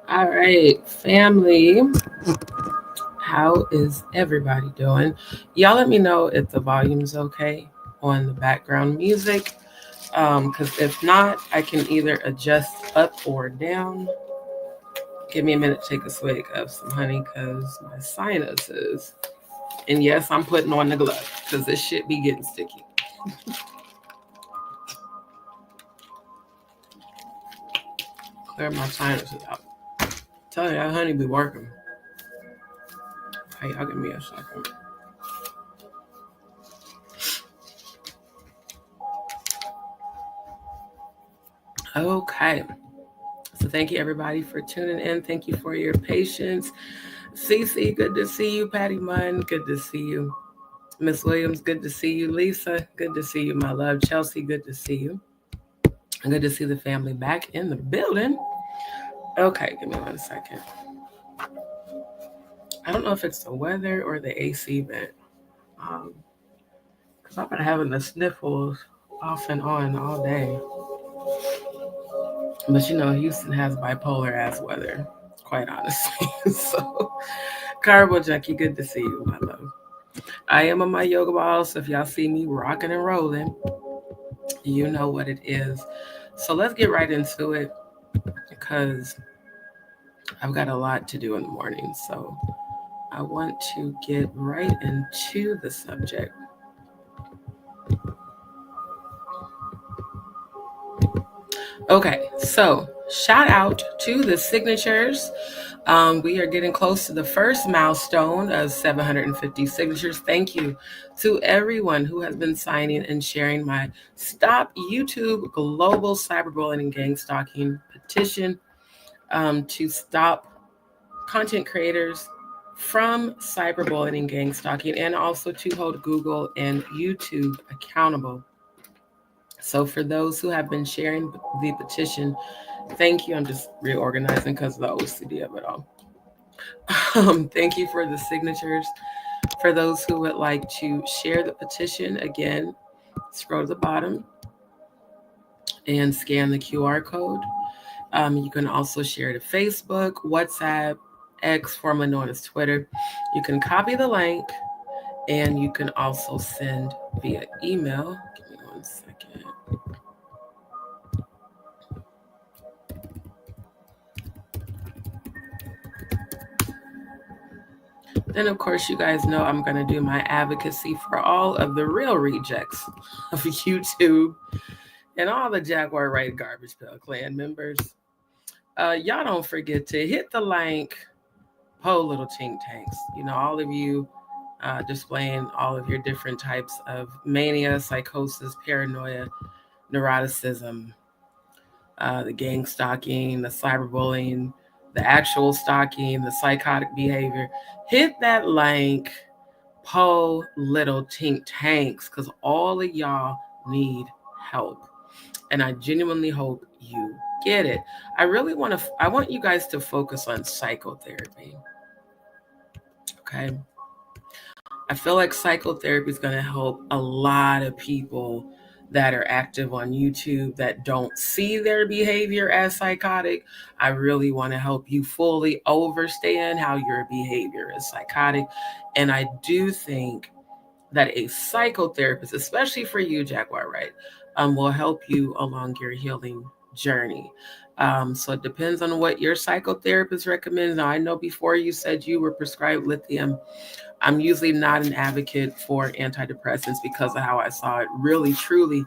All right, family, how is everybody doing? Y'all let me know if the volume's okay on the background music, because if not, I can either adjust up or down. Give me a minute to take a swig of some honey because my sinuses, and yes, I'm putting on the glove because this shit be getting sticky. Clear my sinuses out. Tell you that honey be working. Hey, y'all give me a second. Okay. So thank you everybody for tuning in. Thank you for your patience. Cece, good to see you. Patty Munn, good to see you. Miss Williams, good to see you. Lisa, good to see you, my love. Chelsea, good to see you. And good to see the family back in the building. Okay, give me 1 second. I don't know if it's the weather or the AC vent. Because I've been having the sniffles off and on all day. But you know, Houston has bipolar ass weather, quite honestly. So, Carbo Junkie, good to see you, my love. I am on my yoga ball, so if y'all see me rocking and rolling, you know what it is. So let's get right into it because I've got a lot to do in the morning. So I want to get right into the subject. Okay, so shout out to the signatures. We are getting close to the first milestone of 750 signatures. Thank you to everyone who has been signing and sharing my Stop YouTube Global Cyberbullying and Gang Stalking petition to stop content creators from cyberbullying and gang stalking, and also to hold Google and YouTube accountable. So for those who have been sharing the petition, thank you. I'm just reorganizing because of the OCD of it all. Thank you for the signatures. For those who would like to share the petition, again, scroll to the bottom and scan the QR code. You can also share to Facebook, WhatsApp, X, formerly known as Twitter. You can copy the link, and you can also send via email. Give me 1 second. Then, of course, you guys know I'm going to do my advocacy for all of the real rejects of YouTube and all the Jaguar Wright Garbage Pail Clan members. Y'all don't forget to hit the like, little tink tanks. You know, all of you displaying all of your different types of mania, psychosis, paranoia, neuroticism, the gang stalking, the cyberbullying, the actual stalking, the psychotic behavior. Hit that like, little tink tanks, because all of y'all need help. And I genuinely hope you get it. I want you guys to focus on psychotherapy. Okay. I feel like psychotherapy is going to help a lot of people that are active on YouTube that don't see their behavior as psychotic. I really want to help you fully understand how your behavior is psychotic. And I do think that a psychotherapist, especially for you, Jaguar Wright, will help you along your healing journey. So it depends on what your psychotherapist recommends. Now, I know before you said you were prescribed lithium. I'm usually not an advocate for antidepressants because of how I saw it really, truly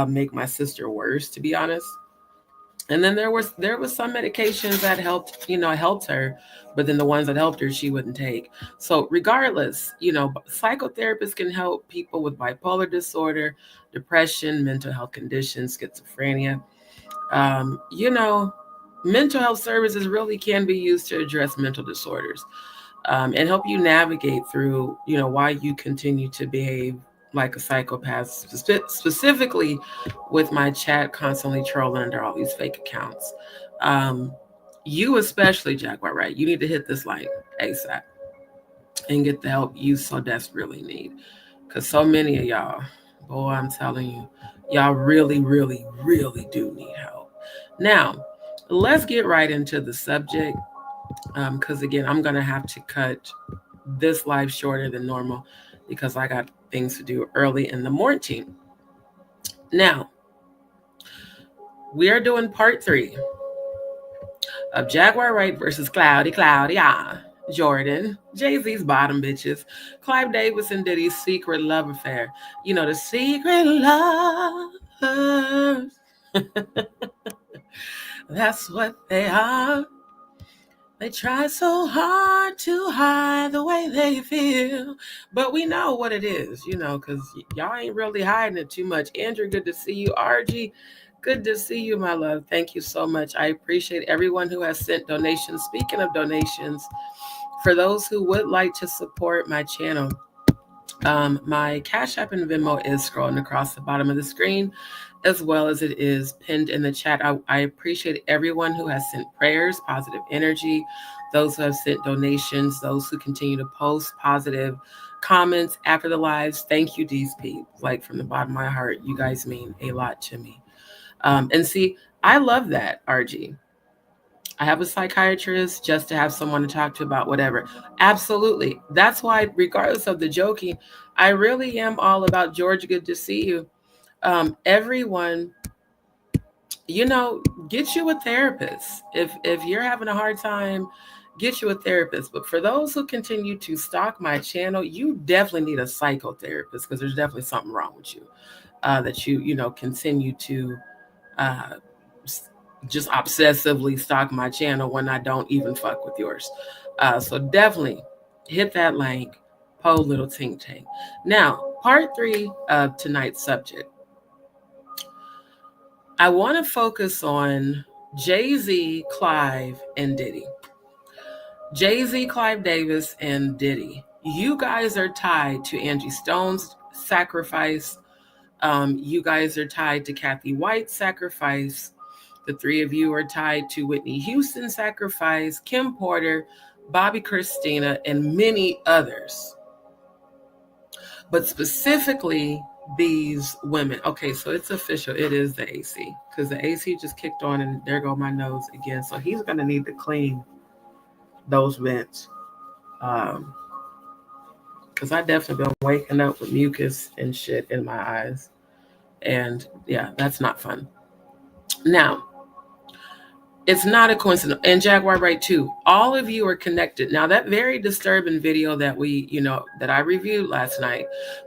make my sister worse, to be honest. And then there was some medications that helped her, but then the ones that helped her she wouldn't take. So regardless, psychotherapists can help people with bipolar disorder, depression, mental health conditions, schizophrenia. um, you know Mental health services really can be used to address mental disorders, and help you navigate through, why you continue to behave like a psychopath, specifically with my chat constantly trolling under all these fake accounts. Um, you especially, Jaguar, right? You need to hit this like ASAP and get the help you so desperately need. Because so many of y'all, boy, I'm telling you, y'all really, really, really do need help. Now, let's get right into the subject, because again, I'm gonna have to cut this live shorter than normal because I got things to do early in the morning. Now, we are doing part 3 of Jaguar Wright versus Claudia, Jordan, Jay-Z's bottom bitches, Clive Davis and Diddy's secret love affair. The secret lovers. That's what they are. They try so hard to hide the way they feel, but we know what it is, because y'all ain't really hiding it too much. Andrew, good to see you. RG, good to see you, my love. Thank you so much. I appreciate everyone who has sent donations. Speaking of donations, for those who would like to support my channel, my Cash App and Venmo is scrolling across the bottom of the screen, as well as it is pinned in the chat. I appreciate everyone who has sent prayers, positive energy, those who have sent donations, those who continue to post positive comments after the lives. Thank you, DzPeepz. Like from the bottom of my heart, you guys mean a lot to me. And see, I love that, RG. I have a psychiatrist just to have someone to talk to about whatever. Absolutely. That's why, regardless of the joking, I really am all about George. Good to see you. Everyone, get you a therapist. If you're having a hard time, get you a therapist. But for those who continue to stalk my channel, you definitely need a psychotherapist because there's definitely something wrong with you. That you continue to uh, just obsessively stalk my channel when I don't even fuck with yours. So definitely hit that link, po little tink tank. Now, part 3 of tonight's subject. I want to focus on Jay-Z, Clive, and Diddy. Jay-Z, Clive Davis, and Diddy. You guys are tied to Angie Stone's sacrifice. You guys are tied to Cathy White's sacrifice. The 3 of you are tied to Whitney Houston's sacrifice, Kim Porter, Bobby Christina, and many others. But specifically, these women. Okay, so it's official. It is the AC, because the AC just kicked on and there go my nose again. So he's going to need to clean those vents. Because I definitely been waking up with mucus and shit in my eyes. And yeah, that's not fun. Now, it's not a coincidence. And Jaguar Wright too. All of you are connected. Now, that very disturbing video that that I reviewed last night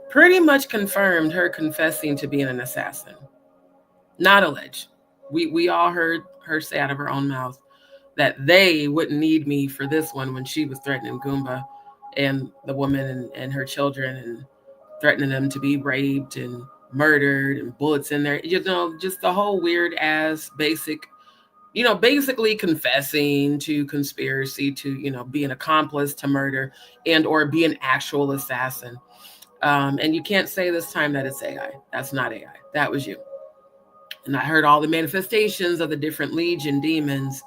pretty much confirmed her confessing to being an assassin. Not alleged. We all heard her say out of her own mouth that they wouldn't need me for this one when she was threatening Goomba and the woman and her children and threatening them to be raped and murdered and bullets in there. Just the whole weird ass basically confessing to conspiracy to, be an accomplice to murder and or be an actual assassin. And you can't say this time that it's AI. That's not AI. That was you. And I heard all the manifestations of the different legion demons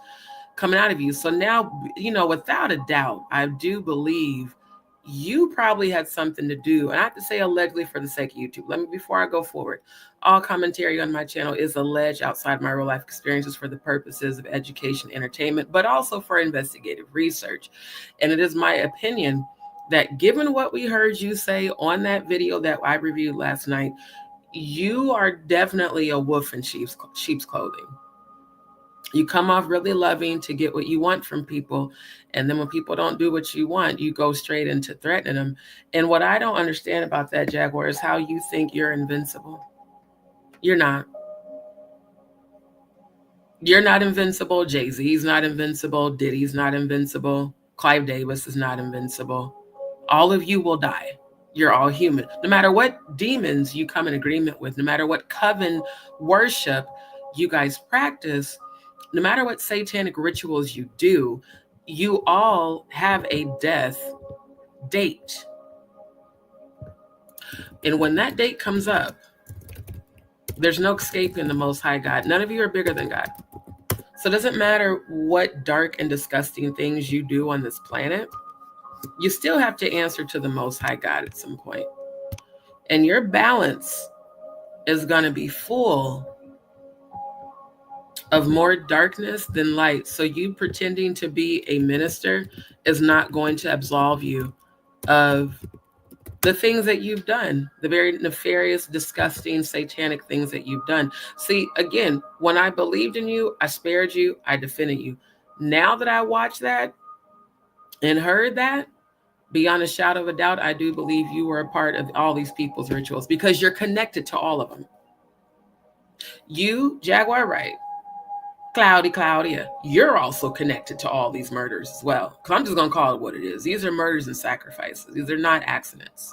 coming out of you. So now, without a doubt, I do believe you probably had something to do. And I have to say allegedly for the sake of YouTube. Before I go forward, all commentary on my channel is alleged outside my real life experiences for the purposes of education, entertainment, but also for investigative research. And it is my opinion that given what we heard you say on that video that I reviewed last night, you are definitely a wolf in sheep's clothing. You come off really loving to get what you want from people. And then when people don't do what you want, you go straight into threatening them. And what I don't understand about that, Jaguar, is how you think you're invincible. You're not. You're not invincible. Jay-Z's not invincible. Diddy's not invincible. Clive Davis is not invincible. All of you will die. You're all human. No matter what demons you come in agreement with, no matter what coven worship you guys practice, no matter what satanic rituals you do, you all have a death date. And when that date comes up, there's no escaping the Most High God. None of you are bigger than God. So it doesn't matter what dark and disgusting things you do on this planet, you still have to answer to the Most High God at some point. And your balance is going to be full of more darkness than light. So you pretending to be a minister is not going to absolve you of the things that you've done, the very nefarious, disgusting, satanic things that you've done. See, again, when I believed in you, I spared you, I defended you. Now that I watched that and heard that, beyond a shadow of a doubt, I do believe you were a part of all these people's rituals because you're connected to all of them. You, Jaguar Wright, Claudia, you're also connected to all these murders as well. Because I'm just going to call it what it is. These are murders and sacrifices. These are not accidents.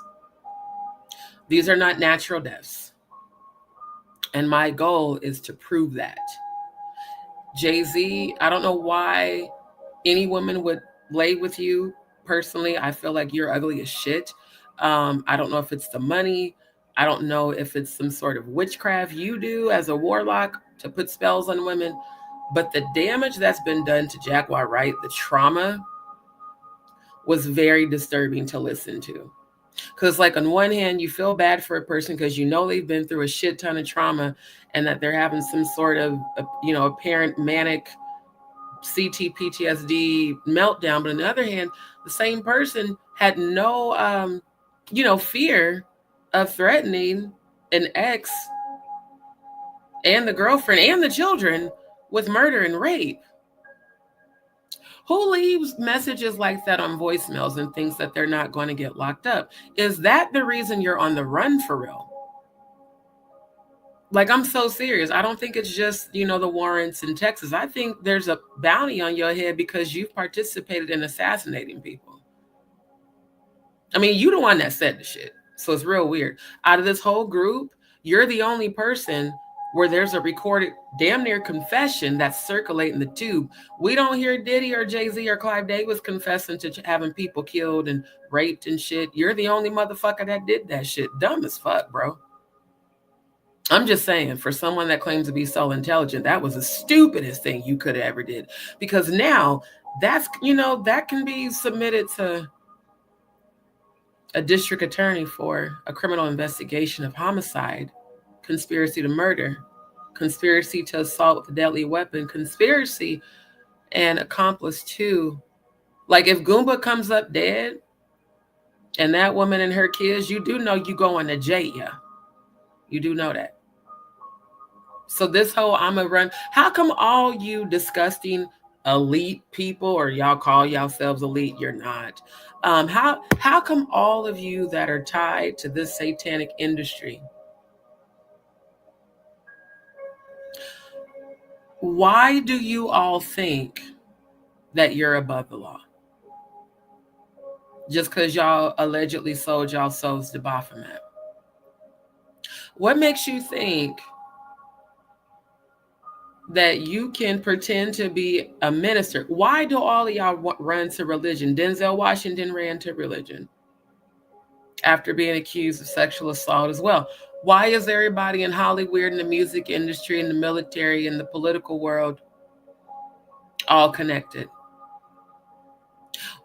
These are not natural deaths. And my goal is to prove that. Jay-Z, I don't know why any woman would lay with you. Personally, I feel like you're ugly as shit. I don't know if it's the money. I don't know if it's some sort of witchcraft you do as a warlock to put spells on women. But the damage that's been done to Jaguar Wright, the trauma, was very disturbing to listen to. Because, like, on one hand, you feel bad for a person because you know they've been through a shit ton of trauma and that they're having some sort of, apparent manic CT PTSD meltdown. But on the other hand, the same person had no, fear of threatening an ex and the girlfriend and the children with murder and rape. Who leaves messages like that on voicemails and thinks that they're not going to get locked up? Is that the reason you're on the run for real? Like, I'm so serious. I don't think it's just, the warrants in Texas. I think there's a bounty on your head because you've participated in assassinating people. I mean, you the one that said the shit. So it's real weird. Out of this whole group, you're the only person where there's a recorded damn near confession that's circulating the tube. We don't hear Diddy or Jay-Z or Clive Davis confessing to having people killed and raped and shit. You're the only motherfucker that did that shit. Dumb as fuck, bro. I'm just saying, for someone that claims to be so intelligent, that was the stupidest thing you could have ever did. Because now that's, that can be submitted to a district attorney for a criminal investigation of homicide, conspiracy to murder, conspiracy to assault with a deadly weapon, conspiracy and accomplice to. Like, if Goomba comes up dead and that woman and her kids, you do know you going to jail. Yeah. You do know that. So this whole I'm a run, how come all you disgusting elite people, or y'all call yourselves elite, you're not. How come all of you that are tied to this satanic industry, why do you all think that you're above the law? Just because y'all allegedly sold y'all souls to Baphomet. What makes you think that you can pretend to be a minister? Why do all of y'all run to religion? Denzel Washington ran to religion after being accused of sexual assault as well. Why is everybody in Hollywood, in the music industry, in the military, in the political world all connected?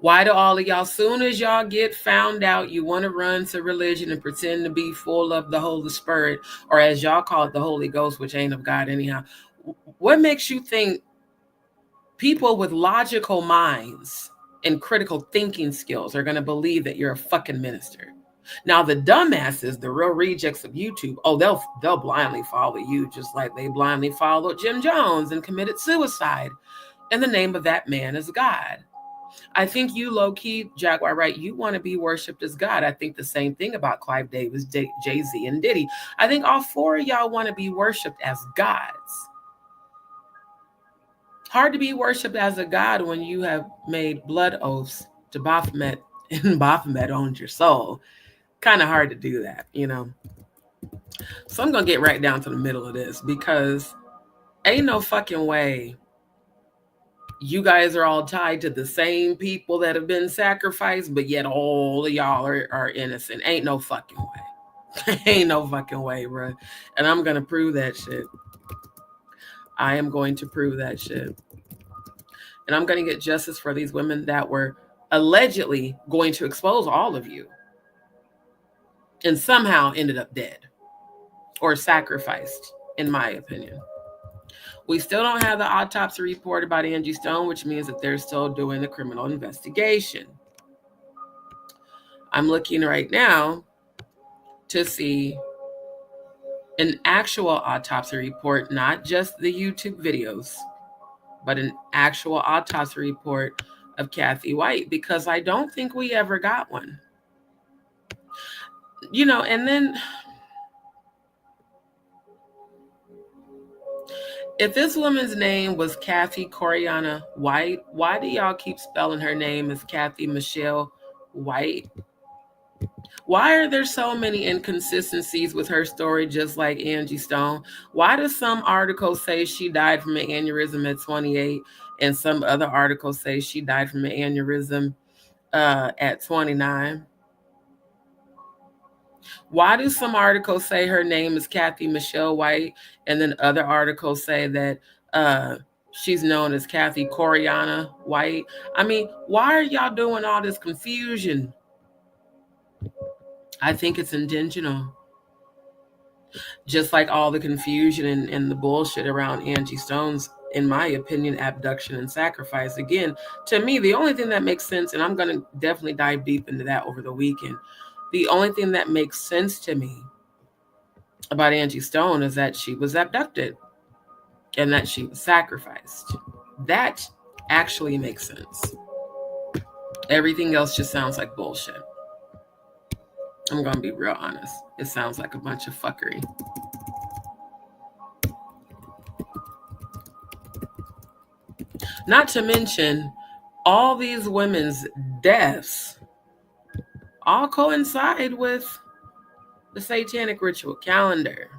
Why do all of y'all, soon as y'all get found out, you want to run to religion and pretend to be full of the Holy Spirit, or as y'all call it, the Holy Ghost, which ain't of God anyhow? What makes you think people with logical minds and critical thinking skills are going to believe that you're a fucking minister? Now the dumbasses, the real rejects of YouTube, oh, they'll blindly follow you just like they blindly followed Jim Jones and committed suicide in the name of that man as God. I think you low-key, Jaguar Wright, you want to be worshipped as God. I think the same thing about Clive Davis, Jay-Z, and Diddy. I think all four of y'all want to be worshipped as gods. Hard to be worshipped as a god when you have made blood oaths to Baphomet and Baphomet owns your soul. Kind of hard to do that, you know. So I'm going to get right down to the middle of this because ain't no fucking way you guys are all tied to the same people that have been sacrificed, but yet all of y'all are innocent. Ain't no fucking way. Ain't no fucking way, bro. And I'm going to prove that shit. I am going to prove that shit. And I'm going to get justice for these women that were allegedly going to expose all of you and somehow ended up dead or sacrificed, in my opinion. We still don't have the autopsy report about Angie Stone, which means that they're still doing the criminal investigation. I'm looking right now to see an actual autopsy report, not just the YouTube videos, but an actual autopsy report of Cathy White, because I don't think we ever got one. You know, and then if this woman's name was Cathy Coriana White, why do y'all keep spelling her name as Cathy Michelle White? Why are there so many inconsistencies with her story, just like Angie Stone? Why do some articles say she died from an aneurysm at 28 and some other articles say she died from an aneurysm at 29? Why do some articles say her name is Cathy Michelle White and then other articles say that she's known as Cathy Coriana White? I mean, why are y'all doing all this confusion? I think it's intentional. Just like all the confusion and the bullshit around Angie Stone's, in my opinion, abduction and sacrifice. Again, to me, the only thing that makes sense, and I'm going to definitely dive deep into that over the weekend, the only thing that makes sense to me about Angie Stone is that she was abducted and that she was sacrificed. That actually makes sense. Everything else just sounds like bullshit. I'm going to be real honest. It sounds like a bunch of fuckery. Not to mention, all these women's deaths all coincide with the satanic ritual calendar.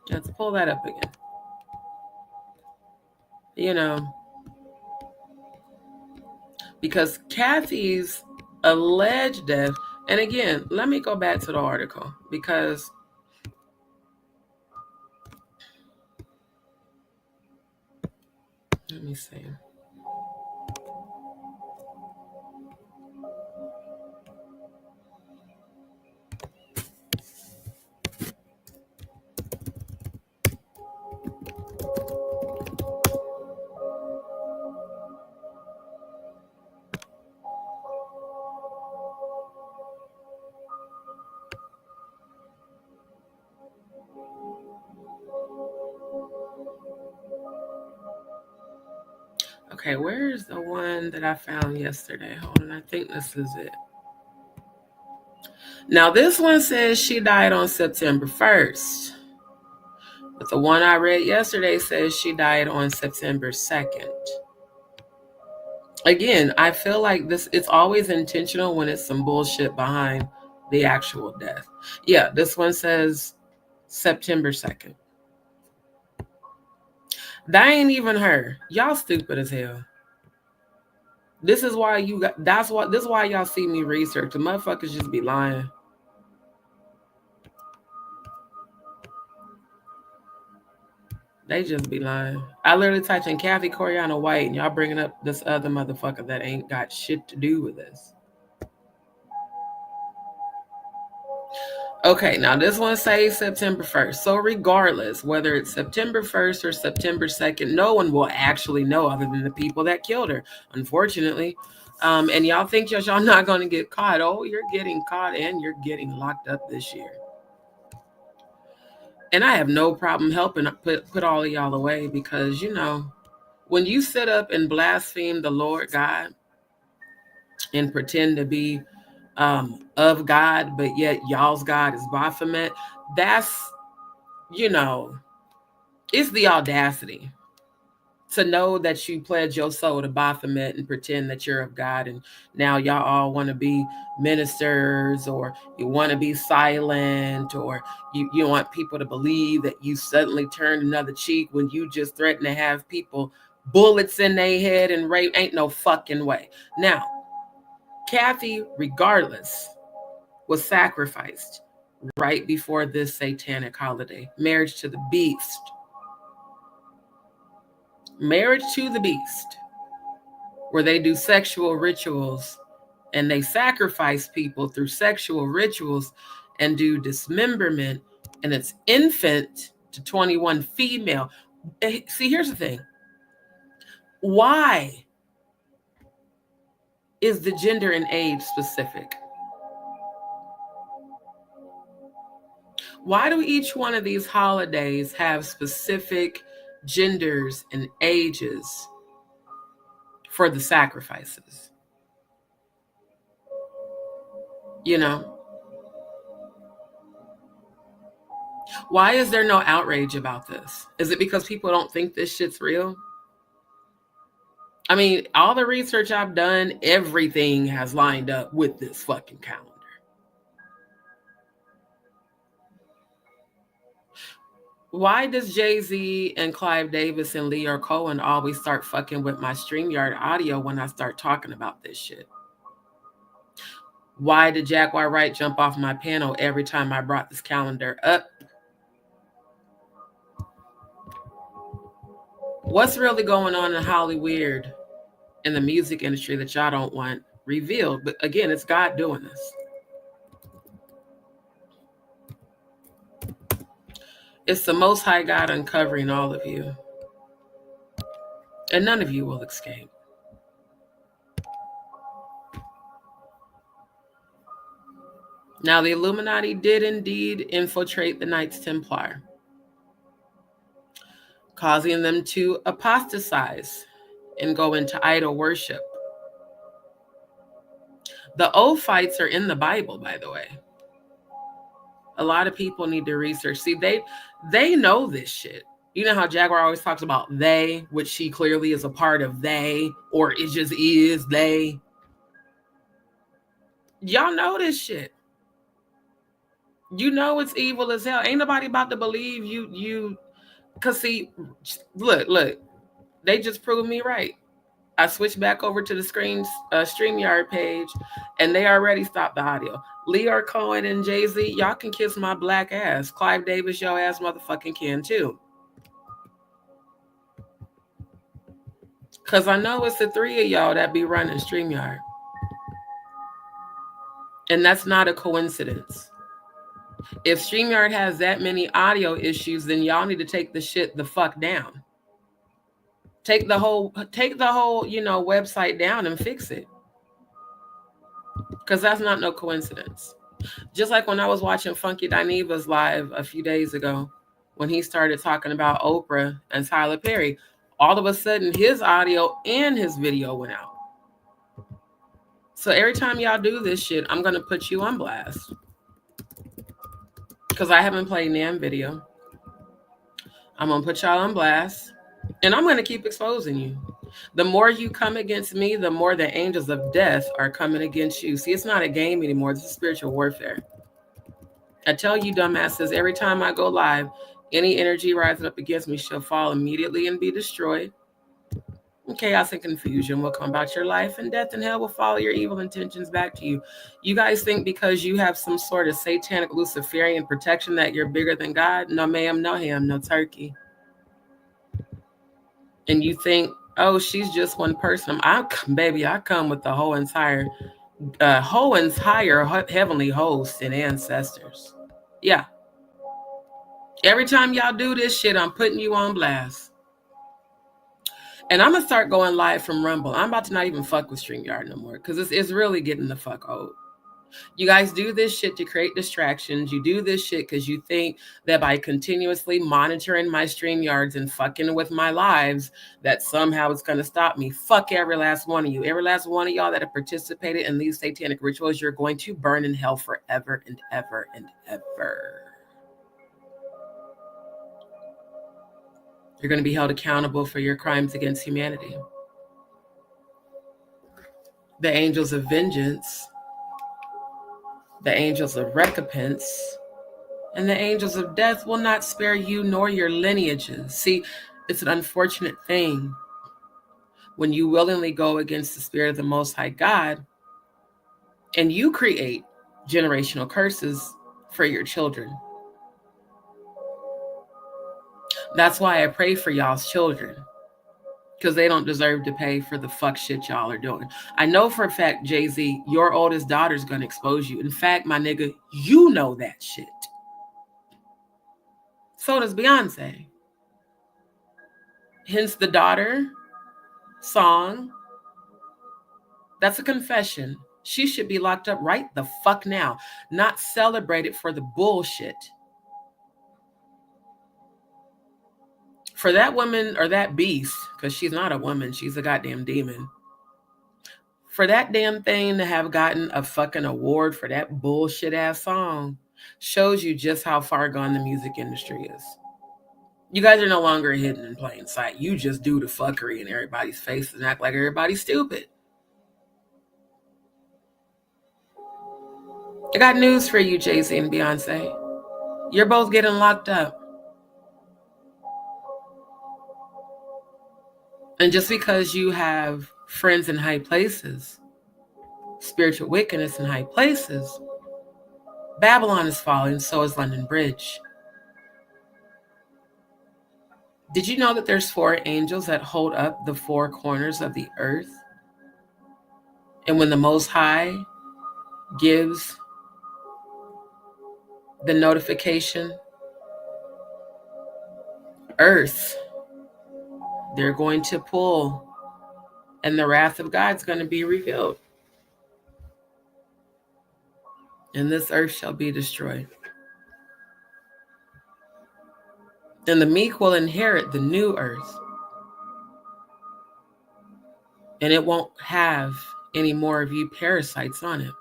Let's pull that up again. You know, because Cathy's alleged death, and again, let me go back to the article because let me see. Okay, where's the one that I found yesterday? Hold on, I think this is it. Now, this one says she died on September 1st. But the one I read yesterday says she died on September 2nd. Again, I feel like it's always intentional when it's some bullshit behind the actual death. Yeah, this one says September 2nd. That ain't even her. Y'all stupid as hell. This is why this is why y'all see me research. The motherfuckers just be lying. They just be lying. I literally typed in Cathy Coriana White and y'all bringing up this other motherfucker that ain't got shit to do with this. Okay, now this one says September 1st. So regardless, whether it's September 1st or September 2nd, no one will actually know other than the people that killed her, unfortunately. And y'all think y'all not going to get caught. Oh, you're getting caught and you're getting locked up this year. And I have no problem helping put all of y'all away, because, you know, when you sit up and blaspheme the Lord God and pretend to be of God, but yet y'all's God is Baphomet, that's, you know, it's the audacity to know that you pledge your soul to Baphomet and pretend that you're of God, and now y'all all want to be ministers, or you want to be silent, or you want people to believe that you suddenly turned another cheek when you just threaten to have people bullets in their head and rape. Ain't no fucking way. Now, Cathy, regardless, was sacrificed right before this satanic holiday. Marriage to the beast. Marriage to the beast, where they do sexual rituals and they sacrifice people through sexual rituals and do dismemberment, and it's infant to 21 female. See, here's the thing. Why is the gender and age specific? Why do each one of these holidays have specific genders and ages for the sacrifices? You know, why is there no outrage about this? Is it because people don't think this shit's real? I mean, all the research I've done, everything has lined up with this fucking calendar. Why does Jay-Z and Clive Davis and Leo Cohen always start fucking with my StreamYard audio when I start talking about this shit? Why did Jaguar Wright jump off my panel every time I brought this calendar up? What's really going on in Hollywood, in the music industry, that y'all don't want revealed? But again, it's God doing this. It's the Most High God uncovering all of you. And none of you will escape. Now, the Illuminati did indeed infiltrate the Knights Templar, causing them to apostatize and go into idol worship. The old fights are in the Bible, by the way. A lot of people need to research. See, they know this shit. You know how Jaguar always talks about they, which she clearly is a part of they, or it just is they. Y'all know this shit. You know it's evil as hell. Ain't nobody about to believe you. Cause see, look, they just proved me right. I switched back over to the StreamYard page, and they already stopped the audio. Leo Cohen and Jay-Z, y'all can kiss my black ass. Clive Davis, your ass motherfucking can too. Because I know it's the three of y'all that be running StreamYard. And that's not a coincidence. If StreamYard has that many audio issues, then y'all need to take the shit the fuck down. Take the whole, website down and fix it. Because that's not no coincidence. Just like when I was watching Funky Dineva's live a few days ago, when he started talking about Oprah and Tyler Perry, all of a sudden his audio and his video went out. So every time y'all do this shit, I'm going to put you on blast. Because I haven't played NAM video. I'm going to put y'all on blast. And I'm going to keep exposing you. The more you come against me, the more the angels of death are coming against you. See, it's not a game anymore. This is spiritual warfare. I tell you dumbasses, every time I go live, any energy rising up against me shall fall immediately and be destroyed. And chaos and confusion will come about your life, and death and hell will follow your evil intentions back to you. You guys think because you have some sort of satanic Luciferian protection that you're bigger than God? No ma'am, no ham, no turkey. And you think, oh, she's just one person. I come with the whole entire heavenly host and ancestors. Yeah. Every time y'all do this shit, I'm putting you on blast. And I'm going to start going live from Rumble. I'm about to not even fuck with StreamYard no more because it's really getting the fuck old. You guys do this shit to create distractions. You do this shit because you think that by continuously monitoring my StreamYards and fucking with my lives, that somehow it's going to stop me. Fuck every last one of you. Every last one of y'all that have participated in these satanic rituals, you're going to burn in hell forever and ever and ever. You're going to be held accountable for your crimes against humanity. The angels of vengeance, the angels of recompense, and the angels of death will not spare you nor your lineages. See, it's an unfortunate thing when you willingly go against the spirit of the Most High God and you create generational curses for your children. That's why I pray for y'all's children, because they don't deserve to pay for the fuck shit y'all are doing. I know for a fact, Jay-Z, your oldest daughter's going to expose you. In fact, my nigga, you know that shit. So does Beyonce. Hence the daughter song. That's a confession. She should be locked up right the fuck now, not celebrated for the bullshit. For that woman or that beast, because she's not a woman, she's a goddamn demon. For that damn thing to have gotten a fucking award for that bullshit ass song shows you just how far gone the music industry is. You guys are no longer hidden in plain sight. You just do the fuckery in everybody's face and act like everybody's stupid. I got news for you, Jay-Z and Beyonce. You're both getting locked up. And just because you have friends in high places, spiritual wickedness in high places, Babylon is falling, so is London Bridge. Did you know that there's 4 angels that hold up the 4 corners of the earth? And when the Most High gives the notification, earth, they're going to pull, and the wrath of God's going to be revealed. And this earth shall be destroyed. And the meek will inherit the new earth. And it won't have any more of you parasites on it.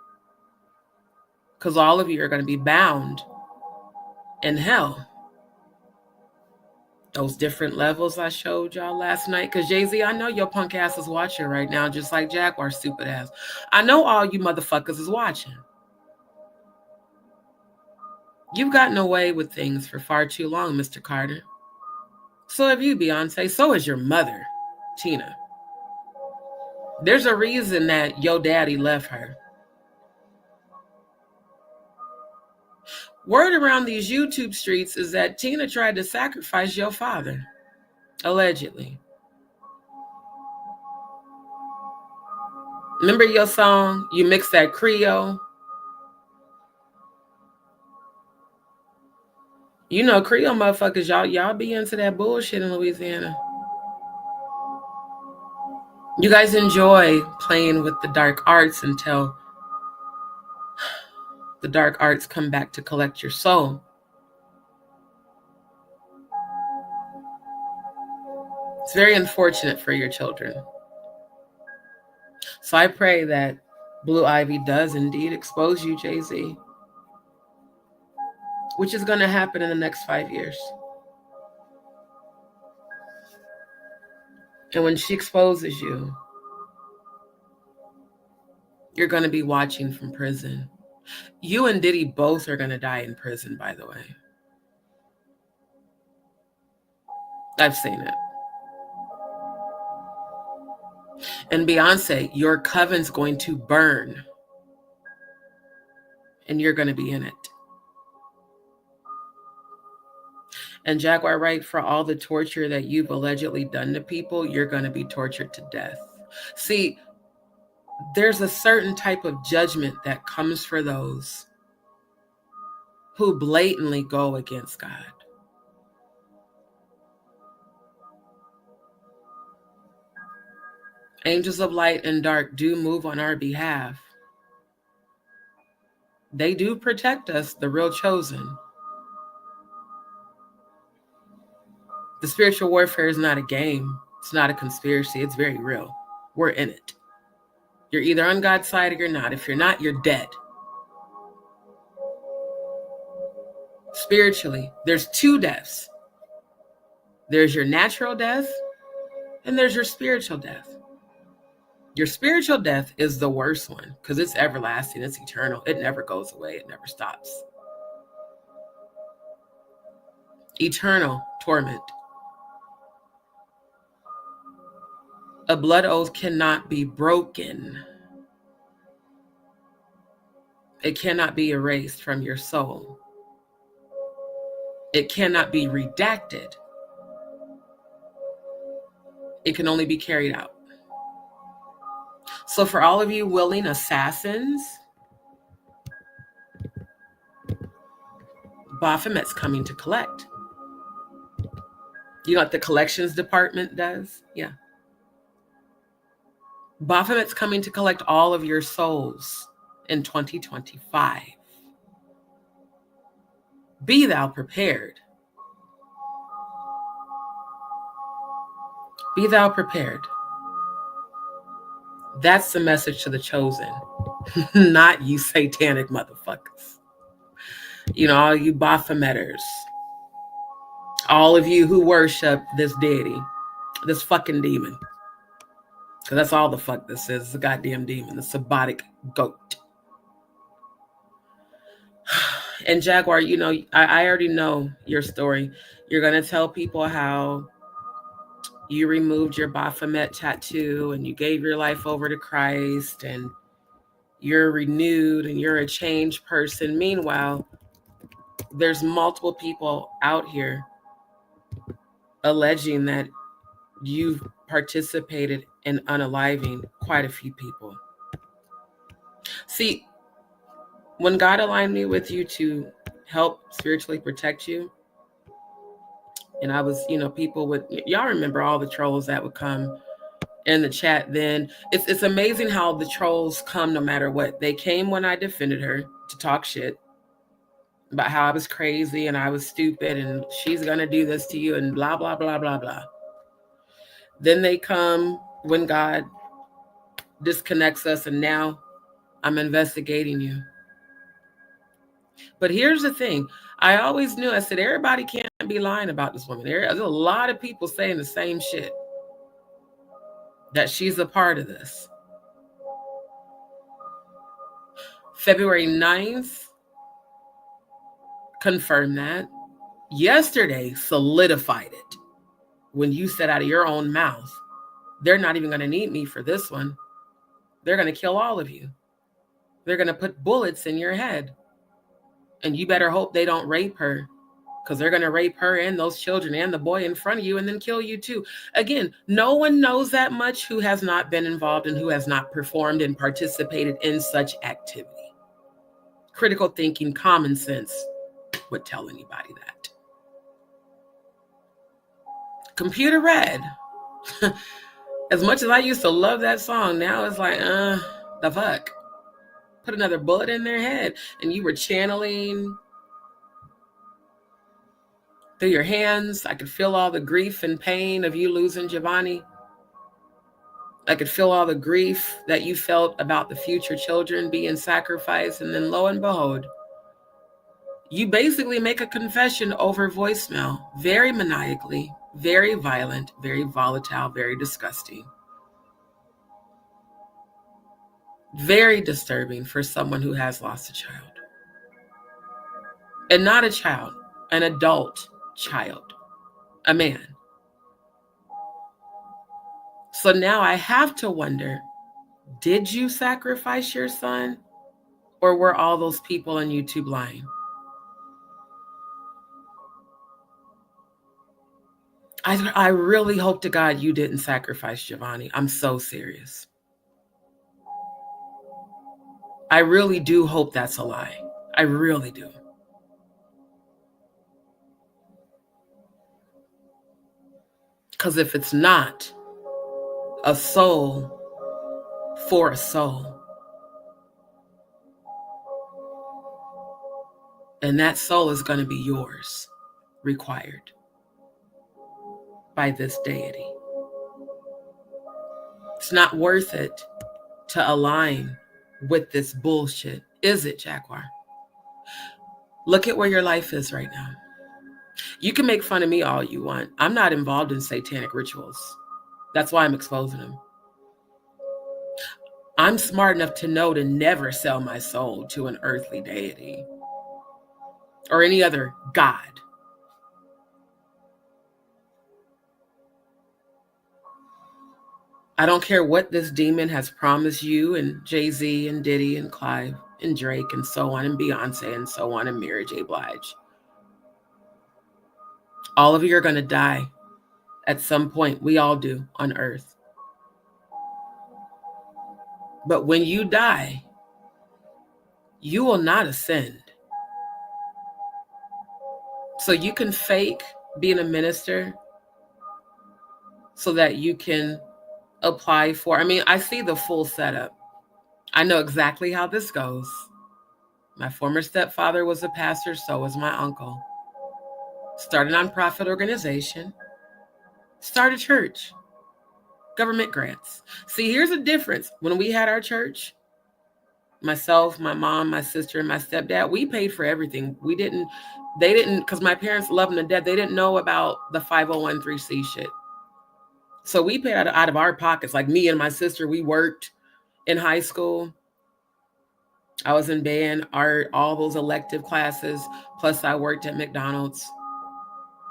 Because all of you are going to be bound in hell. Those different levels I showed y'all last night. Because Jay-Z, I know your punk ass is watching right now, just like Jaguar stupid ass. I know all you motherfuckers is watching. You've gotten away with things for far too long, Mr. Carter. So have you, Beyonce. So is your mother, Tina. There's a reason that your daddy left her. Word around these YouTube streets is that Tina tried to sacrifice your father, allegedly. Remember your song, You Mix That Creole? You know, Creole motherfuckers, y'all be into that bullshit in Louisiana. You guys enjoy playing with the dark arts until the dark arts come back to collect your soul. It's very unfortunate for your children. So I pray that Blue Ivy does indeed expose you, Jay-Z, which is going to happen in the next 5 years. And when she exposes you, you're going to be watching from prison. You and Diddy both are going to die in prison, by the way. I've seen it. And Beyonce, your coven's going to burn. And you're going to be in it. And Jaguar Wright, for all the torture that you've allegedly done to people, you're going to be tortured to death. See, there's a certain type of judgment that comes for those who blatantly go against God. Angels of light and dark do move on our behalf. They do protect us, the real chosen. The spiritual warfare is not a game. It's not a conspiracy. It's very real. We're in it. You're either on God's side or you're not. If you're not, you're dead. Spiritually, there's two deaths. There's your natural death and there's your spiritual death. Your spiritual death is the worst one because it's everlasting. It's eternal. It never goes away. It never stops. Eternal torment. A blood oath cannot be broken. It cannot be erased from your soul. It cannot be redacted. It can only be carried out. So for all of you willing assassins, Baphomet's coming to collect. You know what the collections department does? Yeah. Baphomet's coming to collect all of your souls in 2025. Be thou prepared. Be thou prepared. That's the message to the chosen, not you satanic motherfuckers. You know, all you Baphometers, all of you who worship this deity, this fucking demon. Because that's all the fuck this is, the goddamn demon, the Sabbatic goat. And Jaguar, you know, I already know your story. You're going to tell people how you removed your Baphomet tattoo and you gave your life over to Christ and you're renewed and you're a changed person. Meanwhile, there's multiple people out here alleging that you've participated in unaliving quite a few people. See, when God aligned me with you to help spiritually protect you, and I was, you know, people would, y'all remember all the trolls that would come in the chat then. It's amazing how the trolls come no matter what. They came when I defended her to talk shit about how I was crazy and I was stupid and she's gonna do this to you and blah, blah, blah, blah, blah. Then they come when God disconnects us and now I'm investigating you. But here's the thing. I always knew, I said, everybody can't be lying about this woman. There's a lot of people saying the same shit, that she's a part of this. February 9th, confirmed that. Yesterday, solidified it. When you said out of your own mouth, they're not even going to need me for this one. They're going to kill all of you. They're going to put bullets in your head. And you better hope they don't rape her, because they're going to rape her and those children and the boy in front of you and then kill you too. Again, no one knows that much who has not been involved and who has not performed and participated in such activity. Critical thinking, common sense would tell anybody that. Computer Red. As much as I used to love that song, now it's like, the fuck? Put another bullet in their head. And you were channeling through your hands. I could feel all the grief and pain of you losing Giovanni. I could feel all the grief that you felt about the future children being sacrificed. And then lo and behold, you basically make a confession over voicemail, very maniacally, very violent, very volatile, very disgusting. Very disturbing for someone who has lost a child. And not a child, an adult child, a man. So now I have to wonder, did you sacrifice your son? Or were all those people on YouTube lying? I really hope to God you didn't sacrifice Giovanni. I'm so serious. I really do hope that's a lie. I really do. Because if it's not, a soul for a soul. And that soul is going to be yours, required by this deity. It's not worth it to align with this bullshit, is it, Jaguar? Look at where your life is right now. You can make fun of me all you want. I'm not involved in satanic rituals. That's why I'm exposing them. I'm smart enough to know to never sell my soul to an earthly deity or any other god. I don't care what this demon has promised you and Jay-Z and Diddy and Clive and Drake and so on and Beyonce and so on and Mary J. Blige. All of you are going to die at some point. We all do on earth. But when you die, you will not ascend. So you can fake being a minister so that you can apply for, I mean, I see the full setup. I know exactly how this goes. My former stepfather was a pastor, so was my uncle. Started a nonprofit organization, start a church, government grants. See, here's a difference. When we had our church, myself, my mom, my sister, and my stepdad, we paid for everything. They didn't, because my parents loved them to death. They didn't know about the 501(c) shit. So we paid out of our pockets. Like me and my sister, we worked in high school. I was in band, art, all those elective classes. Plus I worked at McDonald's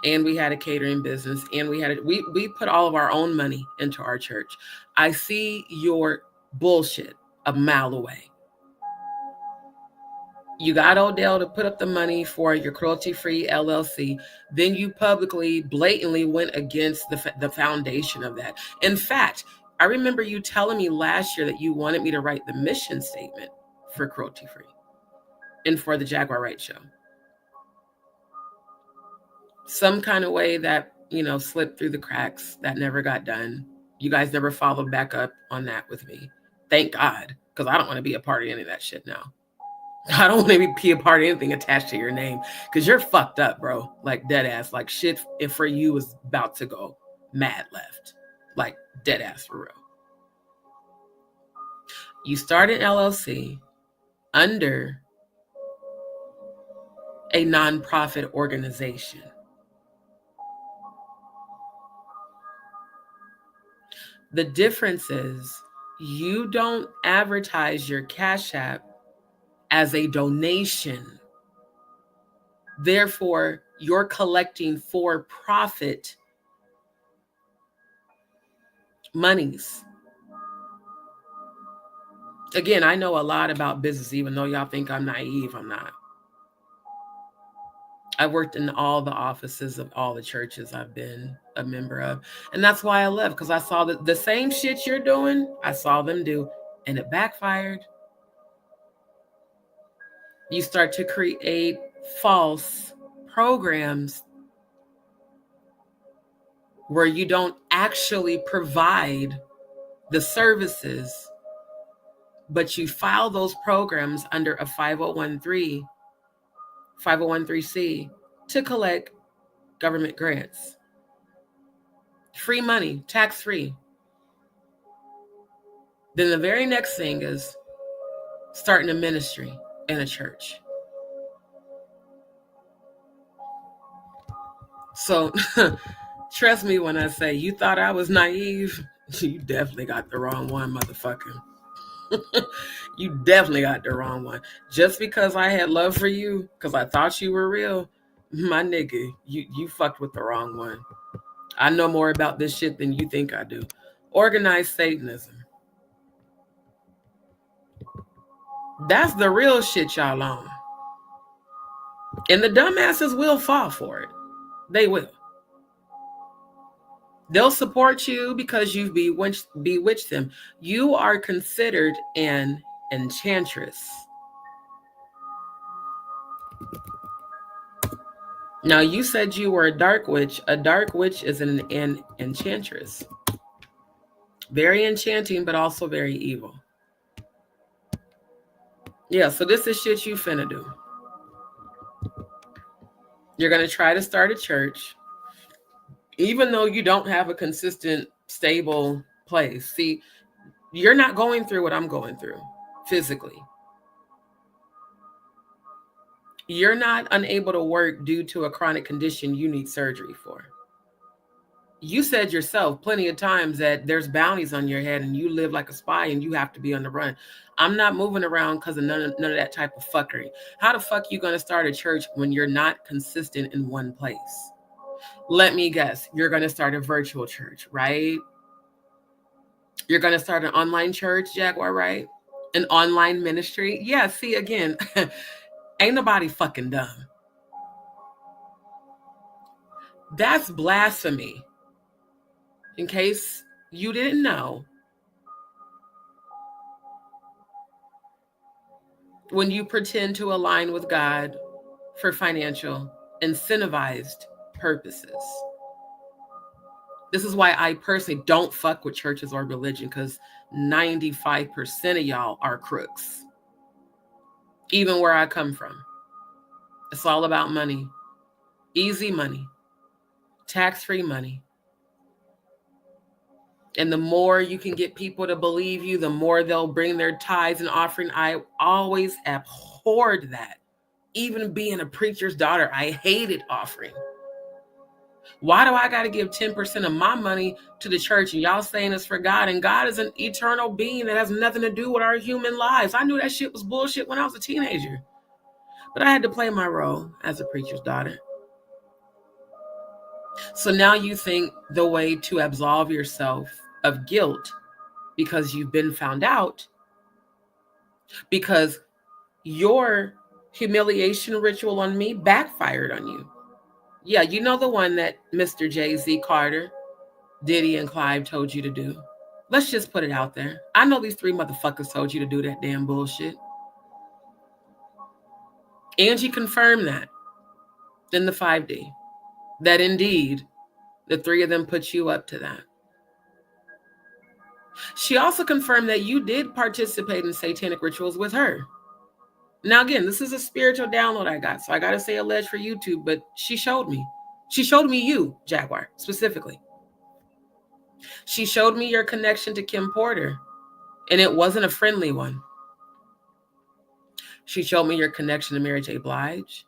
and we had a catering business and we put all of our own money into our church. I see your bullshit a mile away. You got Odell to put up the money for your cruelty-free LLC. Then you publicly, blatantly went against the foundation of that. In fact, I remember you telling me last year that you wanted me to write the mission statement for cruelty-free and for the Jaguar Wright show. Some kind of way that, slipped through the cracks. That never got done. You guys never followed back up on that with me. Thank God, because I don't want to be a part of any of that shit now. I don't want to be a part of anything attached to your name because you're fucked up, bro. Like dead ass. Like shit if for you is about to go mad left. Like dead ass for real. You start an LLC under a nonprofit organization. The difference is you don't advertise your Cash App as a donation. Therefore, you're collecting for-profit monies. Again, I know a lot about business, even though y'all think I'm naive, I'm not. I worked in all the offices of all the churches I've been a member of. And that's why I left, because I saw that the same shit you're doing, I saw them do, and it backfired. You start to create false programs where you don't actually provide the services, but you file those programs under a 501(c) to collect government grants. Free money, tax-free. Then the very next thing is starting a ministry in a church. So trust me when I say you thought I was naive, you definitely got the wrong one, motherfucker. You definitely got the wrong one. Just because I had love for you, because I thought you were real, my nigga, you fucked with the wrong one. I know more about this shit than you think I do. Organized Satanism. That's the real shit y'all on. And the dumbasses will fall for it. They will. They'll support you because you've bewitched them. You are considered an enchantress. Now, you said you were a dark witch. A dark witch is an enchantress. Very enchanting, but also very evil. Yeah, so this is shit you finna do. You're gonna try to start a church, even though you don't have a consistent, stable place. See, you're not going through what I'm going through physically. You're not unable to work due to a chronic condition you need surgery for. You said yourself plenty of times that there's bounties on your head and you live like a spy and you have to be on the run. I'm not moving around because of none of that type of fuckery. How the fuck you gonna start a church when you're not consistent in one place? Let me guess, you're gonna start a virtual church, right? You're gonna start an online church, Jaguar, right? An online ministry. Yeah, see, again, ain't nobody fucking dumb. That's blasphemy. In case you didn't know, when you pretend to align with God for financial incentivized purposes. This is why I personally don't fuck with churches or religion, because 95% of y'all are crooks. Even where I come from. It's all about money. Easy money. Tax-free money. And the more you can get people to believe you, the more they'll bring their tithes and offering. I always abhorred that. Even being a preacher's daughter, I hated offering. Why do I got to give 10% of my money to the church and y'all saying it's for God? And God is an eternal being that has nothing to do with our human lives. I knew that shit was bullshit when I was a teenager. But I had to play my role as a preacher's daughter. So now you think the way to absolve yourself of guilt because you've been found out, because your humiliation ritual on me backfired on you. Yeah, you know the one that Mr. Jay-Z Carter, Diddy, and Clive told you to do. Let's just put it out there. I know these 3 motherfuckers told you to do that damn bullshit. Angie confirmed that in the 5D, that indeed the 3 of them put you up to that. She also confirmed that you did participate in satanic rituals with her. Now, again, this is a spiritual download I got, so I got to say alleged for YouTube, but she showed me. She showed me you, Jaguar, specifically. She showed me your connection to Kim Porter, and it wasn't a friendly one. She showed me your connection to Mary J. Blige.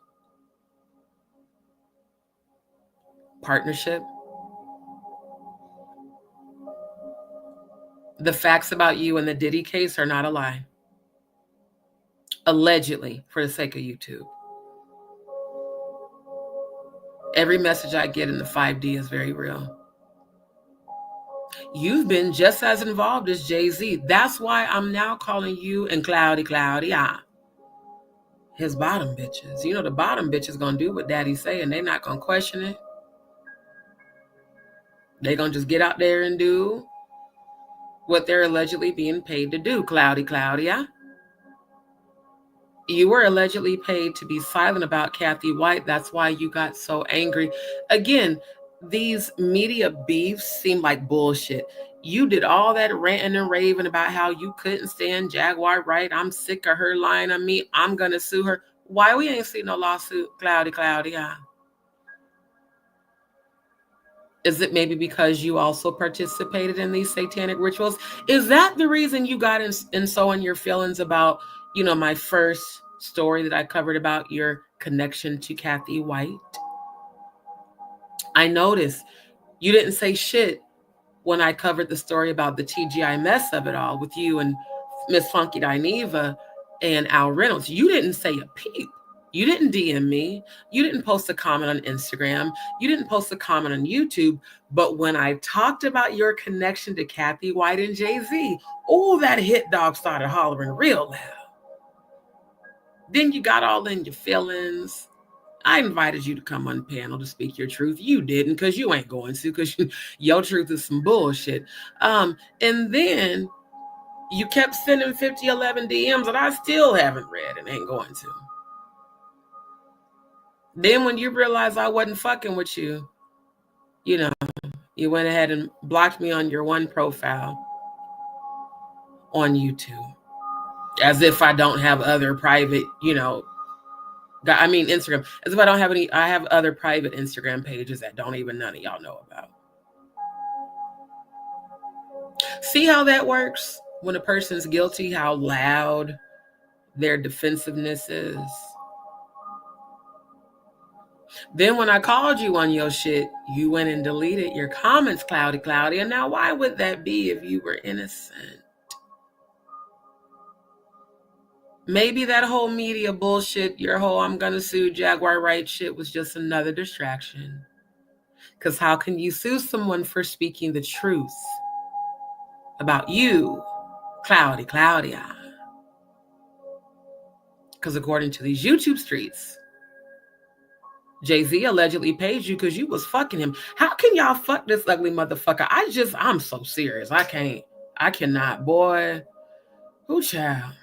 Partnership. The facts about you in the Diddy case are not a lie. Allegedly, for the sake of YouTube. Every message I get in the 5D is very real. You've been just as involved as Jay-Z. That's why I'm now calling you and Claudia his bottom bitches. You know the bottom bitches gonna do what daddy say and they're not gonna question it. They're gonna just get out there and do what they're allegedly being paid to do. Claudia. You were allegedly paid to be silent about Cathy White. That's why you got so angry. Again, these media beefs seem like bullshit. You did all that ranting and raving about how you couldn't stand Jaguar Wright. I'm sick of her lying on me. I'm going to sue her. Why we ain't seen no lawsuit, Claudia? Is it maybe because you also participated in these satanic rituals? Is that the reason you got in so in your feelings about, you know, my first story that I covered about your connection to Cathy White? I noticed you didn't say shit when I covered the story about the TGI mess of it all with you and Miss Funky Dineva and Al Reynolds. You didn't say a peep. You didn't DM me. You didn't post a comment on Instagram. You didn't post a comment on YouTube. But when I talked about your connection to Cathy White and Jay-Z, oh, that hit dog started hollering real loud. Then you got all in your feelings. I invited you to come on panel to speak your truth. You didn't, because you ain't going to, because your truth is some bullshit. And then you kept sending 5011 DMs that I still haven't read and ain't going to. Then when you realized I wasn't fucking with you, you know, you went ahead and blocked me on your one profile. on YouTube. As if I don't have other private, Instagram. As if I don't have any, I have other private Instagram pages that don't even none of y'all know about. See how that works? When a person's guilty, how loud their defensiveness is. Then when I called you on your shit, you went and deleted your comments, Claudia. Now, why would that be if you were innocent? Maybe that whole media bullshit, your whole I'm gonna sue Jaguar Wright shit was just another distraction. Because how can you sue someone for speaking the truth about you, Claudia? Because according to these YouTube streets, Jay-Z allegedly paid you because you was fucking him. How can y'all fuck this ugly motherfucker? I'm so serious. I cannot, boy. Who child?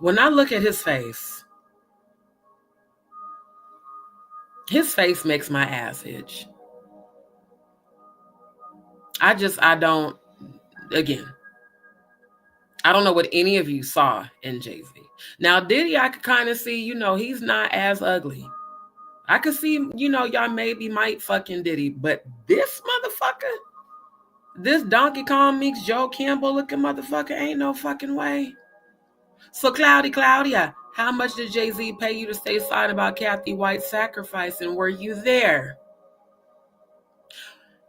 When I look at his face makes my ass itch. I don't know what any of you saw in Jay-Z. Now, Diddy, I could kind of see, he's not as ugly. I could see, y'all maybe might fucking Diddy, but this motherfucker, this Donkey Kong meets Joe Campbell looking motherfucker, ain't no fucking way. So Claudia, how much did Jay-Z pay you to stay silent about Cathy White's sacrifice, and were you there?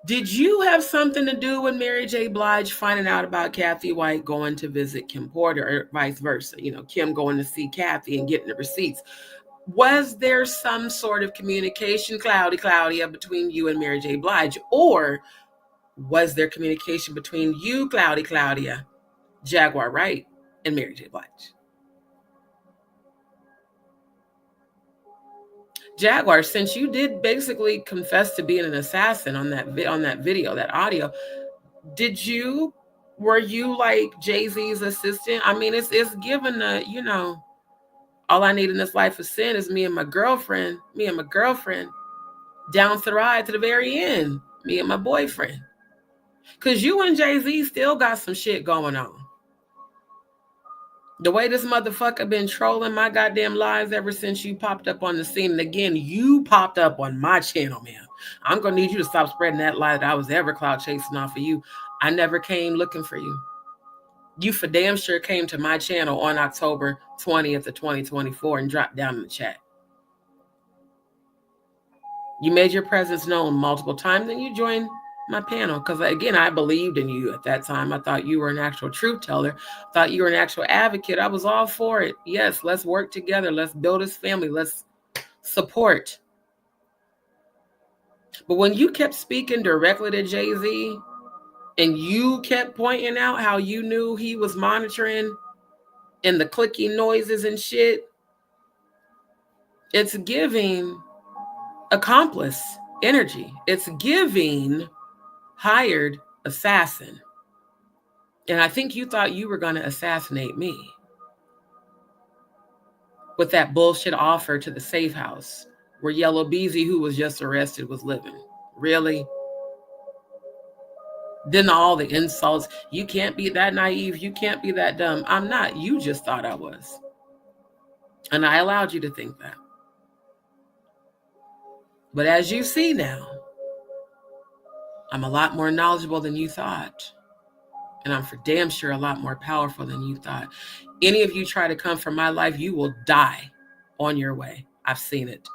Did you have something to do with Mary J. Blige finding out about Cathy White going to visit Kim Porter, or vice versa? Kim going to see Cathy and getting the receipts. Was there some sort of communication, Claudia, between you and Mary J. Blige? Or was there communication between you, Claudia, Jaguar Wright, and Mary J. Blige? Jaguar, since you did basically confess to being an assassin on that video, that audio, were you like Jay-Z's assistant? I mean, it's given all I need in this life of sin is me and my girlfriend down to the ride to the very end, me and my boyfriend. Because you and Jay-Z still got some shit going on. The way this motherfucker been trolling my goddamn lives ever since you popped up on the scene. And again, you popped up on my channel, man. I'm going to need you to stop spreading that lie that I was ever clout chasing off of you. I never came looking for you. You for damn sure came to my channel on October 20th of 2024 and dropped down in the chat. You made your presence known multiple times, and you joined my panel because, again, I believed in you at that time. I thought you were an actual truth teller. I thought you were an actual advocate. I was all for it. Yes, let's work together. Let's build this family. Let's support. But when you kept speaking directly to Jay-Z and you kept pointing out how you knew he was monitoring and the clicking noises and shit, it's giving accomplice energy. It's giving hired assassin. And I think you thought you were going to assassinate me with that bullshit offer to the safe house where Yellow Beezy, who was just arrested, was living. Really? Then all the insults. You can't be that naive. You can't be that dumb. I'm not. You just thought I was. And I allowed you to think that. But as you see now, I'm a lot more knowledgeable than you thought. And I'm for damn sure a lot more powerful than you thought. Any of you try to come from my life, you will die on your way. I've seen it.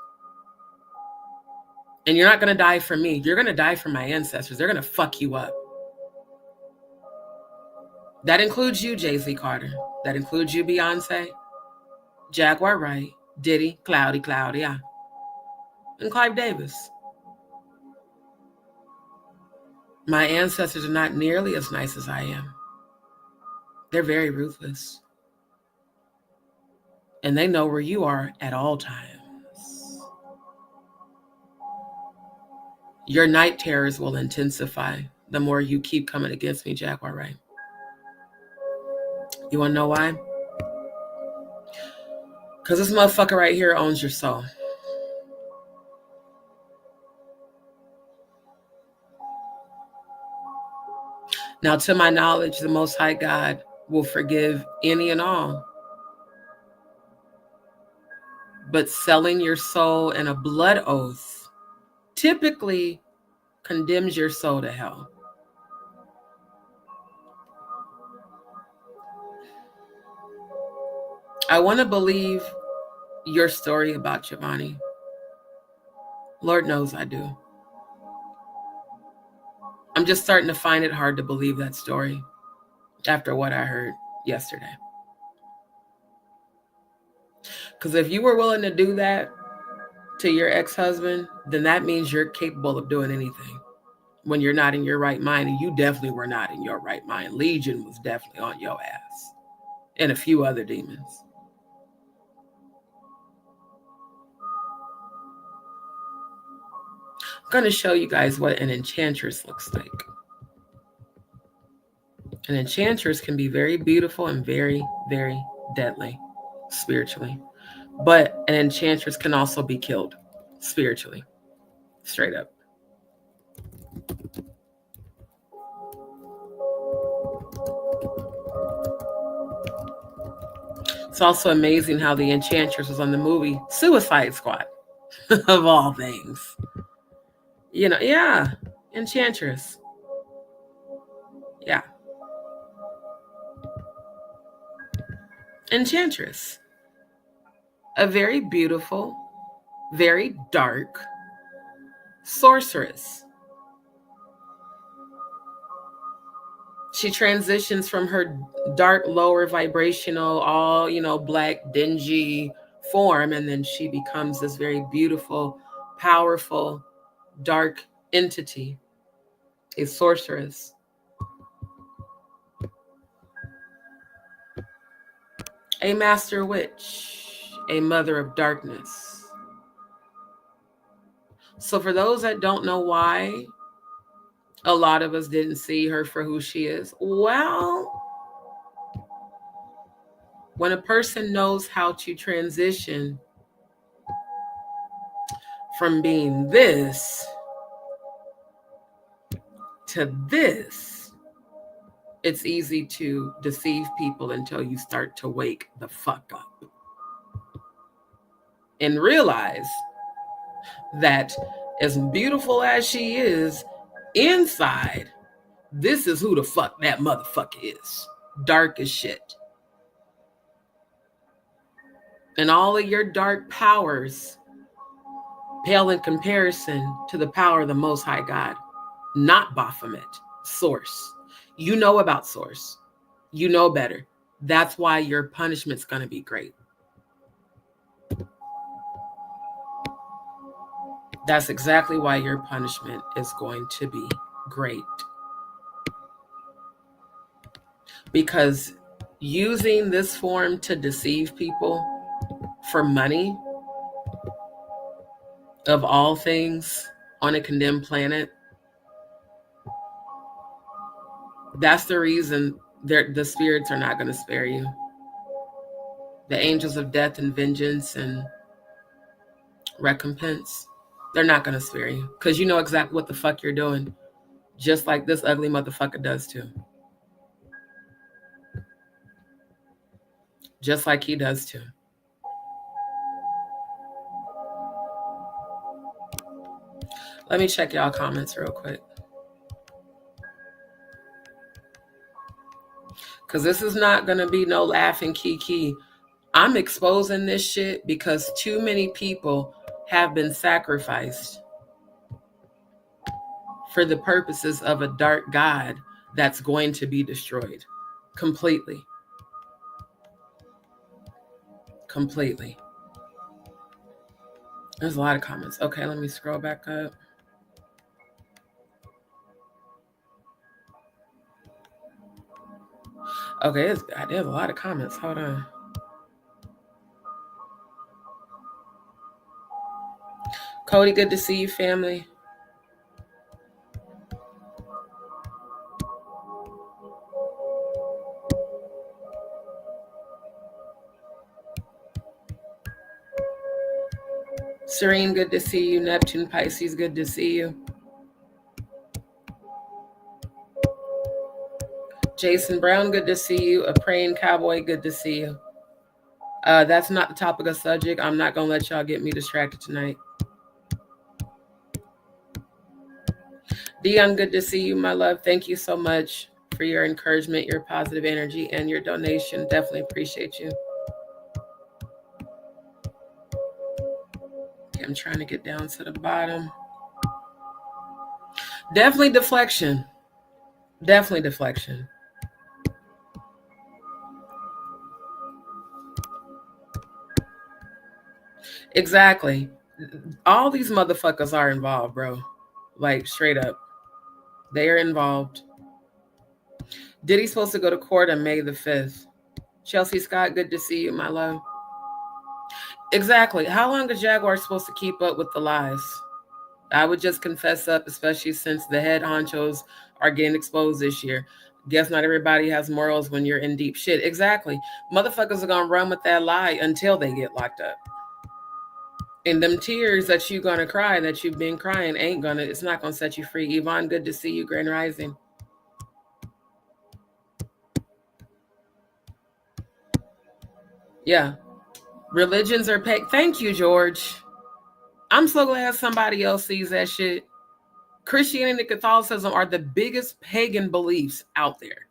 And you're not going to die for me. You're going to die for my ancestors. They're going to fuck you up. That includes you, Jay-Z Carter. That includes you, Beyonce, Jaguar Wright, Diddy, Claudia, and Clive Davis. My ancestors are not nearly as nice as I am. They're very ruthless. And they know where you are at all times. Your night terrors will intensify the more you keep coming against me, Jaguar Wright. You want to know why? Because this motherfucker right here owns your soul. Now, to my knowledge, the Most High God will forgive any and all. But selling your soul in a blood oath typically condemns your soul to hell. I want to believe your story about Giovanni. Lord knows I do. I'm just starting to find it hard to believe that story after what I heard yesterday. Because if you were willing to do that to your ex-husband, then that means you're capable of doing anything when you're not in your right mind. And you definitely were not in your right mind. Legion was definitely on your ass. And a few other demons. I'm going to show you guys what an enchantress looks like. An enchantress can be very beautiful and very, very deadly spiritually. But an enchantress can also be killed spiritually, straight up. It's also amazing how the enchantress was on the movie Suicide Squad, of all things. You know, yeah, enchantress. Yeah. Enchantress. A very beautiful, very dark sorceress. She transitions from her dark, lower vibrational, all, black, dingy form, and then she becomes this very beautiful, powerful, dark entity, a sorceress. A master witch, a mother of darkness. So for those that don't know why a lot of us didn't see her for who she is, well, when a person knows how to transition from being this to this, it's easy to deceive people until you start to wake the fuck up and realize that as beautiful as she is inside, this is who the fuck that motherfucker is. Dark as shit. And all of your dark powers pale in comparison to the power of the Most High God. Not Baphomet, Source. You know about Source. You know better. That's why your punishment's going to be great. That's exactly why your punishment is going to be great. Because using this form to deceive people for money, of all things on a condemned planet, that's the reason the spirits are not going to spare you. The angels of death and vengeance and recompense, they're not going to spare you because you know exactly what the fuck you're doing, just like this ugly motherfucker does too. Just like he does too. Let me check y'all comments real quick. Because this is not going to be no laughing kiki. I'm exposing this shit because too many people have been sacrificed for the purposes of a dark god that's going to be destroyed completely. Completely. There's a lot of comments. Okay, let me scroll back up. Okay, there's a lot of comments. Hold on. Cody, good to see you, family. Serene, good to see you. Neptune, Pisces, good to see you. Jason Brown, good to see you. A praying cowboy, good to see you. That's not the topic of subject. I'm not gonna let y'all get me distracted tonight. Dion, good to see you, my love. Thank you so much for your encouragement, your positive energy, and your donation. Definitely appreciate you. Okay, I'm trying to get down to the bottom. Definitely deflection. Definitely deflection. Exactly. All these motherfuckers are involved, bro. Like, straight up. They are involved. Diddy's supposed to go to court on May the 5th. Chelsea Scott, good to see you, my love. Exactly. How long is Jaguar supposed to keep up with the lies? I would just confess up, especially since the head honchos are getting exposed this year. Guess not everybody has morals when you're in deep shit. Exactly. Motherfuckers are going to run with that lie until they get locked up. And them tears that you're going to cry, that you've been crying, it's not going to set you free. Yvonne, good to see you. Grand Rising. Yeah. Religions are paid. Thank you, George. I'm so glad somebody else sees that shit. Christianity and Catholicism are the biggest pagan beliefs out there.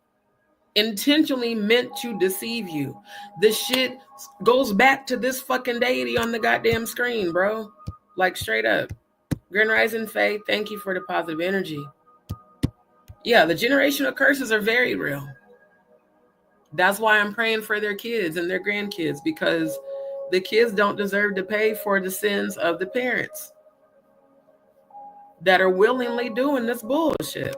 Intentionally meant to deceive you. This shit goes back to this fucking deity on the goddamn screen, bro. Like, straight up. Grand Rising Faith, thank you for the positive energy. Yeah, the generational curses are very real. That's why I'm praying for their kids and their grandkids, because the kids don't deserve to pay for the sins of the parents that are willingly doing this bullshit.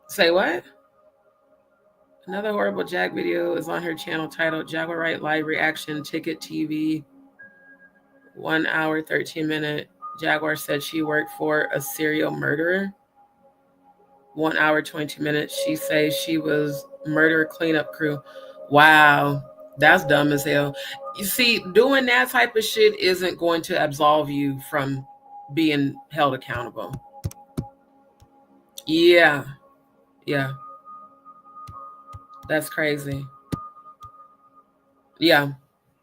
Say what? Another horrible Jag video is on her channel titled Jaguar Wright Live Reaction Ticket TV. 1 hour, 13 minute. Jaguar said she worked for a serial murderer. 1 hour, 22 minutes. She says she was murder cleanup crew. Wow, that's dumb as hell. You see, doing that type of shit isn't going to absolve you from being held accountable. Yeah. That's crazy. Yeah.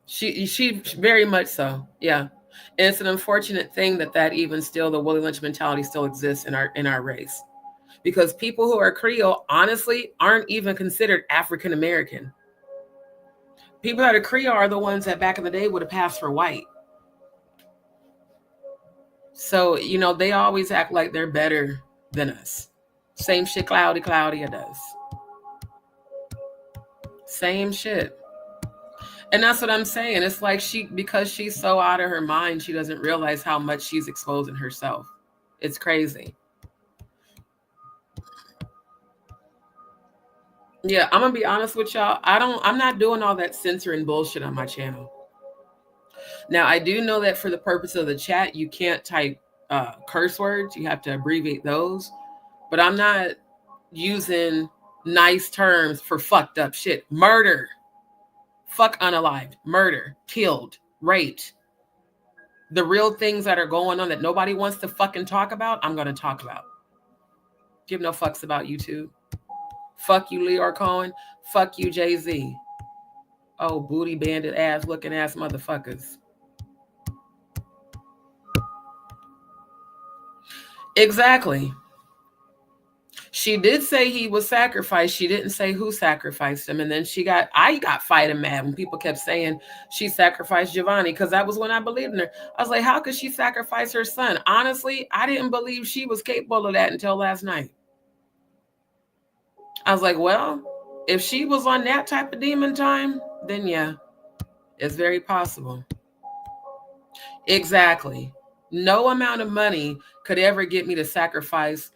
She very much so. Yeah. And it's an unfortunate thing that even still the Willie Lynch mentality still exists in our race. Because people who are Creole, honestly, aren't even considered African American. People that are Creole are the ones that back in the day would have passed for white. So, they always act like they're better than us. Same shit Claudia does. Same shit. And that's what I'm saying. It's like because she's so out of her mind, she doesn't realize how much she's exposing herself. It's crazy. Yeah, I'm gonna be honest with y'all. I'm not doing all that censoring bullshit on my channel. Now, I do know that for the purpose of the chat, you can't type curse words. You have to abbreviate those. But I'm not using nice terms for fucked up shit. Murder. Fuck unalived. Murder. Killed. Raped. The real things that are going on that nobody wants to fucking talk about, I'm going to talk about. Give no fucks about YouTube. Fuck you, Leor Cohen. Fuck you, Jay-Z. Oh, booty bandit ass looking ass motherfuckers. Exactly. She did say he was sacrificed. She didn't say who sacrificed him. And then I got fighting mad when people kept saying she sacrificed Giovanni, because that was when I believed in her. I was like, how could she sacrifice her son? Honestly, I didn't believe she was capable of that until last night. I was like, well, if she was on that type of demon time, then yeah, it's very possible. Exactly. No amount of money could ever get me to sacrifice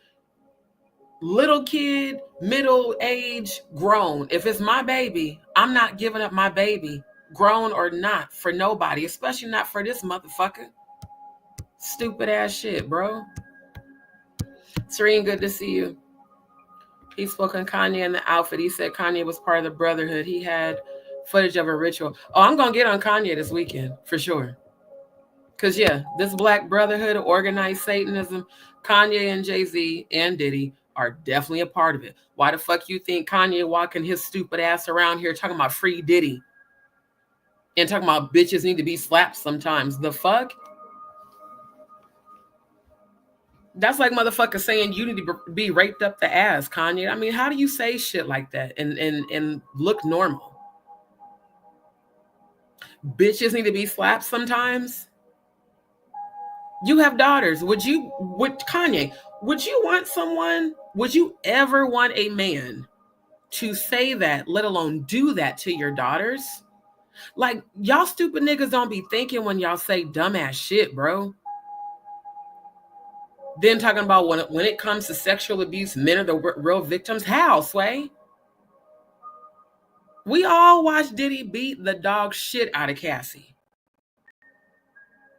little kid, middle age, grown. If it's my baby, I'm not giving up my baby, grown or not, for nobody, especially not for this motherfucker. Stupid ass shit, bro. Serene, good to see you. He spoke on Kanye in the outfit. He said Kanye was part of the Brotherhood. He had footage of a ritual. Oh, I'm going to get on Kanye this weekend, for sure. Because, yeah, this Black Brotherhood, organized Satanism, Kanye and Jay-Z and Diddy are definitely a part of it. Why the fuck you think Kanye walking his stupid ass around here talking about free Diddy and talking about bitches need to be slapped sometimes? The fuck? That's like motherfuckers saying you need to be raped up the ass, Kanye. I mean, how do you say shit like that and look normal? Bitches need to be slapped sometimes? You have daughters. Would Kanye, would you ever want a man to say that, let alone do that to your daughters? Like, y'all stupid niggas don't be thinking when y'all say dumbass shit, bro. Then talking about when it comes to sexual abuse, men are the real victims. How, Sway? We all watched Diddy beat the dog shit out of Cassie.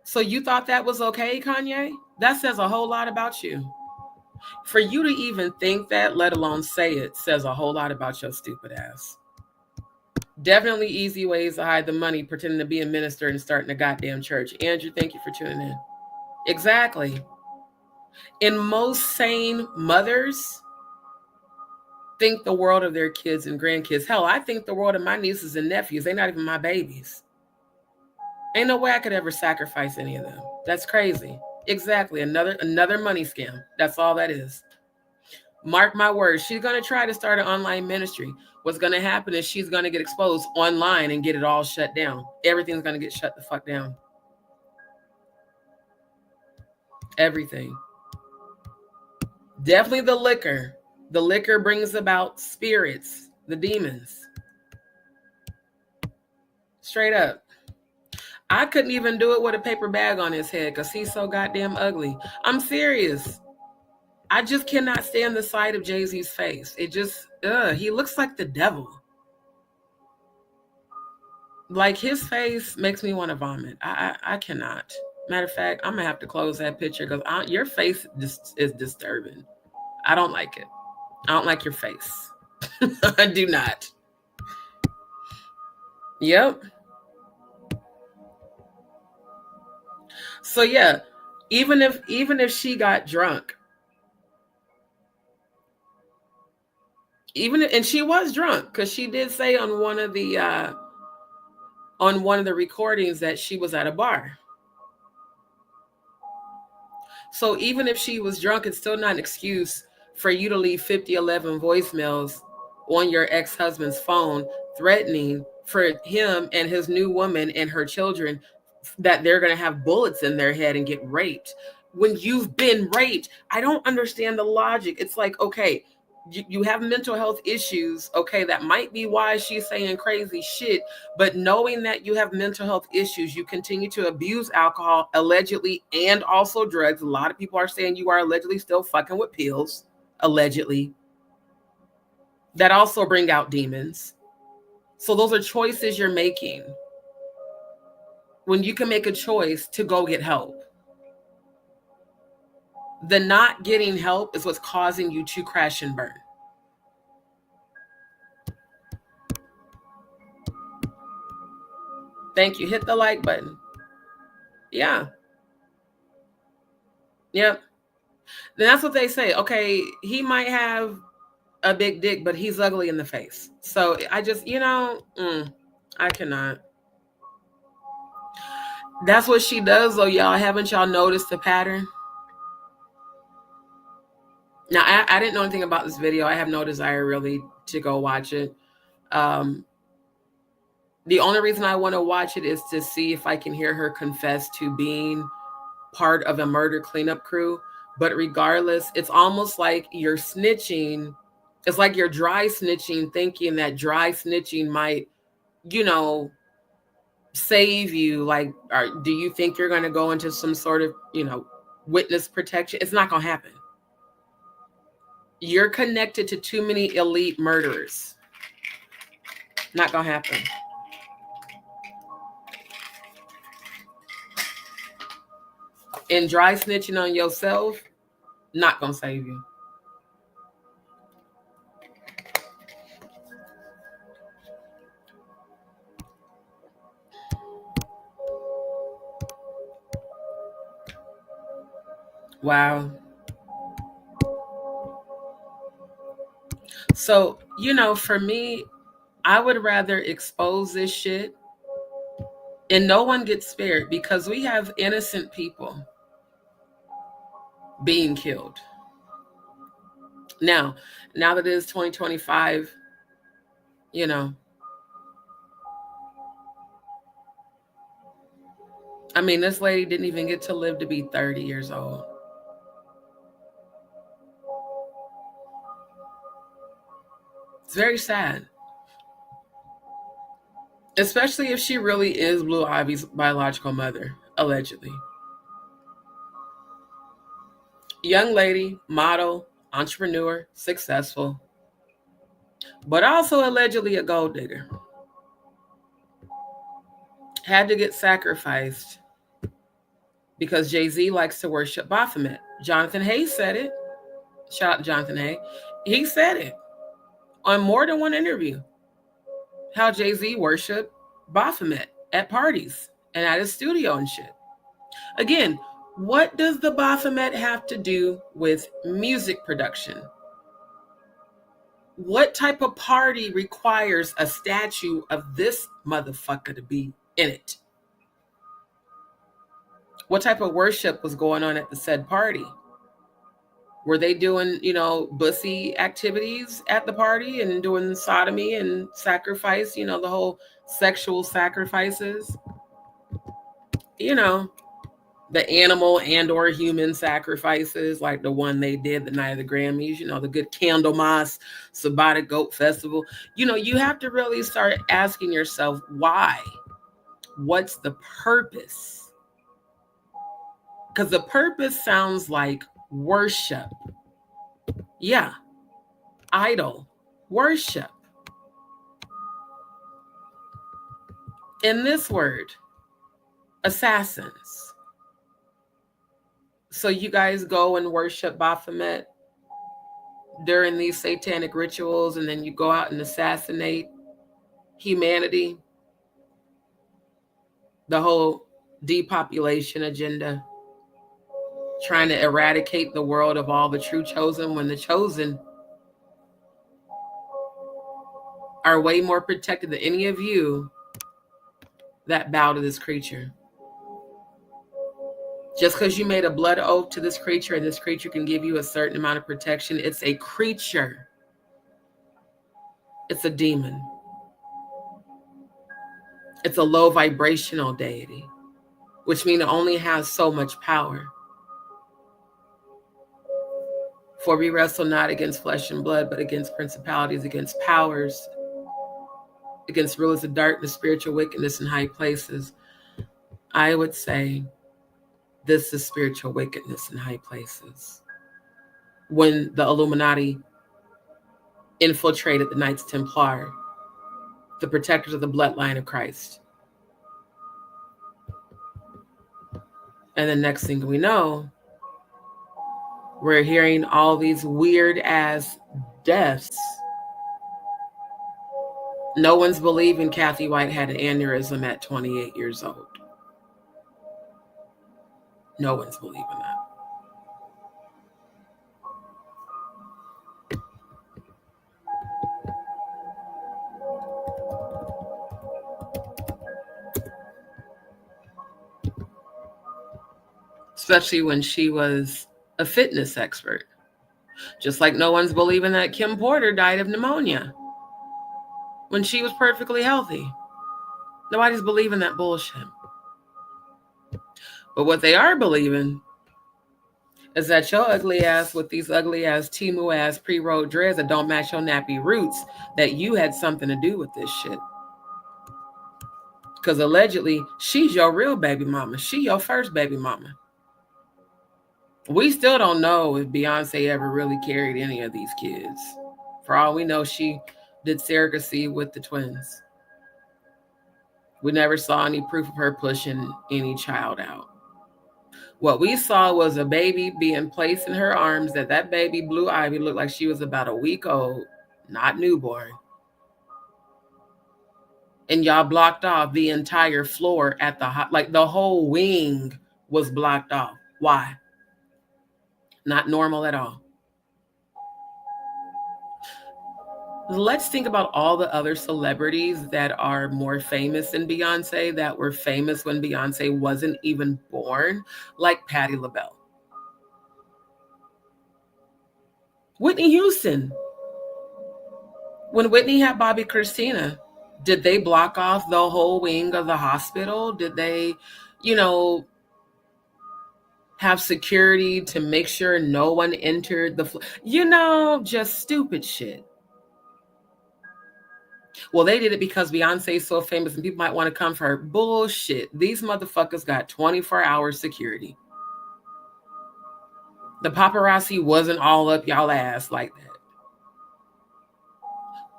So you thought that was okay, Kanye? That says a whole lot about you. For you to even think that, let alone say it, says a whole lot about your stupid ass. Definitely easy ways to hide the money, pretending to be a minister and starting a goddamn church. Andrew, thank you for tuning in. Exactly. And most sane mothers think the world of their kids and grandkids. Hell, I think the world of my nieces and nephews. They're not even my babies. Ain't no way I could ever sacrifice any of them. That's crazy. Exactly. Another money scam. That's all that is. Mark my words. She's going to try to start an online ministry. What's going to happen is she's going to get exposed online and get it all shut down. Everything's going to get shut the fuck down. Everything. Definitely the liquor. The liquor brings about spirits, the demons. Straight up. I couldn't even do it with a paper bag on his head because he's so goddamn ugly. I'm serious. I just cannot stand the sight of Jay-Z's face. It just, he looks like the devil. Like, his face makes me want to vomit. I cannot. Matter of fact, I'm going to have to close that picture because your face just is disturbing. I don't like it. I don't like your face. I do not. Yep. So yeah, even if she got drunk, and she was drunk because she did say on one of the recordings that she was at a bar. So even if she was drunk, it's still not an excuse for you to leave 5011 voicemails on your ex-husband's phone threatening for him and his new woman and her children that they're going to have bullets in their head and get raped. When you've been raped, I don't understand the logic. It's like, okay, you have mental health issues. Okay, that might be why she's saying crazy shit. But knowing that you have mental health issues, you continue to abuse alcohol, allegedly, and also drugs. A lot of people are saying you are allegedly still fucking with pills, allegedly. That also bring out demons. So those are choices you're making when you can make a choice to go get help. The not getting help is what's causing you to crash and burn. Thank you. Hit the like button. Yeah. Yep. Then that's what they say. Okay, he might have a big dick, but he's ugly in the face. So I just, I cannot. That's what she does, though, y'all. Haven't y'all noticed the pattern? Now, I didn't know anything about this video. I have no desire really to go watch it. The only reason I want to watch it is to see if I can hear her confess to being part of a murder cleanup crew. But regardless, it's almost like you're snitching. It's like you're dry snitching, thinking that dry snitching might, save you. Like, do you think you're going to go into some sort of, witness protection? It's not going to happen. You're connected to too many elite murderers. Not going to happen. And dry snitching on yourself, not going to save you. Wow. So, for me, I would rather expose this shit and no one gets spared, because we have innocent people being killed. Now that it is 2025, I mean, this lady didn't even get to live to be 30 years old. It's very sad. Especially if she really is Blue Ivy's biological mother, allegedly. Young lady, model, entrepreneur, successful, but also allegedly a gold digger. Had to get sacrificed because Jay-Z likes to worship Baphomet. Jonathan Hayes said it. Shout out to Jonathan Hayes. He said it on more than one interview. How Jay-Z worshiped Baphomet at parties and at his studio and shit. Again, what does the Baphomet have to do with music production? What type of party requires a statue of this motherfucker to be in it? What type of worship was going on at the said party? Were they doing, bussy activities at the party and doing sodomy and sacrifice, the whole sexual sacrifices? The animal and or human sacrifices, like the one they did the night of the Grammys, the good Candlemas Sabbatic Goat Festival. You have to really start asking yourself why. What's the purpose? Because the purpose sounds like worship. Yeah. Idol. Worship. In this word, assassins. So you guys go and worship Baphomet during these satanic rituals, and then you go out and assassinate humanity. The whole depopulation agenda, trying to eradicate the world of all the true chosen, when the chosen are way more protected than any of you that bow to this creature. Just because you made a blood oath to this creature and this creature can give you a certain amount of protection, it's a creature. It's a demon. It's a low vibrational deity, which means it only has so much power. For we wrestle not against flesh and blood, but against principalities, against powers, against rulers of darkness, spiritual wickedness in high places. I would say this is spiritual wickedness in high places. When the Illuminati infiltrated the Knights Templar, the protectors of the bloodline of Christ. And the next thing we know, we're hearing all these weird ass deaths. No one's believing Cathy White had an aneurysm at 28 years old. No one's believing that. Especially when she was a fitness expert. Just like no one's believing that Kim Porter died of pneumonia when she was perfectly healthy. Nobody's believing that bullshit. But what they are believing is that your ugly ass with these ugly ass Timu ass pre-rolled dreads that don't match your nappy roots, that you had something to do with this shit. Because allegedly, she's your real baby mama. She your first baby mama. We still don't know if Beyonce ever really carried any of these kids. For all we know, she did surrogacy with the twins. We never saw any proof of her pushing any child out. What we saw was a baby being placed in her arms, that baby, Blue Ivy, looked like she was about a week old, not newborn. And y'all blocked off the entire floor at the whole wing was blocked off. Why? Not normal at all. Let's think about all the other celebrities that are more famous than Beyonce, that were famous when Beyonce wasn't even born, like Patti LaBelle. Whitney Houston. When Whitney had Bobby Christina, did they block off the whole wing of the hospital? Did they, have security to make sure no one entered the just stupid shit. Well, they did it because Beyonce is so famous and people might want to come for her. Bullshit. These motherfuckers got 24-hour security. The paparazzi wasn't all up y'all ass like that.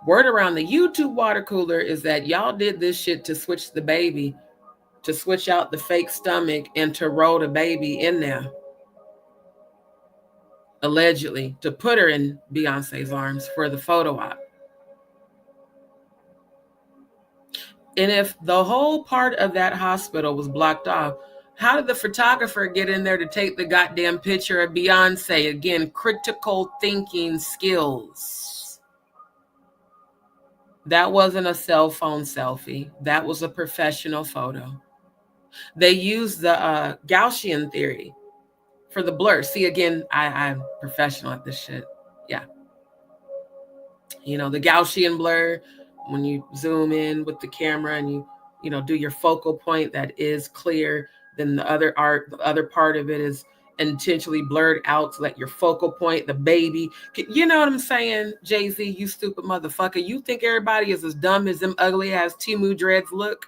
Word around the YouTube water cooler is that y'all did this shit to switch the baby, to switch out the fake stomach and to roll the baby in there. Allegedly, to put her in Beyonce's arms for the photo op. And if the whole part of that hospital was blocked off, how did the photographer get in there to take the goddamn picture of Beyonce? Again, critical thinking skills. That wasn't a cell phone selfie. That was a professional photo. They used the Gaussian theory for the blur. See, again, I'm professional at this shit. Yeah. The Gaussian blur, when you zoom in with the camera and you do your focal point that is clear, then the other part of it is intentionally blurred out so that your focal point, the baby, you know what I'm saying? Jay-Z, you stupid motherfucker. You think everybody is as dumb as them ugly ass Timu dreads look?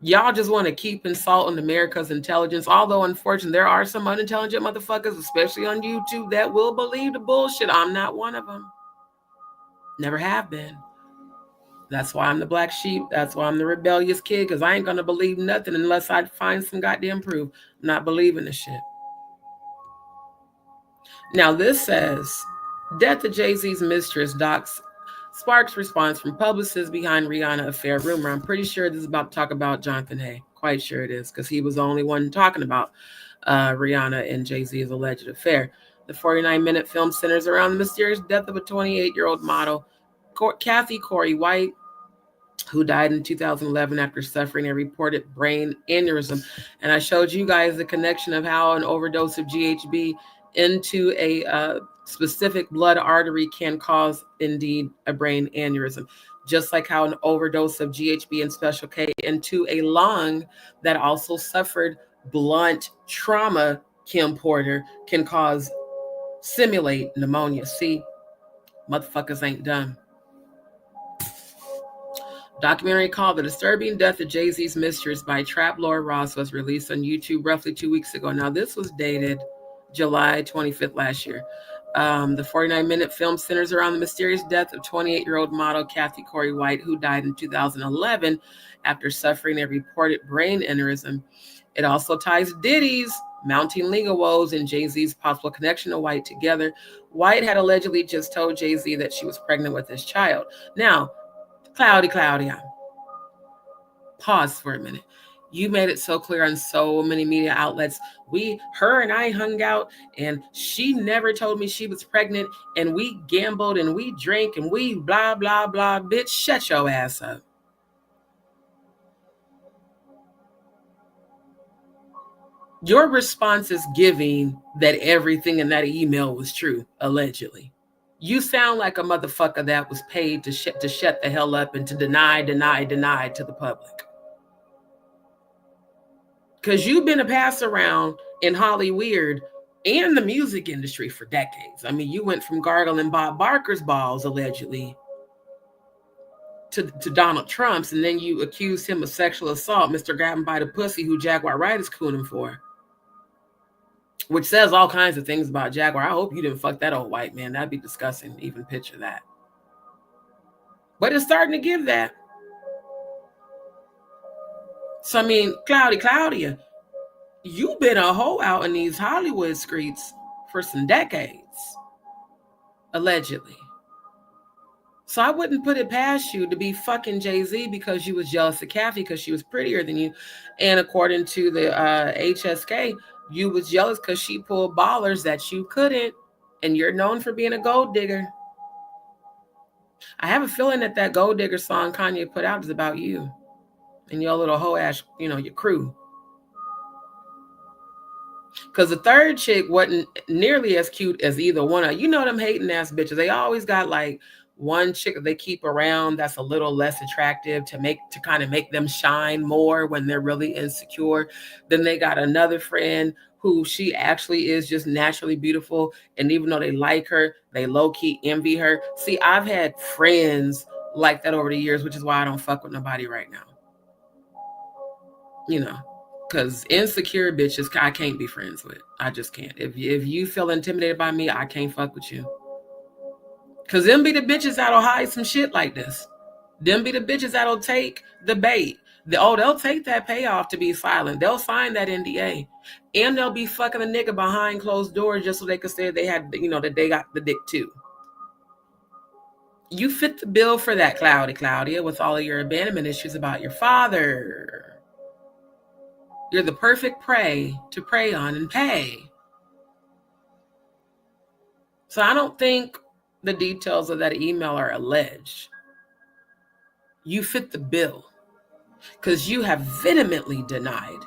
Y'all just want to keep insulting America's intelligence, although unfortunately there are some unintelligent motherfuckers, especially on YouTube, that will believe the bullshit. I'm not one of them. Never have been. That's why I'm the black sheep. That's why I'm the rebellious kid, because I ain't going to believe nothing unless I find some goddamn proof. I'm not believing this shit. Now this says, death of Jay-Z's mistress sparks response from publicists behind Rihanna affair rumor. I'm pretty sure this is about to talk about Jonathan Hay. Quite sure it is, because he was the only one talking about Rihanna and Jay-Z's alleged affair. The 49-minute film centers around the mysterious death of a 28-year-old model, Cathy White, who died in 2011 after suffering a reported brain aneurysm. And I showed you guys the connection of how an overdose of GHB into a specific blood artery can cause, indeed, a brain aneurysm. Just like how an overdose of GHB and Special K into a lung that also suffered blunt trauma, Kim Porter, can simulate pneumonia. See, motherfuckers ain't dumb. Documentary called The Disturbing Death of Jay-Z's Mistress by Trap Lord Ross was released on YouTube roughly 2 weeks ago. Now, this was dated July 25th last year. The 49-minute film centers around the mysterious death of 28-year-old model Cathy White, who died in 2011 after suffering a reported brain aneurysm. It also ties Diddy's mounting legal woes and Jay-Z's possible connection to White together. White had allegedly just told Jay-Z that she was pregnant with his child. Now, Claudia, pause for a minute. You made it so clear on so many media outlets. Her and I hung out and she never told me she was pregnant and we gambled and we drank and we blah, blah, blah. Bitch, shut your ass up. Your response is giving that everything in that email was true, allegedly. You sound like a motherfucker that was paid to shut the hell up and to deny to the public. Because you've been a pass around in Hollywood and the music industry for decades. I mean, you went from gargling Bob Barker's balls, allegedly, to Donald Trump's, and then you accused him of sexual assault, Mr. Grab him by the pussy, who Jaguar Wright is cooning for. Which says all kinds of things about Jaguar. I hope you didn't fuck that old white man. That'd be disgusting to even picture that. But it's starting to give that. So, I mean, Claudia, you've been a hoe out in these Hollywood streets for some decades, allegedly. So I wouldn't put it past you to be fucking Jay-Z because you was jealous of Cathy because she was prettier than you. And according to the HSK, You was jealous because she pulled ballers that you couldn't, and you're known for being a gold digger. I have a feeling that that gold digger song Kanye put out is about you and your little hoe ass, your crew. Because the third chick wasn't nearly as cute as either one of them hating ass bitches. They always got like one chick that they keep around that's a little less attractive to kind of make them shine more when they're really insecure. Then they got another friend who she actually is just naturally beautiful. And even though they like her, they low-key envy her. See, I've had friends like that over the years, which is why I don't fuck with nobody right now. Because insecure bitches I can't be friends with. I just can't. If you feel intimidated by me, I can't fuck with you. Because them be the bitches that'll hide some shit like this. Them be the bitches that'll take the bait. They'll take that payoff to be silent. They'll sign that NDA. And they'll be fucking a nigga behind closed doors just so they could say they had, that they got the dick too. You fit the bill for that, Claudia, with all of your abandonment issues about your father. You're the perfect prey to prey on and pay. So I don't think the details of that email are alleged. You fit the bill because you have vehemently denied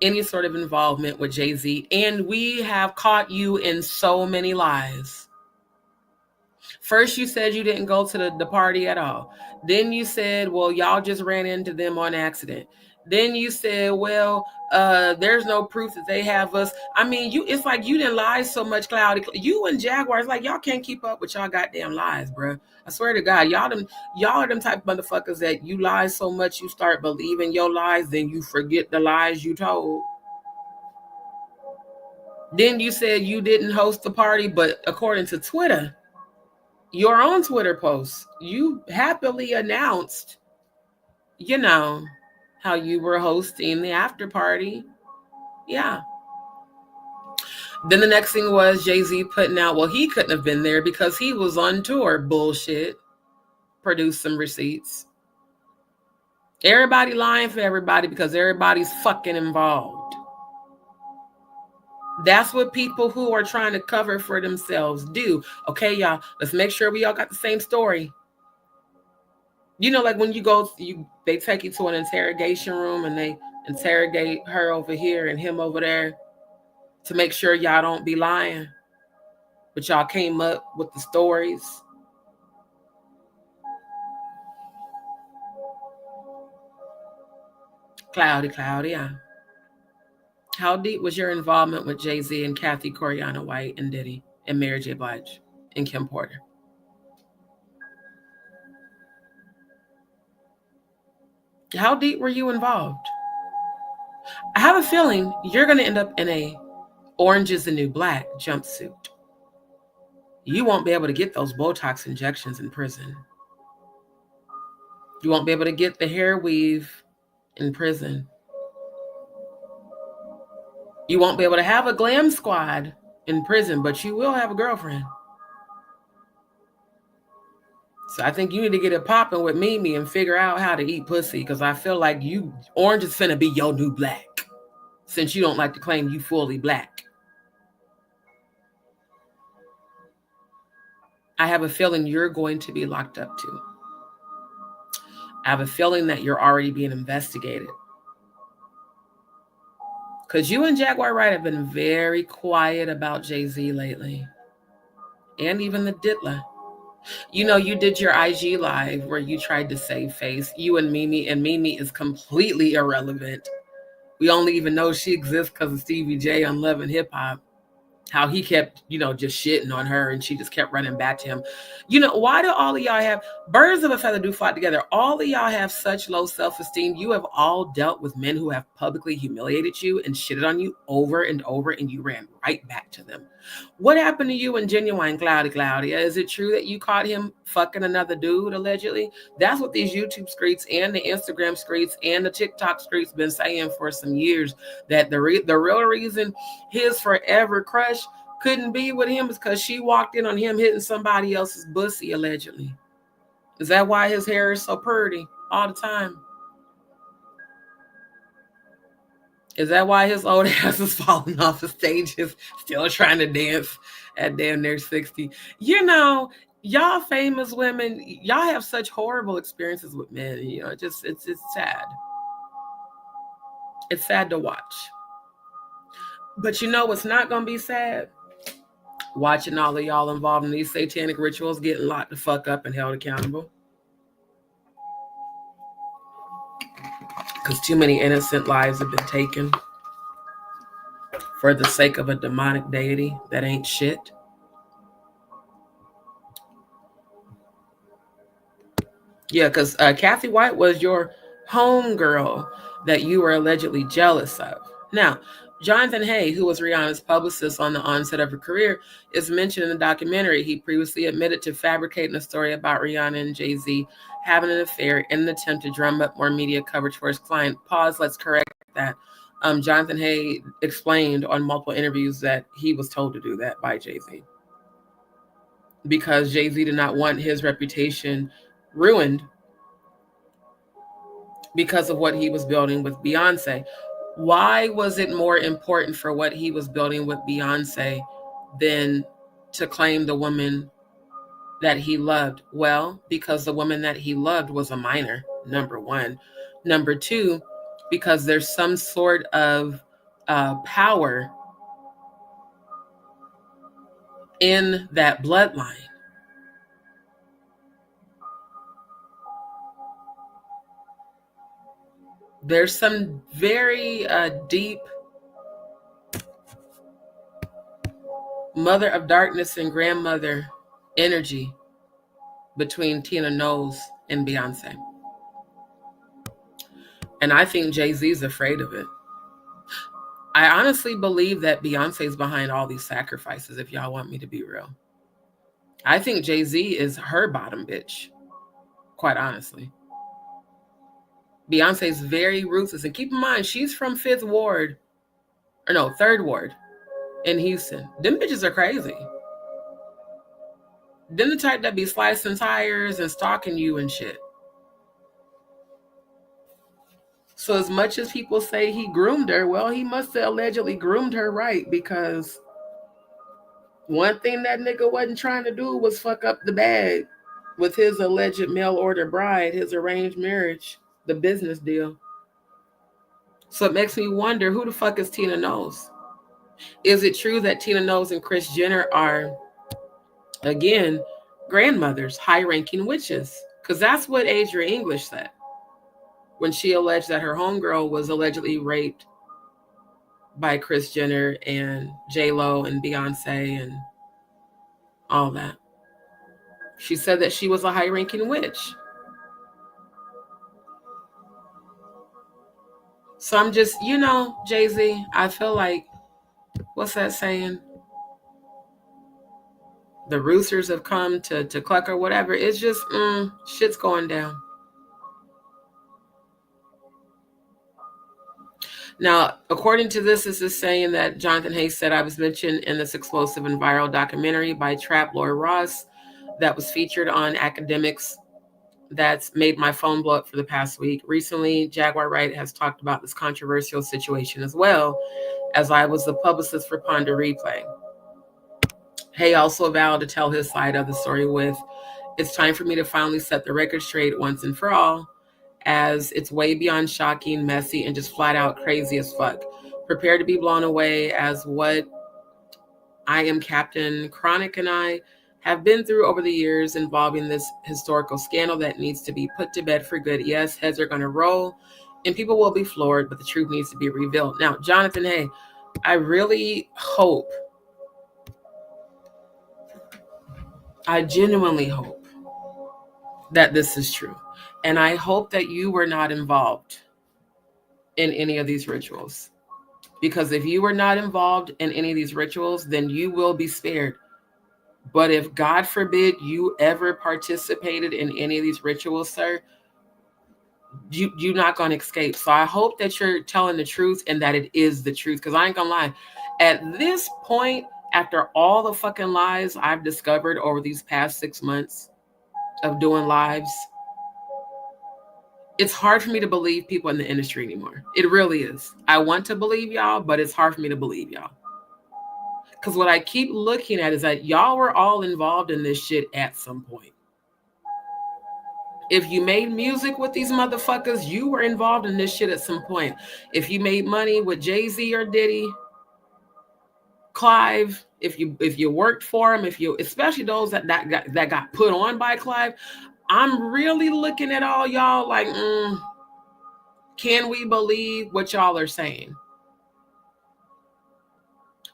any sort of involvement with Jay-Z, and we have caught you in so many lies. First, you said you didn't go to the party at all. Then you said, well, y'all just ran into them on accident. Then you said, well, there's no proof that they have us. I mean, it's like you didn't lie so much, Claudia. You and Jaguar, it's like y'all can't keep up with y'all goddamn lies, bro. I swear to God, y'all are them type of motherfuckers that you lie so much you start believing your lies, then you forget the lies you told. Then you said you didn't host the party, but according to Twitter, your own Twitter post, you happily announced, how you were hosting the after party. Yeah. Then the next thing was Jay-Z putting out, well, he couldn't have been there because he was on tour. Bullshit. Produce some receipts. Everybody lying for everybody because everybody's fucking involved. That's what people who are trying to cover for themselves do. Okay, y'all, let's make sure we all got the same story. Like when you go, they take you to an interrogation room and they interrogate her over here and him over there to make sure y'all don't be lying. But y'all came up with the stories. Claudia. How deep was your involvement with Jay-Z and Cathy White and Diddy and Mary J. Blige and Kim Porter? How deep were you involved? I have a feeling you're going to end up in a Orange is the New Black jumpsuit. You won't be able to get those Botox injections in prison. You won't be able to get the hair weave in prison. You won't be able to have a glam squad in prison, but you will have a girlfriend. So I think you need to get it popping with Mimi and figure out how to eat pussy, because I feel like Orange is finna be your new black, since you don't like to claim you fully black. I have a feeling you're going to be locked up too. I have a feeling that you're already being investigated. Because you and Jaguar Wright have been very quiet about Jay-Z lately. And even the Diddler. You did your IG live where you tried to save face. You and Mimi is completely irrelevant. We only even know she exists because of Stevie J on Love and Hip Hop. How he kept, just shitting on her and she just kept running back to him. Why do all of y'all have, birds of a feather do flock together? All of y'all have such low self-esteem. You have all dealt with men who have publicly humiliated you and shitted on you over and over, and you ran right back to them. What happened to you and Genuine Claudia? Is it true that you caught him fucking another dude, allegedly? That's what these YouTube streets and the Instagram streets and the TikTok streets been saying for some years, that the real reason his forever crush couldn't be with him is because she walked in on him hitting somebody else's pussy, allegedly. Is that why his hair is so pretty all the time? Is that why his old ass is falling off the stages, still trying to dance at damn near 60? You know, y'all famous women, y'all have such horrible experiences with men. You know, it's sad. It's sad to watch. But you know what's not gonna be sad? Watching all of y'all involved in these satanic rituals getting locked the fuck up and held accountable. Because too many innocent lives have been taken for the sake of a demonic deity that ain't shit. Yeah, because Cathy White was your homegirl that you were allegedly jealous of. Now, Jonathan Hay, who was Rihanna's publicist on the onset of her career, is mentioned in the documentary. He previously admitted to fabricating a story about Rihanna and Jay-Z having an affair in an attempt to drum up more media coverage for his client. Pause, let's correct that. Jonathan Hay explained on multiple interviews that he was told to do that by Jay-Z because Jay-Z did not want his reputation ruined because of what he was building with Beyonce. Why was it more important for what he was building with Beyonce than to claim the woman that he loved? Well, because the woman that he loved was a minor, number one. Number two, because there's some sort of power in that bloodline. There's some very deep mother of darkness and grandmother energy between Tina Knowles and Beyonce. And I think Jay-Z's afraid of it. I honestly believe that Beyonce's behind all these sacrifices, if y'all want me to be real. I think Jay-Z is her bottom bitch, quite honestly. Beyonce's very ruthless. And keep in mind, she's from 3rd Ward in Houston. Them bitches are crazy. Them the type that be slicing tires and stalking you and shit. So as much as people say he groomed her, well, he must have allegedly groomed her right, because one thing that nigga wasn't trying to do was fuck up the bag with his alleged mail order bride, his arranged marriage, the business deal. So it makes me wonder, who the fuck is Tina Knowles? Is it true that Tina Knowles and Kris Jenner are, again, grandmothers, high-ranking witches? Because that's what Adria English said when she alleged that her homegirl was allegedly raped by Kris Jenner and J-Lo and Beyonce and all that. She said that she was a high-ranking witch. So I'm just, Jay-Z, I feel like, what's that saying? The roosters have come to cluck or whatever. It's just, shit's going down. Now, according to this is saying that Jonathan Hayes said I was mentioned in this explosive and viral documentary by Trap Lord Ross that was featured on Academics that's made my phone blow up for the past week. Recently, Jaguar Wright has talked about this controversial situation as well, as I was the publicist for Ponder Replay. Hay also vowed to tell his side of the story with, "It's time for me to finally set the record straight once and for all, as it's way beyond shocking, messy, and just flat out crazy as fuck. Prepare to be blown away as what I am Captain Chronic and I have been through over the years involving this historical scandal that needs to be put to bed for good. Yes, heads are going to roll and people will be floored, but the truth needs to be revealed." Now, Jonathan Hay, I really hope, I genuinely hope that this is true. And I hope that you were not involved in any of these rituals. Because if you were not involved in any of these rituals, then you will be spared. But if, God forbid, you ever participated in any of these rituals, sir, you're not going to escape. So I hope that you're telling the truth and that it is the truth. Because I ain't going to lie. At this point, after all the fucking lies I've discovered over these past 6 months of doing lives, It's hard for me to believe people in the industry anymore. It really is. I want to believe y'all, but it's hard for me to believe y'all. Because what I keep looking at is that y'all were all involved in this shit at some point. If you made music with these motherfuckers, you were involved in this shit at some point. If you made money with Jay-Z or Diddy, Clive, if you worked for him, especially those that got put on by Clive, I'm really looking at all y'all like, can we believe what y'all are saying?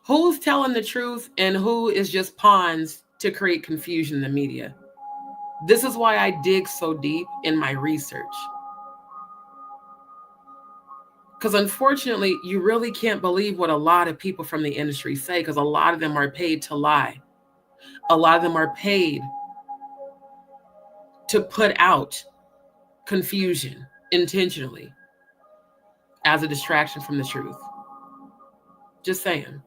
Who's telling the truth and who is just pawns to create confusion in the media? This is why I dig so deep in my research. Because unfortunately, you really can't believe what a lot of people from the industry say, because a lot of them are paid to lie. A lot of them are paid to put out confusion intentionally as a distraction from the truth. Just saying.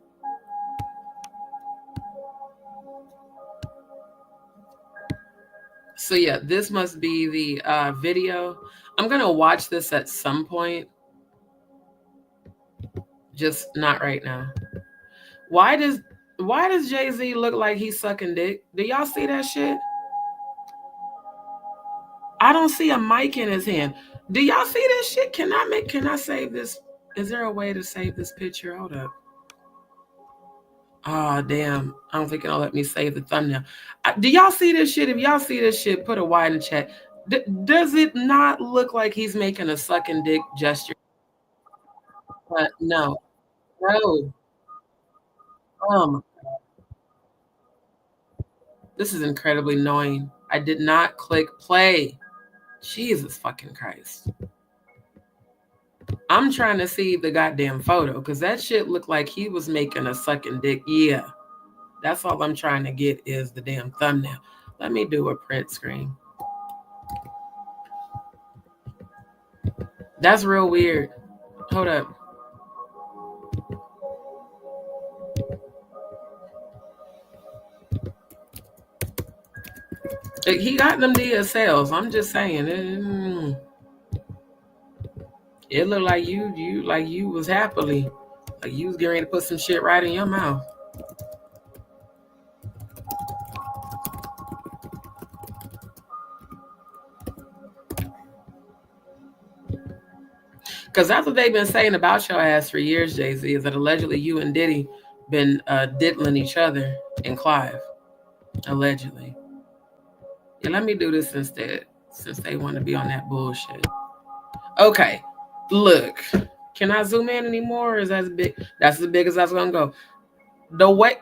So yeah, this must be the video. I'm gonna watch this at some point. Just not right now. Why does Jay-Z look like he's sucking dick? Do y'all see that shit? I don't see a mic in his hand. Do y'all see this shit? Can I save this? Is there a way to save this picture? Hold up. Oh, damn. I don't think it'll let me save the thumbnail. Do y'all see this shit? If y'all see this shit, put a Y in the chat. Does it not look like he's making a sucking dick gesture? But no. No. This is incredibly annoying. I did not click play. Jesus fucking Christ. I'm trying to see the goddamn photo because that shit looked like he was making a sucking dick. Yeah. That's all I'm trying to get is the damn thumbnail. Let me do a print screen. That's real weird. Hold up. He got them DSLs. I'm just saying. It looked like you was happily. Like you was getting ready to put some shit right in your mouth. Because that's what they've been saying about your ass for years, Jay-Z, is that allegedly you and Diddy been diddling each other in Clive. Allegedly. Yeah, let me do this instead, since they want to be on that bullshit. Okay, look. Can I zoom in anymore? Or is that big? That's as big as that's gonna go. The way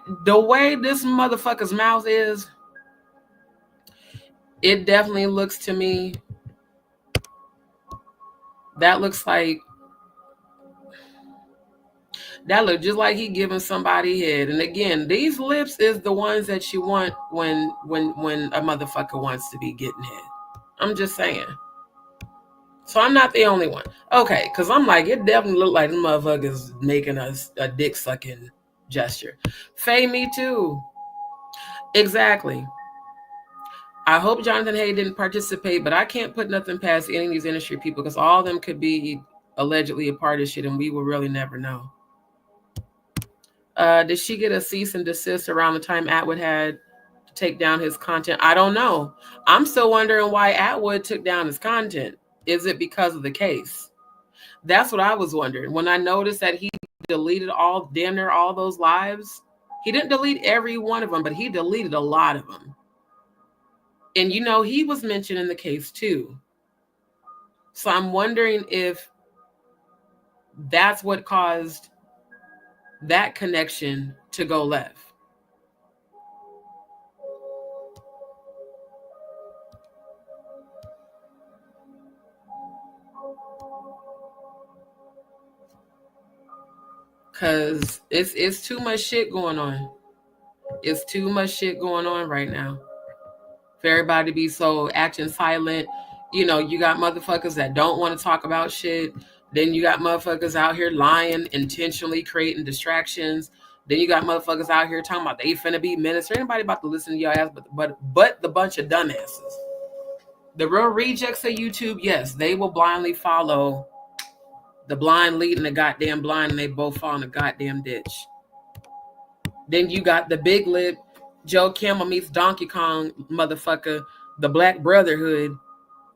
this motherfucker's mouth is, it definitely looks to me. That looks just like he giving somebody head. And again, these lips is the ones that you want when a motherfucker wants to be getting head. I'm just saying. So I'm not the only one. Okay, because I'm like, it definitely looked like the motherfuckers making a dick sucking gesture. Faye, me too. Exactly. I hope Jonathan Hay didn't participate, but I can't put nothing past any of these industry people because all of them could be allegedly a part of shit and we will really never know. Did she get a cease and desist around the time Atwood had to take down his content? I don't know. I'm still wondering why Atwood took down his content. Is it because of the case? That's what I was wondering. When I noticed that he deleted damn near all those lives, he didn't delete every one of them, but he deleted a lot of them. And he was mentioned in the case too. So I'm wondering if that's what caused that connection to go left. Cause it's too much shit going on. It's too much shit going on right now. For everybody to be so acting silent. You got motherfuckers that don't want to talk about shit. Then you got motherfuckers out here lying, intentionally creating distractions. Then you got motherfuckers out here talking about they finna be minister. Anybody about to listen to your ass but the bunch of dumbasses. The real rejects of YouTube, yes, they will blindly follow the blind leading the goddamn blind, and they both fall in the goddamn ditch. Then you got the big lip Joe Camel meets Donkey Kong motherfucker, the Black Brotherhood,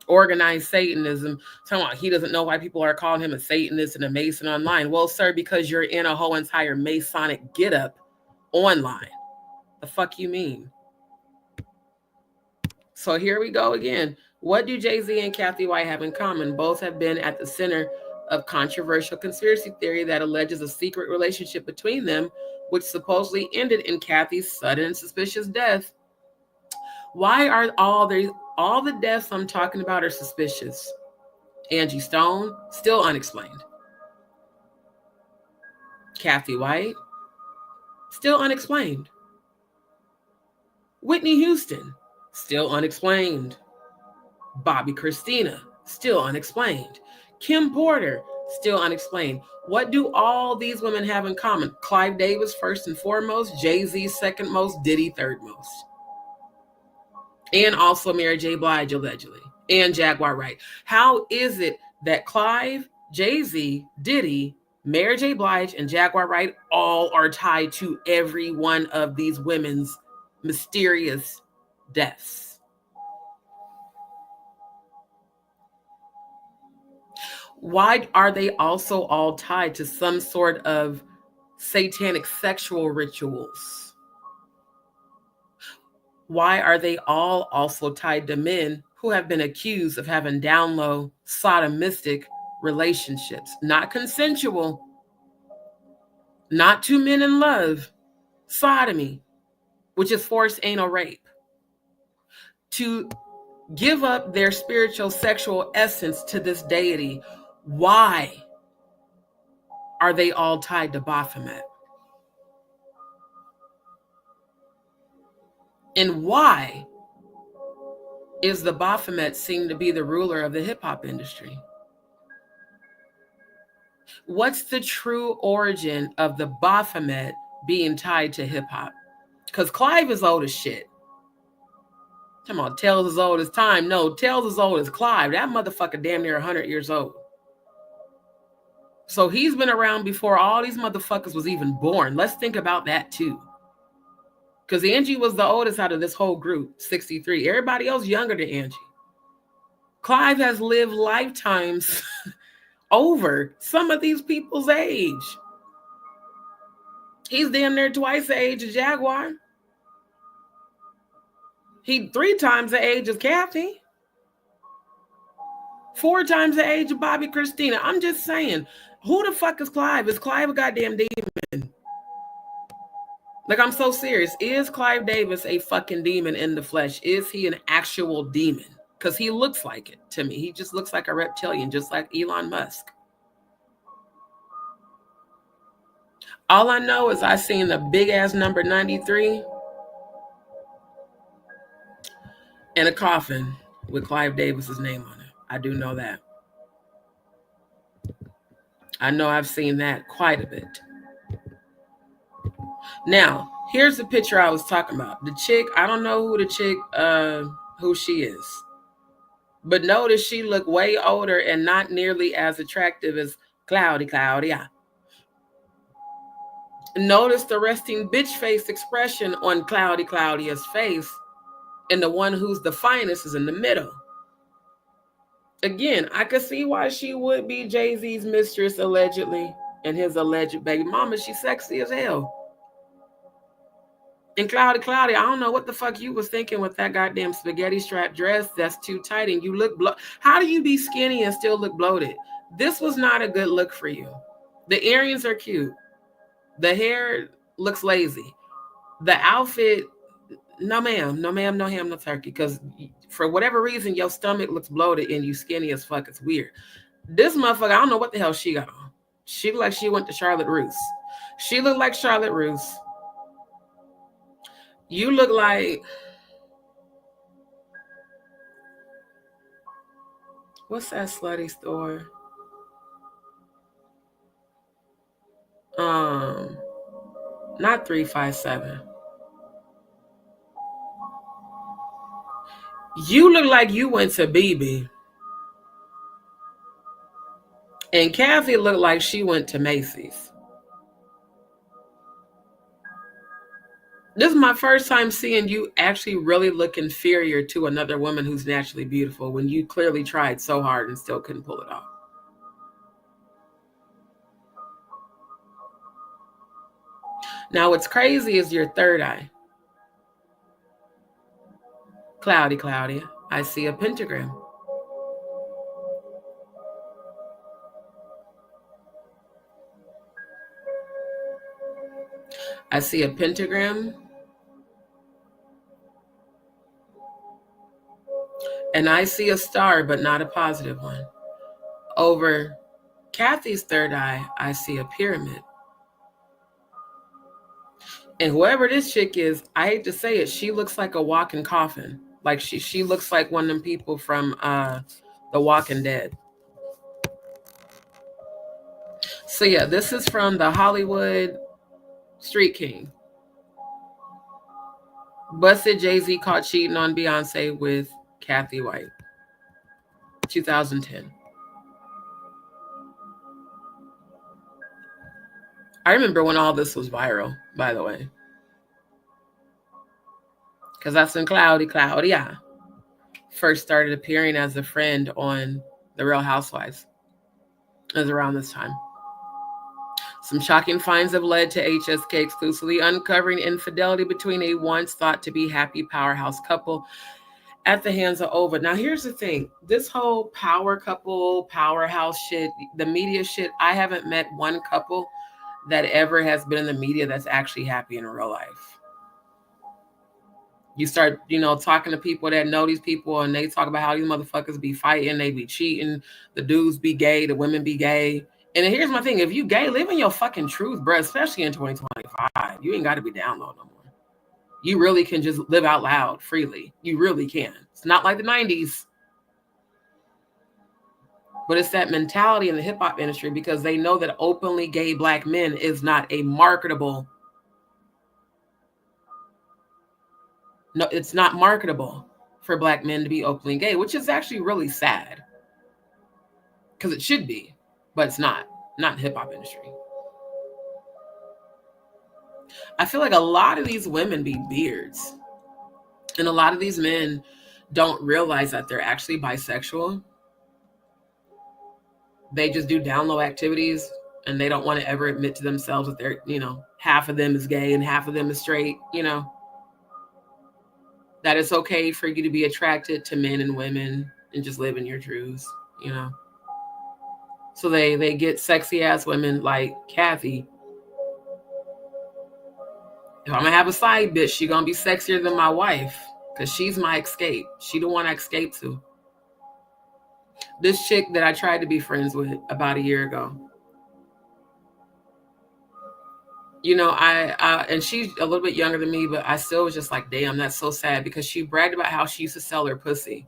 organized Satanism. Talking about he doesn't know why people are calling him a Satanist and a Mason online. Well, sir, because you're in a whole entire Masonic getup online. The fuck you mean? So here we go again. What do Jay-Z and Cathy White have in common? Both have been at the center of controversial conspiracy theory that alleges a secret relationship between them, which supposedly ended in Cathy's sudden and suspicious death. Why are all the deaths I'm talking about are suspicious? Angie Stone, still unexplained. Cathy White, still unexplained. Whitney Houston, still unexplained. Bobby Christina, still unexplained. Kim Porter, still unexplained. What do all these women have in common? Clive Davis first and foremost, Jay-Z second most, Diddy third most. And also Mary J. Blige, allegedly. And Jaguar Wright. How is it that Clive, Jay-Z, Diddy, Mary J. Blige, and Jaguar Wright all are tied to every one of these women's mysterious deaths? Why are they also all tied to some sort of satanic sexual rituals? Why are they all also tied to men who have been accused of having down low sodomistic relationships? Not consensual, not two men in love, sodomy, which is forced anal rape. To give up their spiritual sexual essence to this deity, why are they all tied to Baphomet? And why is the Baphomet seen to be the ruler of the hip-hop industry? What's the true origin of the Baphomet being tied to hip-hop? Because Clive is old as shit. Come on, Tales as old as time. No, Tales as old as Clive. That motherfucker damn near 100 years old. So he's been around before all these motherfuckers was even born. Let's think about that too. Because Angie was the oldest out of this whole group, 63. Everybody else younger than Angie. Clive has lived lifetimes over some of these people's age. He's damn near twice the age of Jaguar. He 3 times the age of Cathy. 4 times the age of Bobby Christina. I'm just saying, who the fuck is Clive? Is Clive a goddamn demon? Like, I'm so serious. Is Clive Davis a fucking demon in the flesh? Is he an actual demon? Because he looks like it to me. He just looks like a reptilian, just like Elon Musk. All I know is I seen the big ass number 93 in a coffin with Clive Davis's name on it. I do know that. I know I've seen that quite a bit. Now, here's the picture I was talking about. The chick, I don't know who she is. But notice she looked way older and not nearly as attractive as Claudia. Notice the resting bitch face expression on Claudia's face, and the one who's the finest is in the middle. Again, I could see why she would be Jay-Z's mistress, allegedly, and his alleged baby mama. She's sexy as hell. And Claudia, I don't know what the fuck you was thinking with that goddamn spaghetti strap dress that's too tight and you look how do you be skinny and still look bloated? This was not a good look for you. The earrings are cute. The hair looks lazy. The outfit, no ma'am, no ham, no turkey. Because for whatever reason, your stomach looks bloated and you skinny as fuck. It's weird. This motherfucker, I don't know what the hell she got on. She looked like she went to Charlotte Russe. She looked like Charlotte Russe. You look like, what's that slutty store? Not 357. You look like you went to BB. And Cathy looked like she went to Macy's. This is my first time seeing you actually really look inferior to another woman who's naturally beautiful when you clearly tried so hard and still couldn't pull it off. Now, what's crazy is your third eye. Claudia, I see a pentagram. I see a pentagram. And I see a star, but not a positive one. Over Cathy's third eye, I see a pyramid. And whoever this chick is, I hate to say it, she looks like a walking coffin. Like she looks like one of them people from The Walking Dead. So yeah, this is from the Hollywood Street King. Busted Jay-Z caught cheating on Beyonce with Cathy White. 2010. I remember when all this was viral, by the way. Because that's when Claudia first started appearing as a friend on The Real Housewives. It was around this time. Some shocking finds have led to HSK exclusively uncovering infidelity between a once thought to be happy powerhouse couple at the hands of Ova. Now, here's the thing. This whole power couple, powerhouse shit, the media shit, I haven't met one couple that ever has been in the media that's actually happy in real life. You start, talking to people that know these people and they talk about how these motherfuckers be fighting, they be cheating, the dudes be gay, the women be gay. And here's my thing. If you gay, live in your fucking truth, bro, especially in 2025. You ain't got to be down low no more. You really can just live out loud freely. You really can. It's not like the 90s. But it's that mentality in the hip hop industry because they know that openly gay black men is not a marketable. No, it's not marketable for black men to be openly gay, which is actually really sad. Because it should be, but it's not in the hip hop industry. I feel like a lot of these women be beards. And a lot of these men don't realize that they're actually bisexual. They just do down low activities and they don't want to ever admit to themselves that they're, half of them is gay and half of them is straight, that it's okay for you to be attracted to men and women and just live in your truths, So they get sexy ass women like Cathy. If I'm gonna have a side bitch, she gonna be sexier than my wife because she's my escape. She the one I escape to. This chick that I tried to be friends with about a year ago. And she's a little bit younger than me, but I still was just like, damn, that's so sad because she bragged about how she used to sell her pussy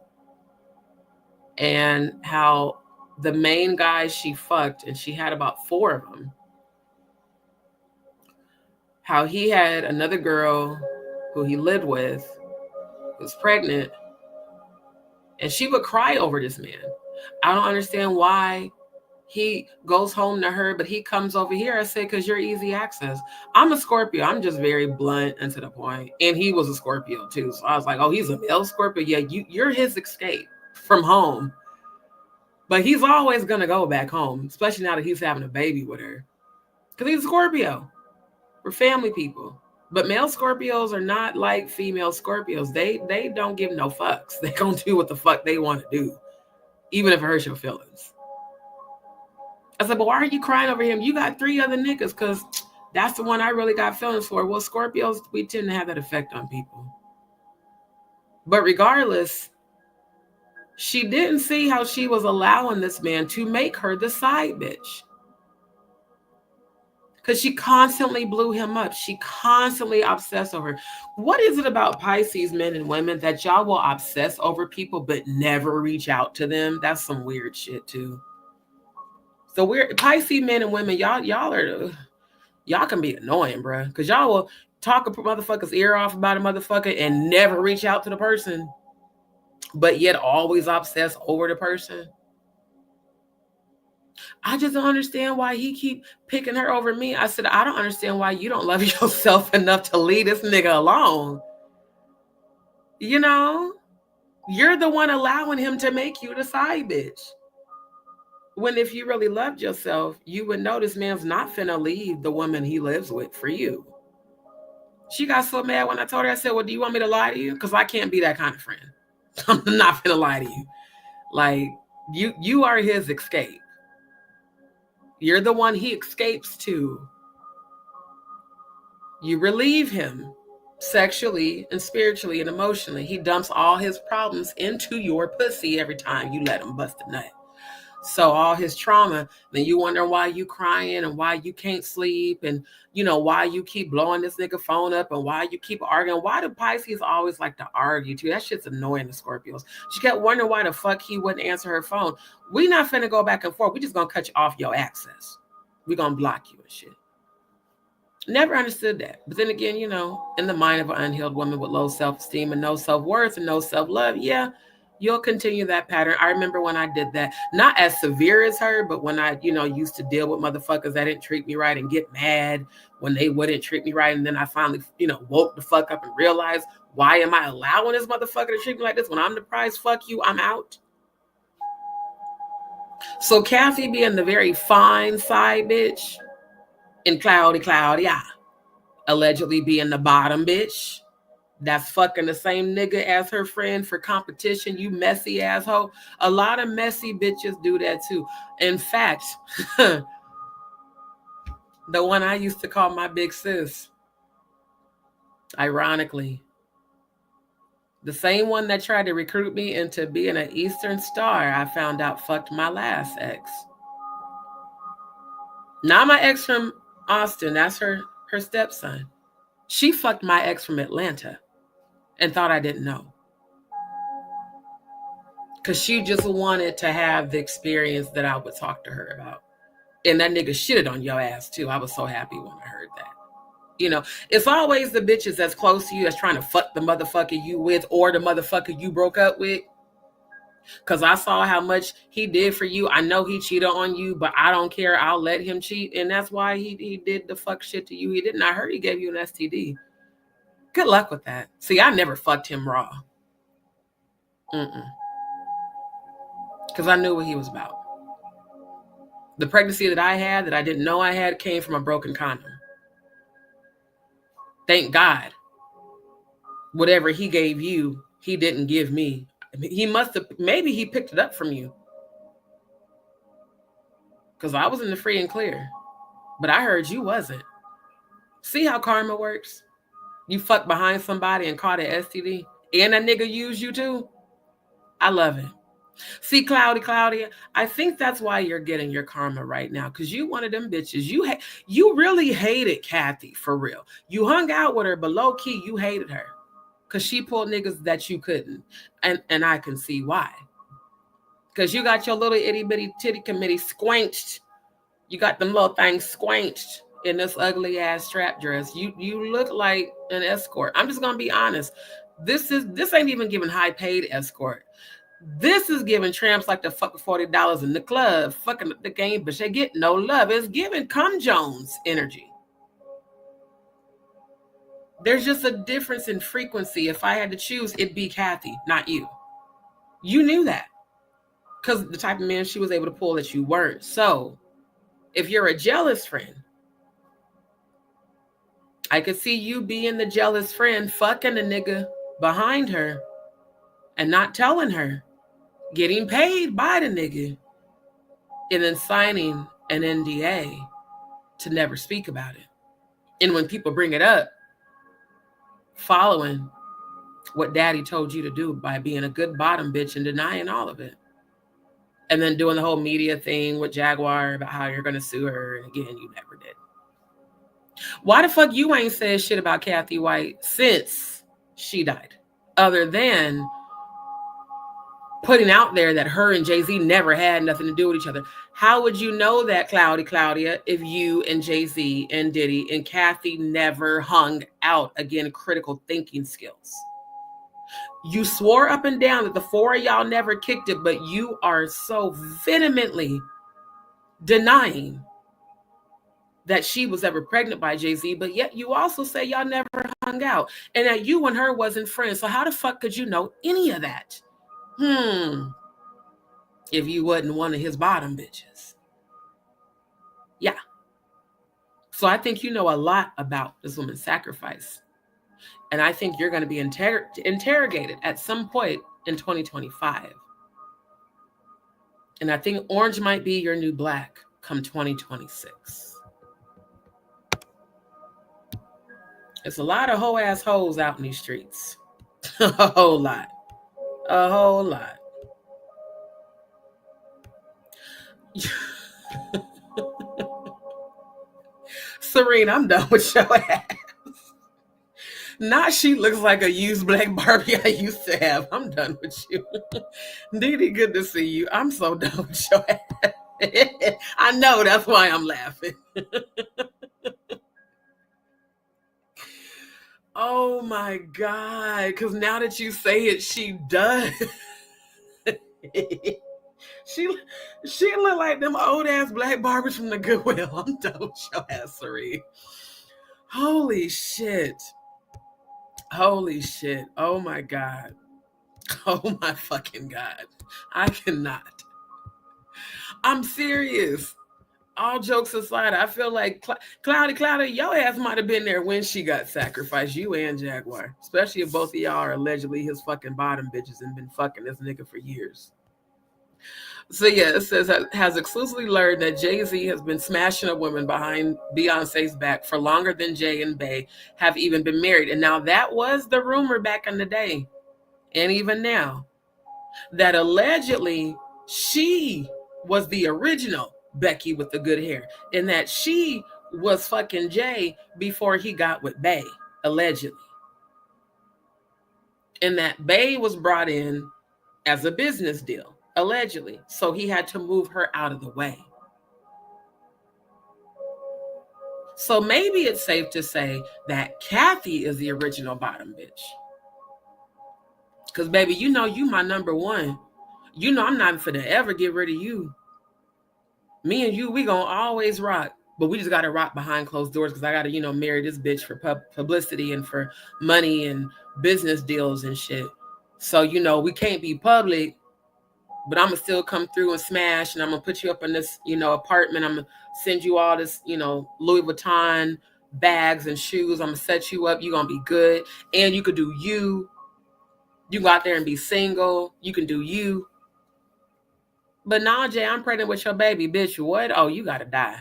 and how the main guys she fucked, and she had about 4 of them, how he had another girl who he lived with who was pregnant, and she would cry over this man. I don't understand why he goes home to her, but he comes over here. I said, because you're easy access. I'm a Scorpio. I'm just very blunt and to the point. And he was a Scorpio too. So I was like, oh, he's a male Scorpio. Yeah, you're his escape from home. But he's always going to go back home, especially now that he's having a baby with her. Because he's a Scorpio. We're family people. But male Scorpios are not like female Scorpios. They don't give no fucks. They gonna do what the fuck they want to do, even if it hurts your feelings. I said, but why are you crying over him? You got 3 other niggas, because that's the one I really got feelings for. Well, Scorpios, we tend to have that effect on people. But regardless, she didn't see how she was allowing this man to make her the side bitch. Because she constantly blew him up. She constantly obsessed over. What is it about Pisces men and women that y'all will obsess over people but never reach out to them? That's some weird shit too. So we're Pisces men and women, y'all can be annoying, bro. Because y'all will talk a motherfucker's ear off about a motherfucker and never reach out to the person. but yet always obsessed over the person. I just don't understand why he keep picking her over me. I said, I don't understand why you don't love yourself enough to leave this nigga alone. You know, you're the one allowing him to make you the side bitch. When if you really loved yourself, you would know this man's not finna leave the woman he lives with for you. She got so mad when I told her, I said, well, do you want me to lie to you? Because I can't be that kind of friend. I'm not finna lie to you. Like, you are his escape. You're the one he escapes to. You relieve him sexually and spiritually and emotionally. He dumps all his problems into your pussy every time you let him bust a nut. So all his trauma, then you wonder why you crying and why you can't sleep and, you know, why you keep blowing this nigga phone up and why you keep arguing. Why do Pisces always like to argue too? That shit's annoying to Scorpios. She kept wondering why the fuck he wouldn't answer her phone. We not finna go back and forth. We just gonna cut you off your access. We gonna block you and shit. Never understood that. But then again, you know, in the mind of an unhealed woman with low self-esteem and no self-worth and no self-love, yeah, you'll continue that pattern. I remember when I did that, not as severe as her, but when I, you know, used to deal with motherfuckers that didn't treat me right and get mad when they wouldn't treat me right. And then I finally, you know, woke the fuck up and realized, why am I allowing this motherfucker to treat me like this? When I'm the prize, fuck you, I'm out. So Cathy being the very fine side bitch and Claudia allegedly being the bottom bitch that's fucking the same nigga as her friend for competition, you messy asshole. A lot of messy bitches do that too. In fact, the one I used to call my big sis, ironically, the same one that tried to recruit me into being an Eastern Star, I found out fucked my last ex. Not my ex from Austin, that's her stepson. She fucked my ex from Atlanta and thought I didn't know. Because she just wanted to have the experience that I would talk to her about. And that nigga shitted on your ass too. I was so happy when I heard that. You know, it's always the bitches that's close to you that's trying to fuck the motherfucker you with or the motherfucker you broke up with. Because I saw how much he did for you. I know he cheated on you, but I don't care. I'll let him cheat. And that's why he did the fuck shit to you. He didn't. I heard he gave you an STD. Good luck with that. See, I never fucked him raw. Because I knew what he was about. The pregnancy that I had that I didn't know I had came from a broken condom. Thank God. Whatever he gave you, he didn't give me. He must have, maybe he picked it up from you. Because I was in the free and clear. But I heard you wasn't. See how karma works? You fucked behind somebody and caught an STD. And that nigga used you too? I love it. See, Claudia, I think that's why you're getting your karma right now. Because you one of them bitches. You really hated Cathy, for real. You hung out with her, but low-key, you hated her. Because she pulled niggas that you couldn't. And I can see why. Because you got your little itty-bitty titty committee squanched. You got them little things squanched in this ugly-ass strap dress. You look like an escort. I'm just going to be honest. This ain't even giving high-paid escort. This is giving tramps like the fucking $40 in the club, fucking the game, but they get no love. It's giving Cum Jones energy. There's just a difference in frequency. If I had to choose, it'd be Cathy, not you. You knew that. Because the type of man she was able to pull that you weren't. So, if you're a jealous friend, I could see you being the jealous friend, fucking a nigga behind her and not telling her. Getting paid by the nigga and then signing an NDA to never speak about it. And when people bring it up, following what daddy told you to do by being a good bottom bitch and denying all of it. And then doing the whole media thing with Jaguar about how you're going to sue her. And again, you never did. Why the fuck you ain't said shit about Cathy White since she died? Other than putting out there that her and Jay-Z never had nothing to do with each other. How would you know that, Claudia, if you and Jay-Z and Diddy and Cathy never hung out? Again, critical thinking skills. You swore up and down that the four of y'all never kicked it, but you are so vehemently denying that she was ever pregnant by Jay-Z, but yet you also say y'all never hung out and that you and her wasn't friends. So how the fuck could you know any of that? If you wasn't one of his bottom bitches. Yeah. So I think you know a lot about this woman's sacrifice. And I think you're going to be interrogated at some point in 2025. And I think orange might be your new black come 2026. It's a lot of hoe-ass hoes out in these streets. A whole lot. A whole lot. Serene, I'm done with your ass. Now she looks like a used black Barbie I used to have. I'm done with you. Diddy, good to see you. I'm so done with your ass. I know, that's why I'm laughing. Oh my God. Because now that you say it, she does. She look like them old ass black Barbies from the Goodwill. I'm done with your ass, Serene. Holy shit. Holy shit. Oh my God. Oh my fucking God. I cannot. I'm serious. All jokes aside, I feel like Claudia, your ass might have been there when she got sacrificed, you and Jaguar. Especially if both of y'all are allegedly his fucking bottom bitches and been fucking this nigga for years. So yeah, it says has exclusively learned that Jay-Z has been smashing a woman behind Beyonce's back for longer than Jay and Bey have even been married. And now that was the rumor back in the day, and even now, that allegedly she was the original Becky with the good hair, and that she was fucking Jay before he got with Bey, allegedly. And that Bey was brought in as a business deal, allegedly. So he had to move her out of the way. So maybe it's safe to say that Cathy is the original bottom bitch. Because, baby, you know you my number one. You know I'm not finna ever get rid of you. Me and you, we gonna always rock. But we just gotta rock behind closed doors because I gotta, marry this bitch for publicity and for money and business deals and shit. So, we can't be public, but I'm gonna still come through and smash, and I'm gonna put you up in this, apartment. I'm gonna send you all this, Louis Vuitton bags and shoes. I'm gonna set you up. You're gonna be good. And you could do you. You go out there and be single. You can do you. But nah, Jay, I'm pregnant with your baby, bitch. What? Oh, you gotta die.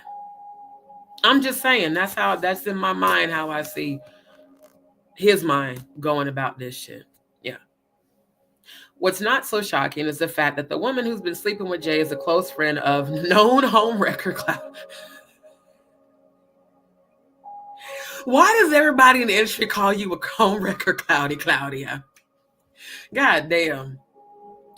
I'm just saying, that's in my mind how I see his mind going about this shit. Yeah. What's not so shocking is the fact that the woman who's been sleeping with Jay is a close friend of known homewrecker Claudia. Why does everybody in the industry call you a homewrecker Claudia? God damn.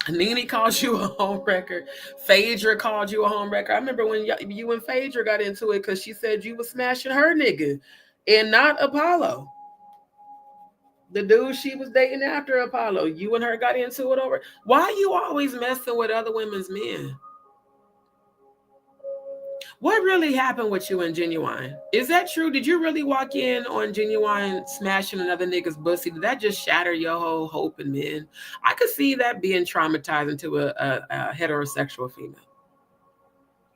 Nene calls you a homewrecker. Phaedra called you a homewrecker. I remember when you and Phaedra got into it because she said you was smashing her nigga and not Apollo. The dude she was dating after Apollo. You and her got into it over. Why are you always messing with other women's men? What really happened with you and Genuine? Is that true? Did you really walk in on Genuine smashing another nigga's pussy? Did that just shatter your whole hope in men? I could see that being traumatizing to a heterosexual female.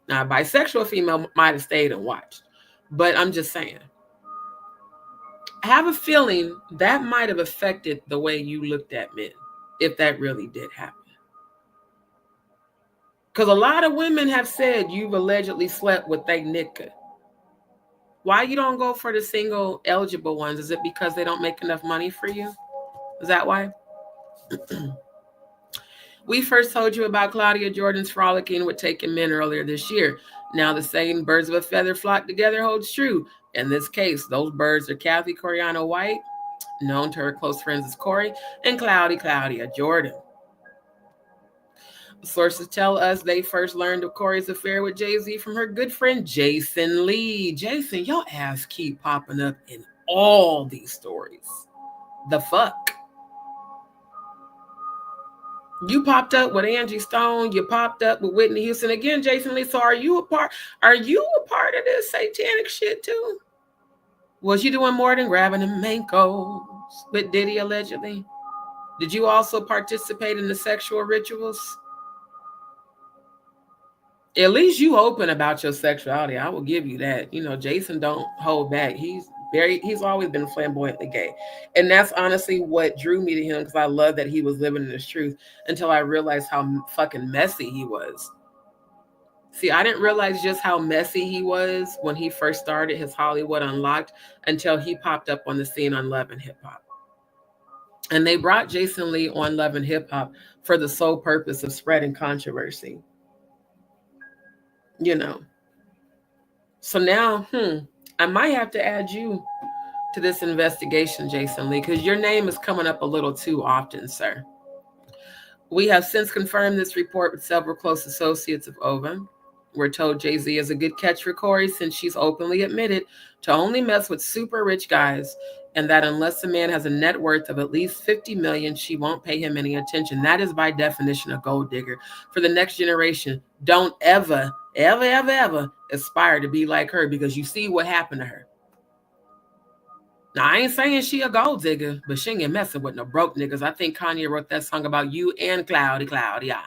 Now, a bisexual female might have stayed and watched, but I'm just saying. I have a feeling that might have affected the way you looked at men, if that really did happen. Because a lot of women have said you've allegedly slept with they nigga. Why you don't go for the single eligible ones? Is it because they don't make enough money for you? Is that why? We first told you about Claudia Jordan's frolicking with taking men earlier this year. Now the saying birds of a feather flock together holds true. In this case, those birds are Cathy White, known to her close friends as Corey, and Claudia Jordan. Sources tell us they first learned of Corey's affair with Jay-Z from her good friend Jason Lee. Jason, your ass keep popping up in all these stories. The fuck? You popped up with Angie Stone. You popped up with Whitney Houston. Again, Jason Lee. So are you a part of this satanic shit too? Was you doing more than grabbing the mancos with Diddy allegedly? Did you also participate in the sexual rituals? At least you open about your sexuality. I will give you that. You know, Jason don't hold back. He's always been flamboyantly gay. And that's honestly what drew me to him, because I love that he was living in his truth, until I realized how fucking messy he was. See, I didn't realize just how messy he was when he first started his Hollywood Unlocked until he popped up on the scene on Love and Hip Hop. And they brought Jason Lee on Love and Hip Hop for the sole purpose of spreading controversy. You know. So now, I might have to add you to this investigation, Jason Lee, because your name is coming up a little too often, sir. We have since confirmed this report with several close associates of Ova. We're told Jay-Z is a good catch for Corey, since she's openly admitted to only mess with super rich guys, and that unless a man has a net worth of at least $50 million, she won't pay him any attention. That is by definition a gold digger. For the next generation, don't ever aspire to be like her, because you see what happened to her. Now, I ain't saying she a gold digger, but she ain't messing with no broke niggas. I think Kanye wrote that song about you and Claudia.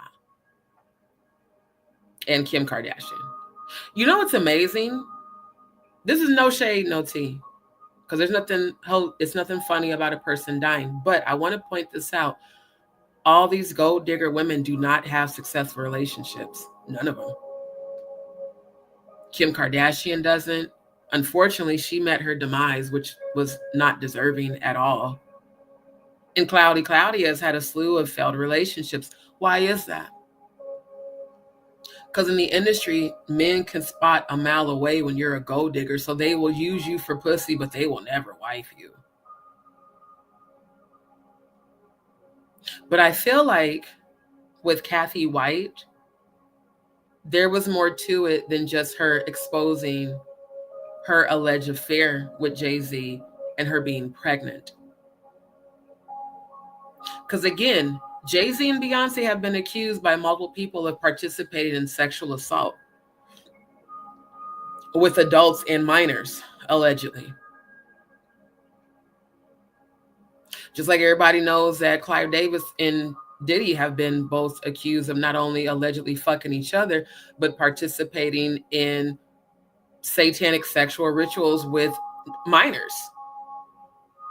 And Kim Kardashian. You know what's amazing? This is no shade, no tea. Because it's nothing funny about a person dying. But I want to point this out. All these gold digger women do not have successful relationships. None of them. Kim Kardashian doesn't. Unfortunately, she met her demise, which was not deserving at all. And Claudia has had a slew of failed relationships. Why is that? Because in the industry, men can spot a mile away when you're a gold digger, so they will use you for pussy, but they will never wife you. But I feel like with Cathy White, there was more to it than just her exposing her alleged affair with Jay-Z and her being pregnant. Because again, Jay-Z and Beyonce have been accused by multiple people of participating in sexual assault with adults and minors, allegedly. Just like everybody knows that Clive Davis and Diddy have been both accused of not only allegedly fucking each other, but participating in satanic sexual rituals with minors,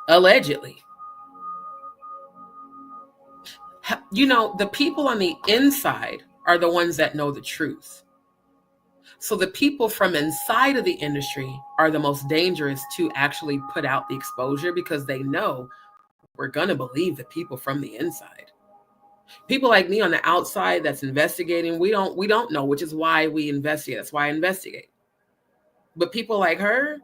allegedly. You know, the people on the inside are the ones that know the truth. So the people from inside of the industry are the most dangerous to actually put out the exposure, because they know we're going to believe the people from the inside. People like me on the outside that's investigating, we don't know, which is why we investigate. That's why I investigate. But people like her,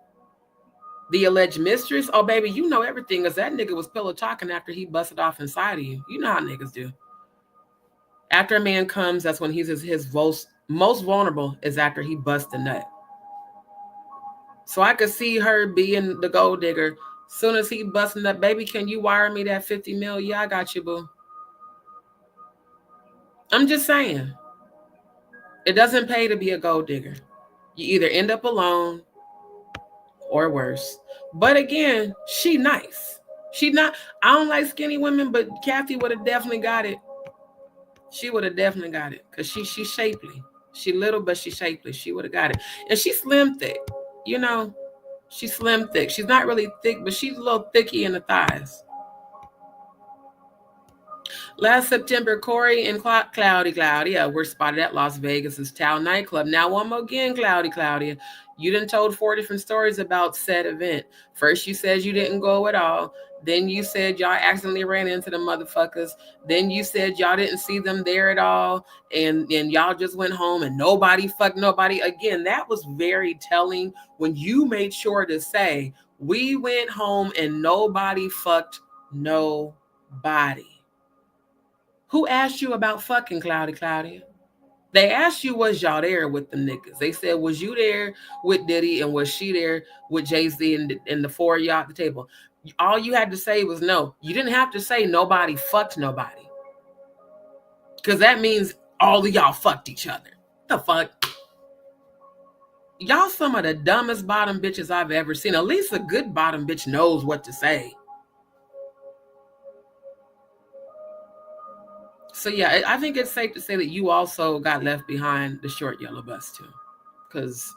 the alleged mistress, oh baby, you know everything, because that nigga was pillow talking after he busted off inside of you. You know how niggas do. After a man comes, that's when he's his most vulnerable, is after he busts a nut. So I could see her being the gold digger. Soon as he busting that, baby, can you wire me that 50 mil? Yeah, I got you, boo. I'm just saying. It doesn't pay to be a gold digger. You either end up alone or worse. But again, she nice. She not, I don't like skinny women, but Cathy would have definitely got it. She would have definitely got it, because she's shapely. She little, but she's shapely. She would have got it. And she's slim thick. You know, she's slim thick. She's not really thick, but she's a little thicky in the thighs. Last September, Corey and Claudia were spotted at Las Vegas's Tao nightclub. Now, one more again, Claudia, you done told 4 different stories about said event. First, you said you didn't go at all. Then you said y'all accidentally ran into the motherfuckers. Then you said y'all didn't see them there at all. And y'all just went home and nobody fucked nobody. Again, that was very telling when you made sure to say, we went home and nobody fucked nobody. Who asked you about fucking Claudia? They asked you, was y'all there with the niggas? They said, was you there with Diddy, and was she there with Jay-Z and the 4 of y'all at the table? All you had to say was no. You didn't have to say nobody fucked nobody. Because that means all of y'all fucked each other. The fuck? Y'all some of the dumbest bottom bitches I've ever seen. At least a good bottom bitch knows what to say. So yeah, I think it's safe to say that you also got left behind the short yellow bus too. Because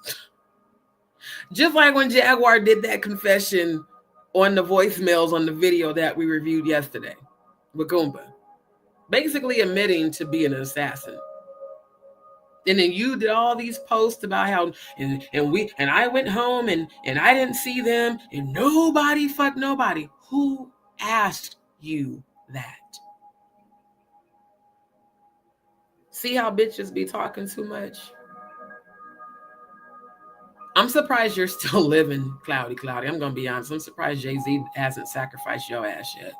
just like when Jaguar did that confession on the voicemails on the video that we reviewed yesterday with Goomba, basically admitting to being an assassin. And then you did all these posts about how and I went home and I didn't see them and nobody fucked nobody. Who asked you that? See how bitches be talking too much? I'm surprised you're still living, Cloudy. I'm gonna be honest. I'm surprised Jay-Z hasn't sacrificed your ass yet.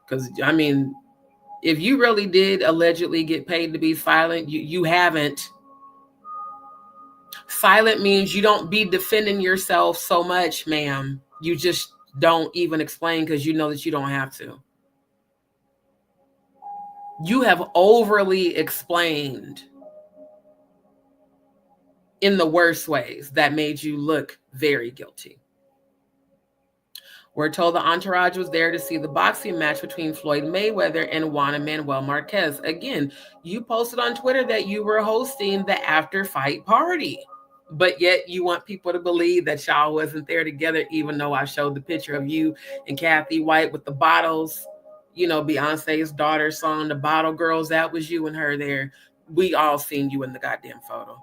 Because I mean, if you really did allegedly get paid to be silent, you haven't. Silent means you don't be defending yourself so much, ma'am. You just don't even explain because you know that you don't have to. You have overly explained in the worst ways that made you look very guilty. We're told the entourage was there to see the boxing match between Floyd Mayweather and Juan Manuel Marquez. Again, you posted on Twitter that you were hosting the after-fight party, but yet you want people to believe that y'all wasn't there together, even though I showed the picture of you and Cathy White with the bottles, you know, Beyonce's daughter's song, The Bottle Girls, that was you and her there. We all seen you in the goddamn photo.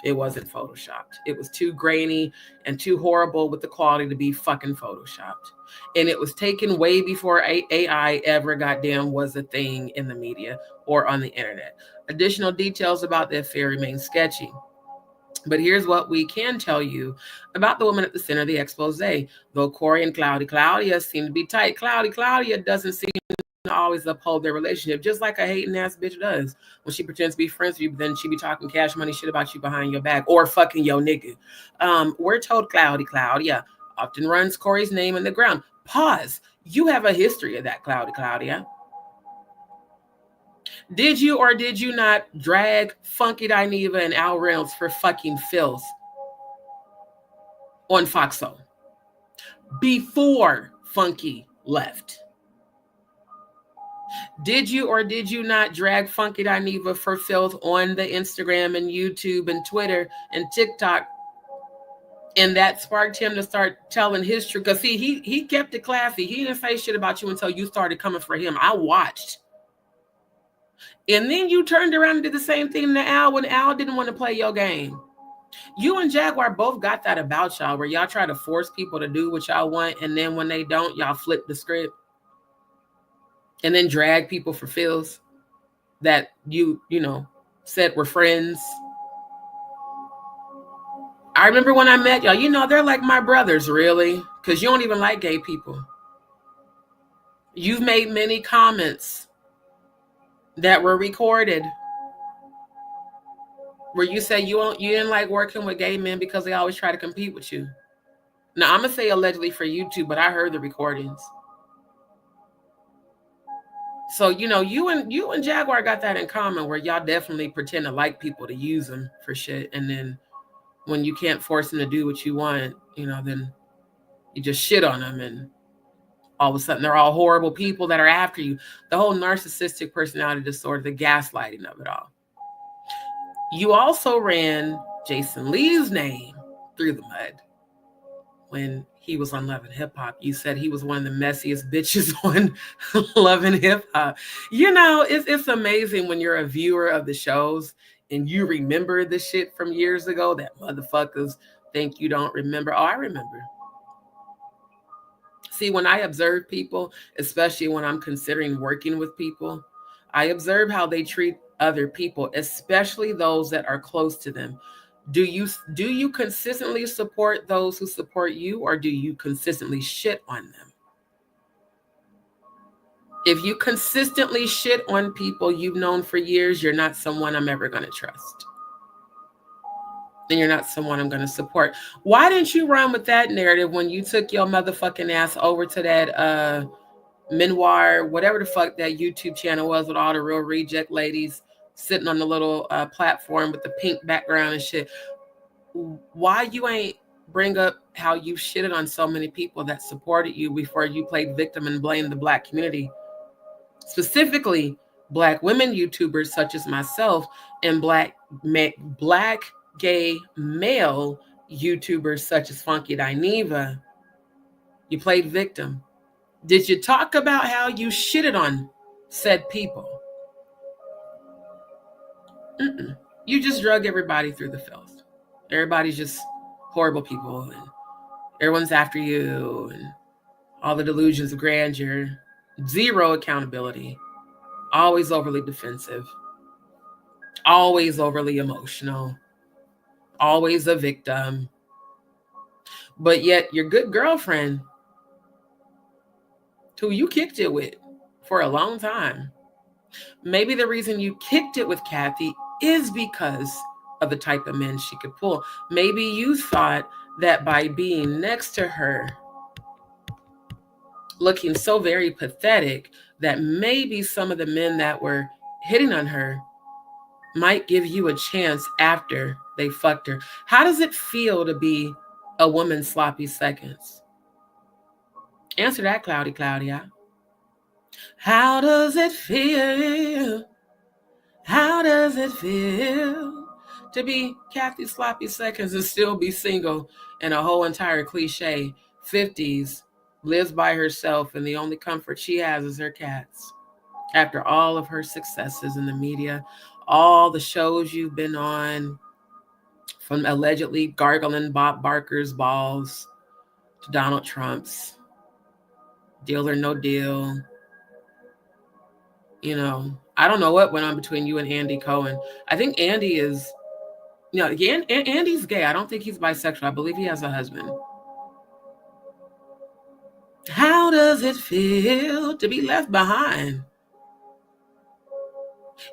It wasn't photoshopped. It was too grainy and too horrible with the quality to be fucking photoshopped. And it was taken way before AI ever goddamn was a thing in the media or on the internet. Additional details about the affair remain sketchy. But here's what we can tell you about the woman at the center of the expose. Though Corey and Claudia seem to be tight, Claudia doesn't seem to always uphold their relationship, just like a hating ass bitch does. When she pretends to be friends with you, but then she be talking cash money shit about you behind your back or fucking your nigga. We're told Claudia often runs Corey's name in the ground. Pause. You have a history of that, Claudia. Did you or did you not drag Funky Dineva and Al Reynolds for fucking filth on Foxo before Funky left? Did you or did you not drag Funky Dineva for filth on the Instagram and YouTube and Twitter and TikTok? And that sparked him to start telling his truth. Because see, he kept it classy. He didn't say shit about you until you started coming for him. I watched. And then you turned around and did the same thing to Al when Al didn't want to play your game. You and Jaguar both got that about y'all, where y'all try to force people to do what y'all want, and then when they don't, y'all flip the script and then drag people for feels that you know, said were friends. I remember when I met y'all, you know, they're like my brothers, really, because you don't even like gay people. You've made many comments that were recorded where you say you didn't like working with gay men because they always try to compete with you. Now, I'm going to say allegedly for you too, but I heard the recordings. So, you know, you and Jaguar got that in common, where y'all definitely pretend to like people to use them for shit. And then when you can't force them to do what you want, you know, then you just shit on them. And all of a sudden they're all horrible people that are after you. The whole narcissistic personality disorder, the gaslighting of it all. You also ran Jason Lee's name through the mud when he was on Love and Hip Hop. You said he was one of the messiest bitches on Love and Hip Hop. You know, it's amazing when you're a viewer of the shows and you remember the shit from years ago that motherfuckers think you don't remember. Oh, I remember. See, when I observe people, especially when I'm considering working with people, I observe how they treat other people, especially those that are close to them. Do you consistently support those who support you, or do you consistently shit on them? If you consistently shit on people you've known for years, you're not someone I'm ever going to trust. And you're not someone I'm going to support. Why didn't you run with that narrative when you took your motherfucking ass over to that Memoir, whatever the fuck that YouTube channel was with all the real reject ladies sitting on the little platform with the pink background and shit. Why you ain't bring up how you shitted on so many people that supported you before you played victim and blamed the Black community, specifically Black women YouTubers such as myself and Black gay male YouTubers such as Funky Dineva? You played victim. Did you talk about how you shitted on said people? Mm-mm. You just drug everybody through the filth. Everybody's just horrible people, and everyone's after you, and all the delusions of grandeur, zero accountability, always overly defensive, always overly emotional, always a victim. But yet your good girlfriend, who you kicked it with for a long time, maybe the reason you kicked it with Cathy is because of the type of men she could pull. Maybe you thought that by being next to her, looking so very pathetic, that maybe some of the men that were hitting on her might give you a chance after they fucked her. How does it feel to be a woman's sloppy seconds? Answer that, Claudia. How does it feel? How does it feel to be Cathy Sloppy Seconds and still be single and a whole entire cliche 50s, lives by herself and the only comfort she has is her cats? After all of her successes in the media, all the shows you've been on, from allegedly gargling Bob Barker's balls to Donald Trump's Deal or No Deal. You know, I don't know what went on between you and Andy Cohen. I think Andy is, Andy's gay. I don't think he's bisexual. I believe he has a husband. How does it feel to be left behind?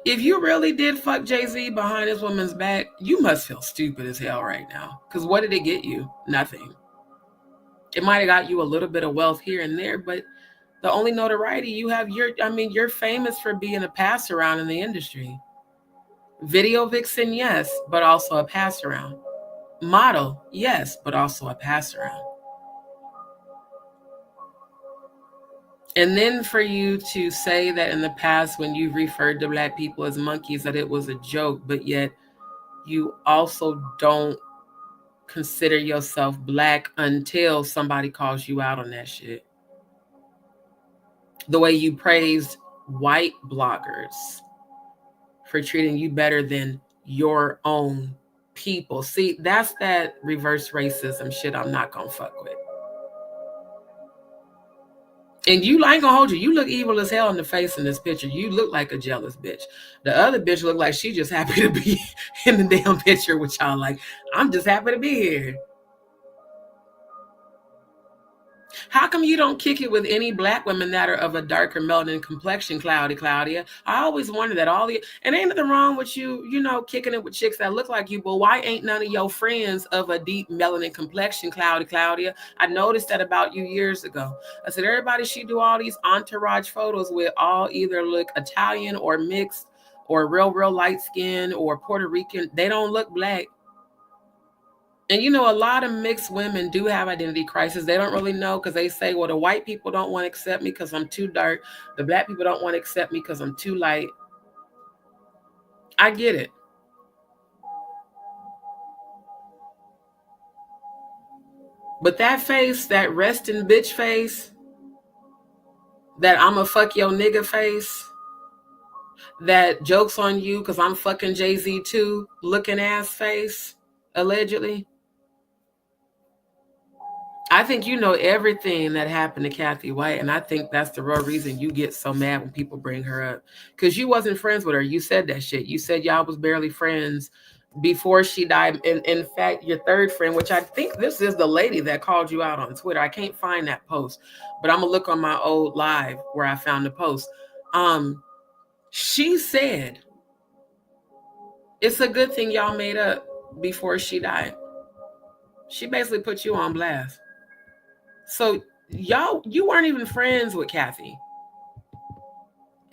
If you really did fuck Jay-Z behind his woman's back, you must feel stupid as hell right now. Because what did it get you? Nothing. It might have got you a little bit of wealth here and there, but the only notoriety you have, you're famous for being a pass around in the industry. Video vixen, yes, but also a pass around. Model, yes, but also a pass around. And then for you to say that in the past when you referred to Black people as monkeys that it was a joke, but yet you also don't consider yourself Black until somebody calls you out on that shit. The way you praised white bloggers for treating you better than your own people. See, that's that reverse racism shit I'm not gonna fuck with. And I ain't gonna hold you. You look evil as hell in the face in this picture. You look like a jealous bitch. The other bitch look like she just happy to be in the damn picture with y'all. Like, I'm just happy to be here. How come you don't kick it with any Black women that are of a darker melanin complexion, Claudia? I always wonder that and ain't nothing wrong with you, kicking it with chicks that look like you, but why ain't none of your friends of a deep melanin complexion, Claudia? I noticed that about you years ago. I said, everybody she do all these entourage photos with all either look Italian or mixed or real light skin or Puerto Rican. They don't look Black. And a lot of mixed women do have identity crisis. They don't really know because they say, well, the white people don't want to accept me because I'm too dark. The Black people don't want to accept me because I'm too light. I get it. But that face, that resting bitch face, that I'ma fuck your nigga face, that jokes on you because I'm fucking Jay-Z too looking ass face, allegedly. I think you know everything that happened to Cathy White, and I think that's the real reason you get so mad when people bring her up. Because you wasn't friends with her. You said that shit. You said y'all was barely friends before she died. And in fact, your third friend, which I think this is the lady that called you out on Twitter. I can't find that post, but I'm going to look on my old live where I found the post. She said, it's a good thing y'all made up before she died. She basically put you on blast. So you weren't even friends with Cathy.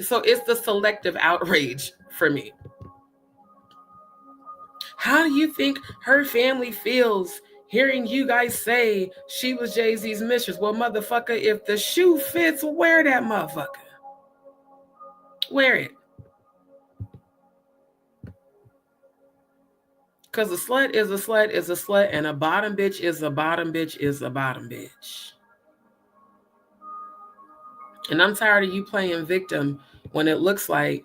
So it's the selective outrage for me. How do you think her family feels hearing you guys say she was Jay-Z's mistress? Well, motherfucker, if the shoe fits, wear that motherfucker. Wear it. Because a slut is a slut is a slut, and a bottom bitch is a bottom bitch is a bottom bitch. And I'm tired of you playing victim when it looks like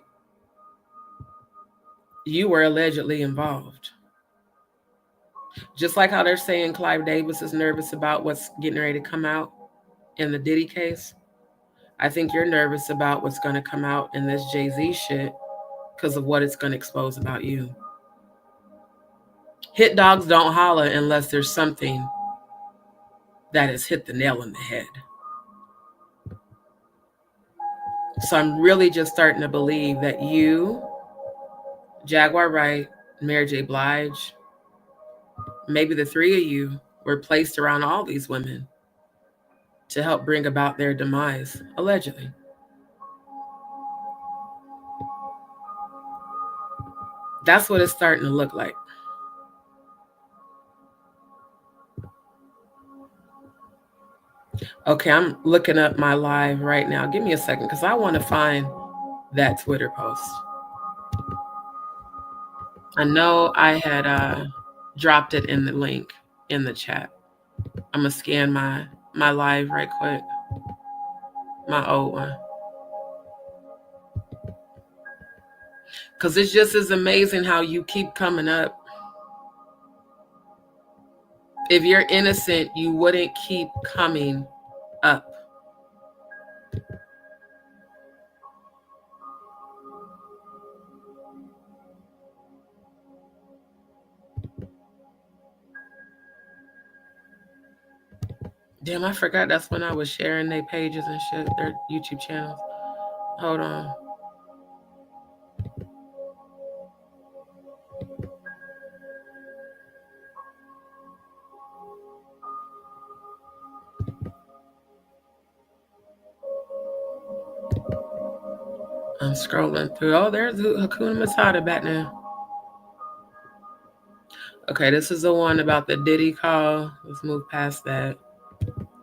you were allegedly involved. Just like how they're saying Clive Davis is nervous about what's getting ready to come out in the Diddy case. I think you're nervous about what's going to come out in this Jay-Z shit because of what it's going to expose about you. Hit dogs don't holler unless there's something that has hit the nail on the head. So I'm really just starting to believe that you, Jaguar Wright, Mary J. Blige, maybe the three of you were placed around all these women to help bring about their demise, allegedly. That's what it's starting to look like. Okay, I'm looking up my live right now. Give me a second because I want to find that Twitter post. I know I had dropped it in the link in the chat. I'm going to scan my live right quick. My old one. Because it's just as amazing how you keep coming up. If you're innocent, you wouldn't keep coming up. Damn, I forgot that's when I was sharing their pages and shit, their YouTube channels. Hold on. I'm scrolling through. Oh, there's Hakuna Matata back now. Okay, this is the one about the Diddy call. Let's move past that.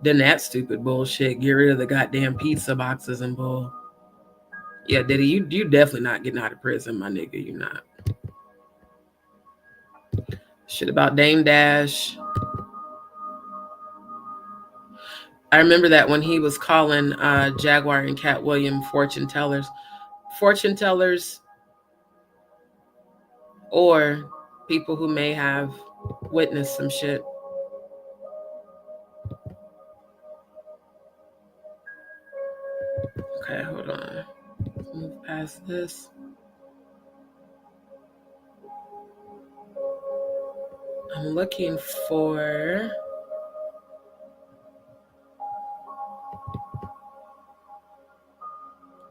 Then that stupid bullshit. Get rid of the goddamn pizza boxes and bull. Yeah, Diddy, you definitely not getting out of prison, my nigga. You not. Shit about Dame Dash. I remember that when he was calling Jaguar and Cat William fortune tellers. Fortune tellers or people who may have witnessed some shit. Okay, hold on. Let's move past this. I'm looking for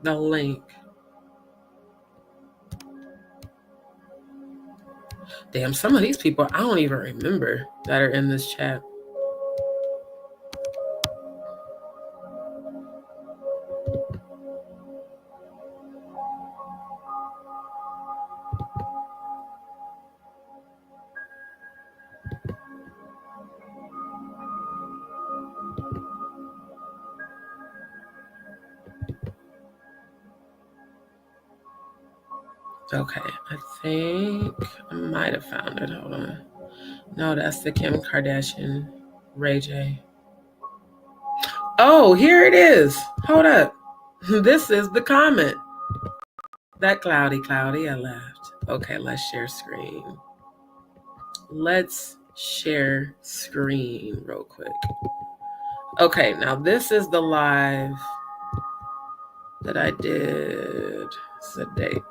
the link. Damn, some of these people I don't even remember that are in this chat. Okay, I think I might have found it. Hold on. No, that's the Kim Kardashian, Ray J. Oh, here it is. Hold up. This is the comment. That cloudy, I laughed. Okay, let's share screen. Let's share screen real quick. Okay, now this is the live that I did. It's the date.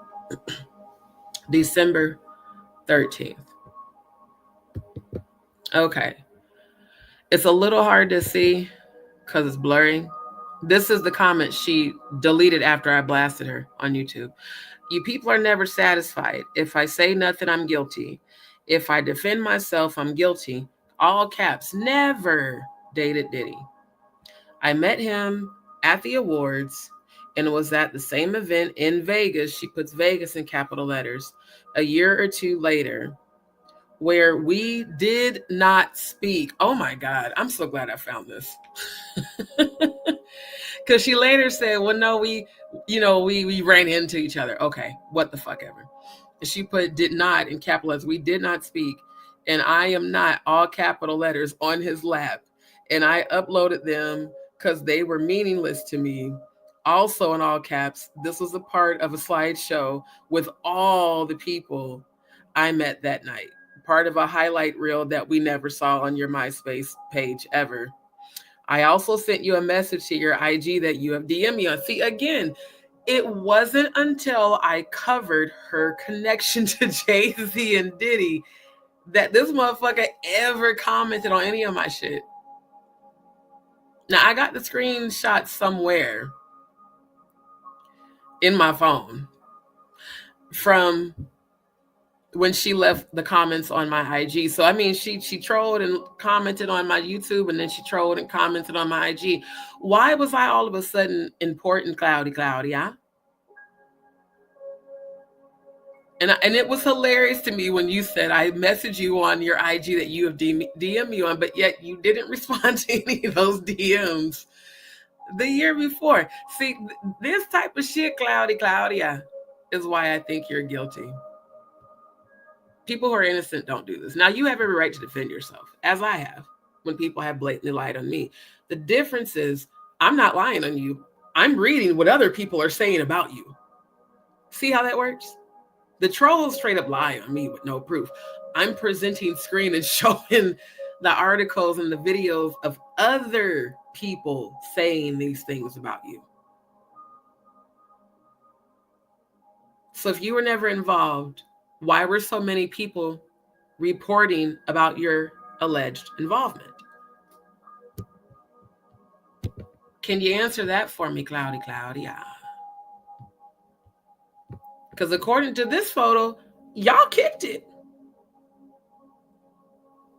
December 13th. Okay. It's a little hard to see because it's blurry. This is the comment she deleted after I blasted her on YouTube. You people are never satisfied. If I say nothing, I'm guilty. If I defend myself, I'm guilty. All caps. Never dated Diddy. I met him at the awards, and it was at the same event in Vegas. She puts Vegas in capital letters. A year or two later, where we did not speak. Oh my God, I'm so glad I found this. Because she later said, well, no, we ran into each other. Okay, what the fuck ever. And she put did not in capital letters. We did not speak. And I am not, all capital letters, on his lap. And I uploaded them because they were meaningless to me. Also in all caps, this was a part of a slideshow with all the people I met that night. Part of a highlight reel that we never saw on your MySpace page ever. I also sent you a message to your IG that you have DM'd me on. See, again, it wasn't until I covered her connection to Jay-Z and Diddy that this motherfucker ever commented on any of my shit. Now, I got the screenshot somewhere in my phone from when she left the comments on my IG. So, I mean, she trolled and commented on my YouTube, and then she trolled and commented on my IG. Why was I all of a sudden important, Claudia? And it was hilarious to me when you said I messaged you on your IG that you have DM me on, but yet you didn't respond to any of those DMs the year before. See, this type of shit, Claudia, is why I think you're guilty. People who are innocent don't do this. Now, you have every right to defend yourself, as I have, when people have blatantly lied on me. The difference is I'm not lying on you. I'm reading what other people are saying about you. See how that works? The trolls straight up lie on me with no proof. I'm presenting screen and showing the articles and the videos of other people saying these things about you. So if you were never involved, why were so many people reporting about your alleged involvement? Can you answer that for me, Claudia? Because according to this photo, y'all kicked it.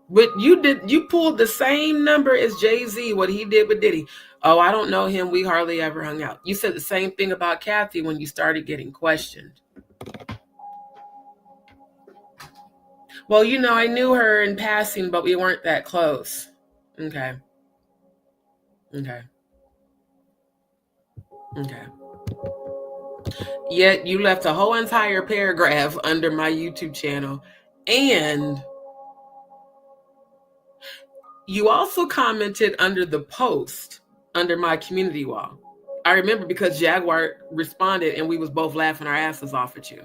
But you pulled the same number as Jay-Z, what he did with Diddy. Oh, I don't know him. We hardly ever hung out. You said the same thing about Cathy when you started getting questioned. Well, I knew her in passing, but we weren't that close. Okay. Yet you left a whole entire paragraph under my YouTube channel, and you also commented under the post under my community wall. I remember because Jaguar responded and we was both laughing our asses off at you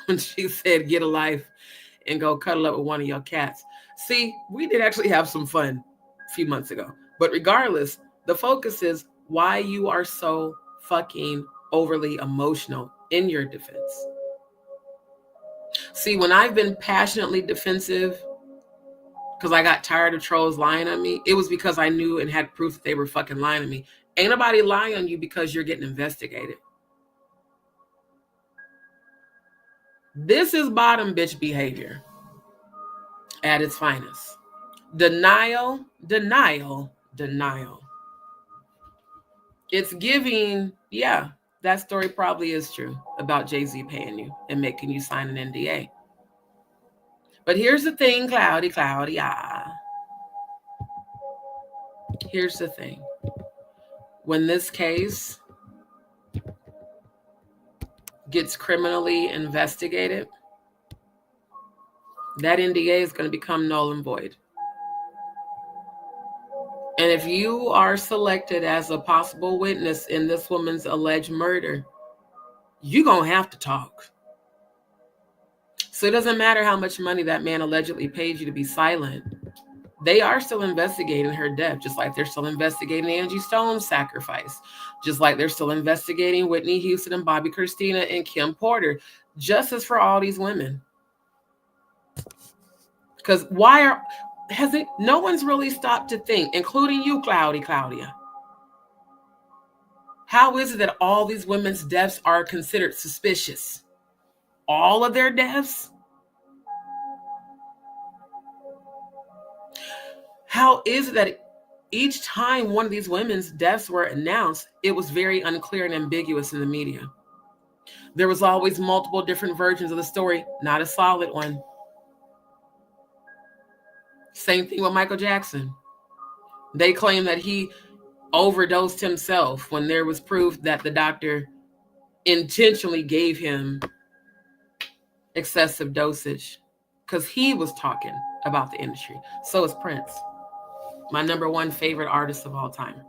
when she said, get a life and go cuddle up with one of your cats. See, we did actually have some fun a few months ago. But regardless, the focus is why you are so fucking overly emotional in your defense. See, when I've been passionately defensive because I got tired of trolls lying on me, it was because I knew and had proof that they were fucking lying on me. Ain't nobody lying on you because you're getting investigated. This is bottom bitch behavior at its finest. Denial. It's giving, yeah, that story probably is true about Jay-Z paying you and making you sign an NDA. But here's the thing, Claudia. Here's the thing. When this case gets criminally investigated, that NDA is going to become null and void. And if you are selected as a possible witness in this woman's alleged murder, you're going to have to talk. So it doesn't matter how much money that man allegedly paid you to be silent. They are still investigating her death, just like they're still investigating Angie Stone's sacrifice, just like they're still investigating Whitney Houston and Bobby Christina and Kim Porter. Justice for all these women. Because no one's really stopped to think, including you, Claudia. How is it that all these women's deaths are considered suspicious? All of their deaths? How is it that each time one of these women's deaths were announced, it was very unclear and ambiguous in the media. There was always multiple different versions of the story, not a solid one. Same thing with Michael Jackson. They claim that he overdosed himself when there was proof that the doctor intentionally gave him excessive dosage because he was talking about the industry. So is Prince, my #1 favorite artist of all time.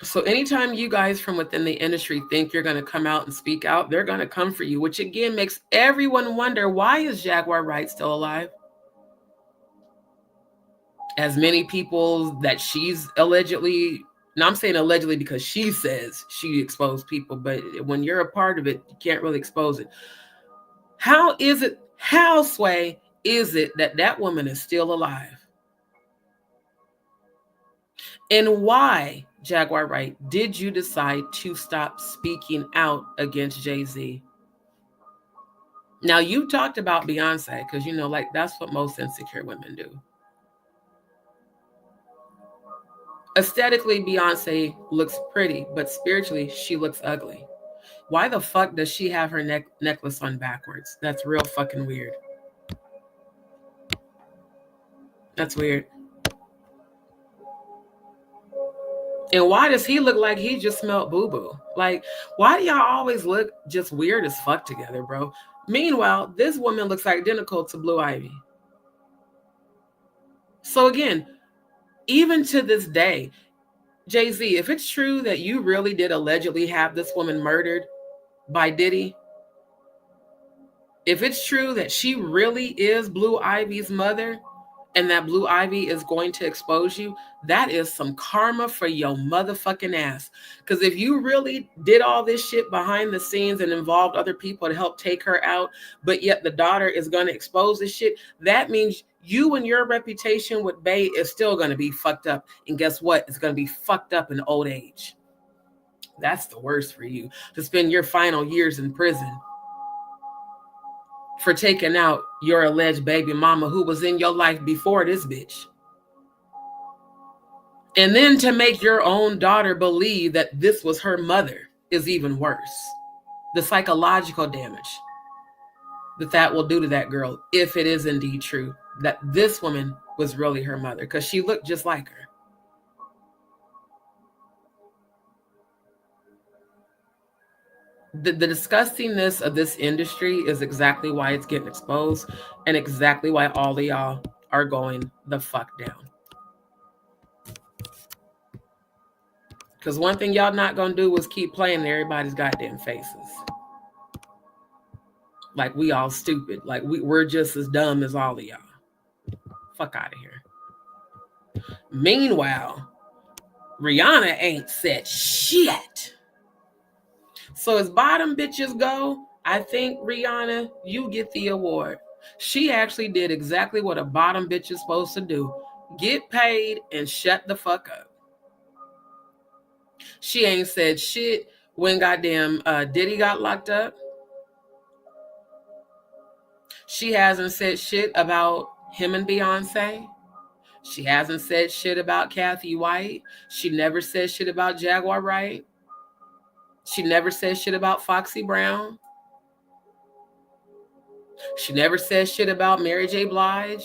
So anytime you guys from within the industry think you're going to come out and speak out, they're going to come for you, which again makes everyone wonder, why is Jaguar Wright still alive? As many people that she's allegedly, now I'm saying allegedly because she says she exposed people, but when you're a part of it, you can't really expose it. How Sway, is it that woman is still alive? And why, Jaguar Wright, did you decide to stop speaking out against Jay-Z? Now, you talked about Beyonce because, like, that's what most insecure women do. Aesthetically, Beyonce looks pretty, but spiritually, she looks ugly. Why the fuck does she have her necklace on backwards? That's real fucking weird. That's weird. And why does he look like he just smelled boo-boo? Like, why do y'all always look just weird as fuck together, bro? Meanwhile, this woman looks identical to Blue Ivy. So again, even to this day, Jay-Z, if it's true that you really did allegedly have this woman murdered by Diddy, if it's true that she really is Blue Ivy's mother, and that Blue Ivy is going to expose you, that is some karma for your motherfucking ass. Because if you really did all this shit behind the scenes and involved other people to help take her out, but yet the daughter is going to expose this shit, that means you and your reputation with Bay is still going to be fucked up. And guess what? It's going to be fucked up in old age. That's the worst for you, to spend your final years in prison for taking out your alleged baby mama who was in your life before this bitch. And then to make your own daughter believe that this was her mother is even worse. The psychological damage that will do to that girl, if it is indeed true that this woman was really her mother, because she looked just like her. The disgustingness of this industry is exactly why it's getting exposed and exactly why all of y'all are going the fuck down. Because one thing y'all not going to do is keep playing in everybody's goddamn faces. Like we all stupid. Like we're just as dumb as all of y'all. Fuck out of here. Meanwhile, Rihanna ain't said shit. So as bottom bitches go, I think, Rihanna, you get the award. She actually did exactly what a bottom bitch is supposed to do. Get paid and shut the fuck up. She ain't said shit when goddamn Diddy got locked up. She hasn't said shit about him and Beyonce. She hasn't said shit about Cathy White. She never said shit about Jaguar Wright. She never said shit about Foxy Brown. She never said shit about Mary J. Blige.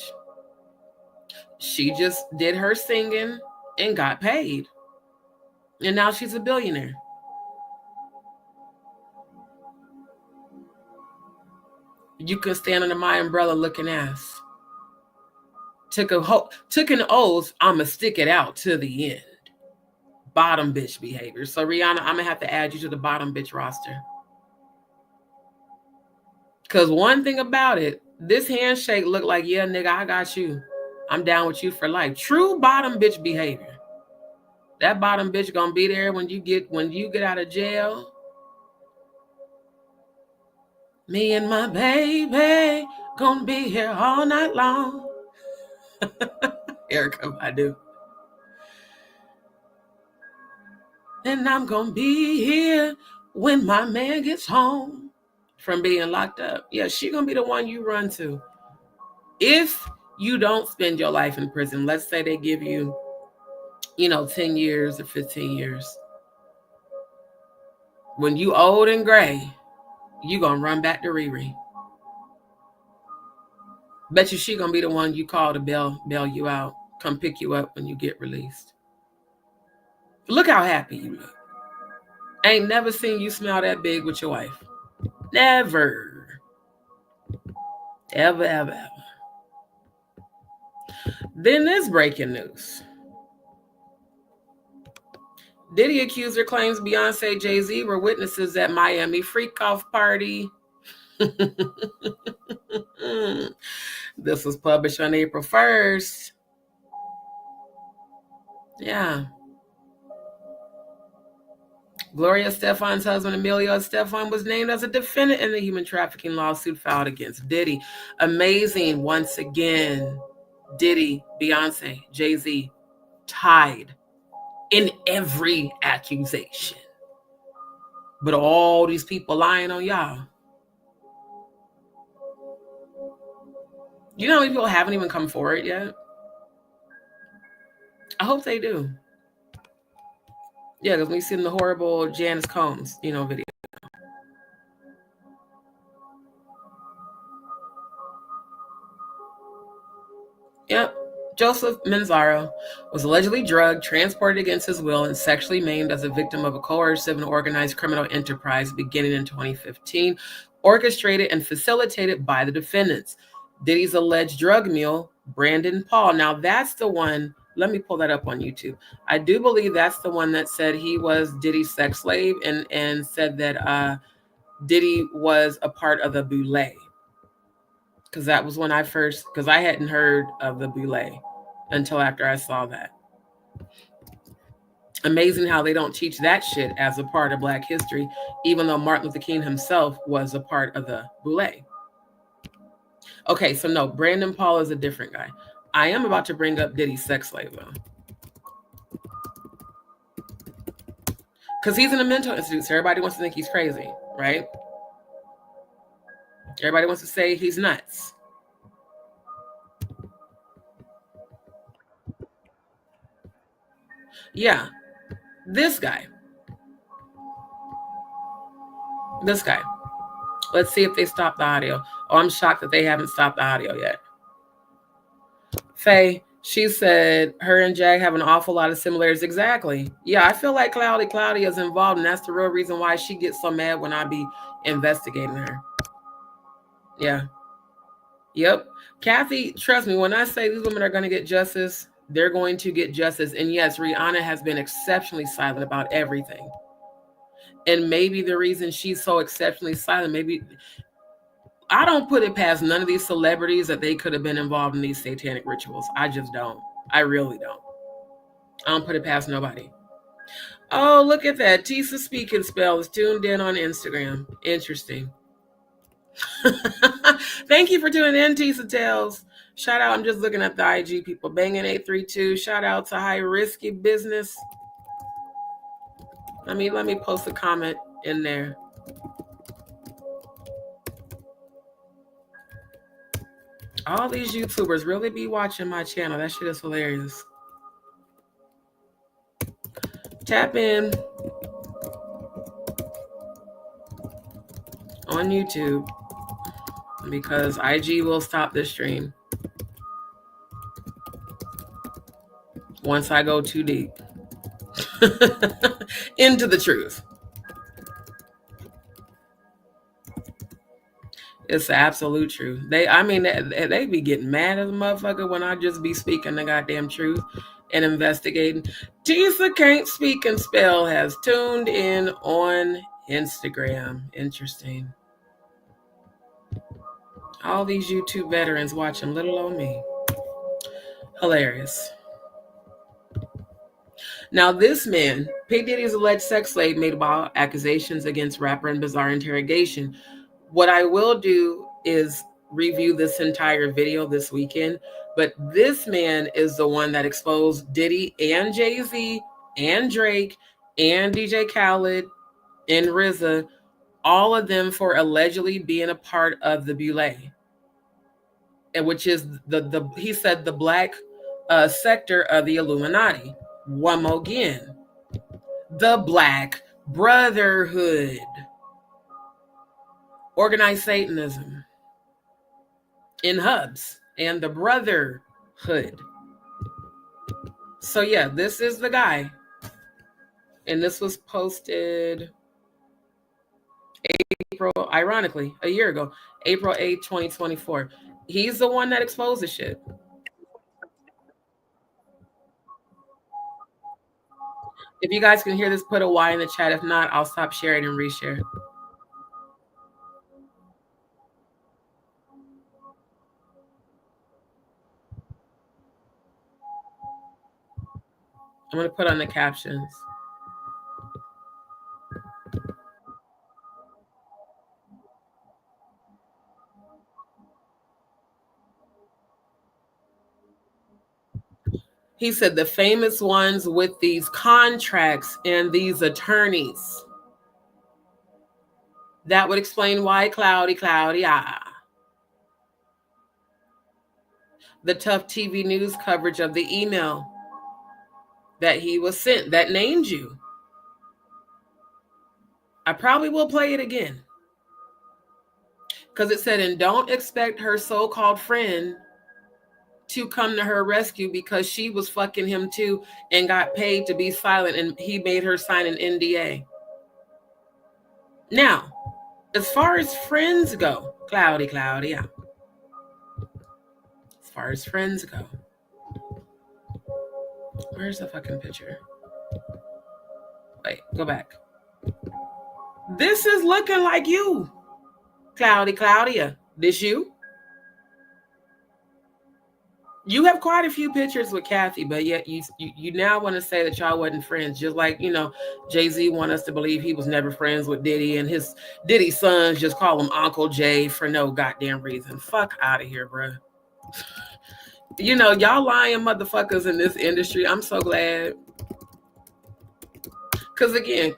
She just did her singing and got paid. And now she's a billionaire. You can stand under my umbrella looking ass. Took an oath, I'ma stick it out to the end. Bottom bitch behavior. So Rihanna, I'm gonna have to add you to the bottom bitch roster. Because one thing about it, this handshake looked like, yeah, nigga, I got you. I'm down with you for life. True bottom bitch behavior. That bottom bitch gonna be there when you get out of jail. Me and my baby gonna be here all night long. Erykah Badu. And I'm gonna be here when my man gets home from being locked up. Yeah, she gonna be the one you run to. If You don't spend your life in prison. Let's say they give you, 10 years or 15 years. When you old and gray, you gonna run back to Riri. Bet you she gonna be the one you call to bail you out, come pick you up when you get released. Look how happy you look. Ain't never seen you smile that big with your wife. Never. Ever, ever, ever. Then this breaking news. Diddy accuser claims Beyonce, Jay-Z were witnesses at Miami freak-off party. This was published on April 1st. Yeah. Gloria Estefan's husband, Emilio Estefan, was named as a defendant in the human trafficking lawsuit filed against Diddy. Amazing, once again. Diddy, Beyonce, Jay-Z, tied in every accusation. But all these people lying on y'all. You know how many people haven't even come forward yet? I hope they do. Yeah, because we've seen the horrible Janice Combs, video. Yep. Joseph Manzaro was allegedly drugged, transported against his will, and sexually maimed as a victim of a coercive and organized criminal enterprise beginning in 2015, orchestrated and facilitated by the defendants. Diddy's alleged drug mule, Brandon Paul. Now that's the one, let me pull that up on YouTube. I do believe that's the one that said he was Diddy's sex slave and said that Diddy was a part of the boule. Because that was when because I hadn't heard of the boule until after I saw that. Amazing how they don't teach that shit as a part of Black history, even though Martin Luther King himself was a part of the boule. Okay, so no, Brandon Paul is a different guy. I am about to bring up Diddy's sex slave, though. Because he's in a mental institute, so everybody wants to think he's crazy, right? Everybody wants to say he's nuts. Yeah, this guy. Let's see if they stop the audio. Oh, I'm shocked that they haven't stopped the audio yet. Faye, she said her and Jag have an awful lot of similarities. Exactly. Yeah, I feel like Claudia is involved, and that's the real reason why she gets so mad when I be investigating her. Yeah. Yep. Cathy, trust me, when I say these women are going to get justice, they're going to get justice. And yes, Rihanna has been exceptionally silent about everything. And maybe the reason she's so exceptionally silent, maybe I don't put it past none of these celebrities that they could have been involved in these satanic rituals. I just don't. I really don't. I don't put it past nobody. Oh, look at that. Tisa Speaking Spell is tuned in on Instagram. Interesting. Thank you for tuning in, Tisa Tales. Shout out. I'm just looking at the IG people. Banging 832. Shout out to High Risky Business. Let me post a comment in there. All these YouTubers really be watching my channel. That shit is hilarious. Tap in on YouTube because IG will stop this stream once I go too deep into the truth. It's the absolute truth. They be getting mad as a motherfucker when I just be speaking the goddamn truth and investigating. Tisa Can't Speak and Spell has tuned in on Instagram. Interesting. All these YouTube veterans watching little old me. Hilarious. Now, this man, P. Diddy's alleged sex slave, made wild accusations against rapper in bizarre interrogation. What I will do is review this entire video this weekend, but this man is the one that exposed Diddy and Jay-Z and Drake and DJ Khaled and RZA, all of them for allegedly being a part of the boule. which is he said the black sector of the Illuminati. One more again, the Black Brotherhood, organized Satanism in hubs, and the Brotherhood. So yeah, this is the guy, and this was posted April, ironically, a year ago, April 8th, 2024. He's the one that exposed the shit. If you guys can hear this, put a Y in the chat. If not, I'll stop sharing and reshare. I'm going to put on the captions. He said the famous ones with these contracts and these attorneys. That would explain why Claudia. The tough TV news coverage of the email that he was sent that named you. I probably will play it again. Because it said, and don't expect her so-called friend to come to her rescue because she was fucking him too and got paid to be silent, and he made her sign an NDA. Now, as far as friends go, Claudia. As far as friends go, where's the fucking picture? Wait, go back. This is looking like you, Claudia. This you? You have quite a few pictures with Cathy, but yet you now want to say that y'all wasn't friends. Just like, Jay-Z want us to believe he was never friends with Diddy, and his Diddy sons just call him Uncle Jay for no goddamn reason. Fuck out of here, bro. Y'all lying motherfuckers in this industry. I'm so glad. Because again,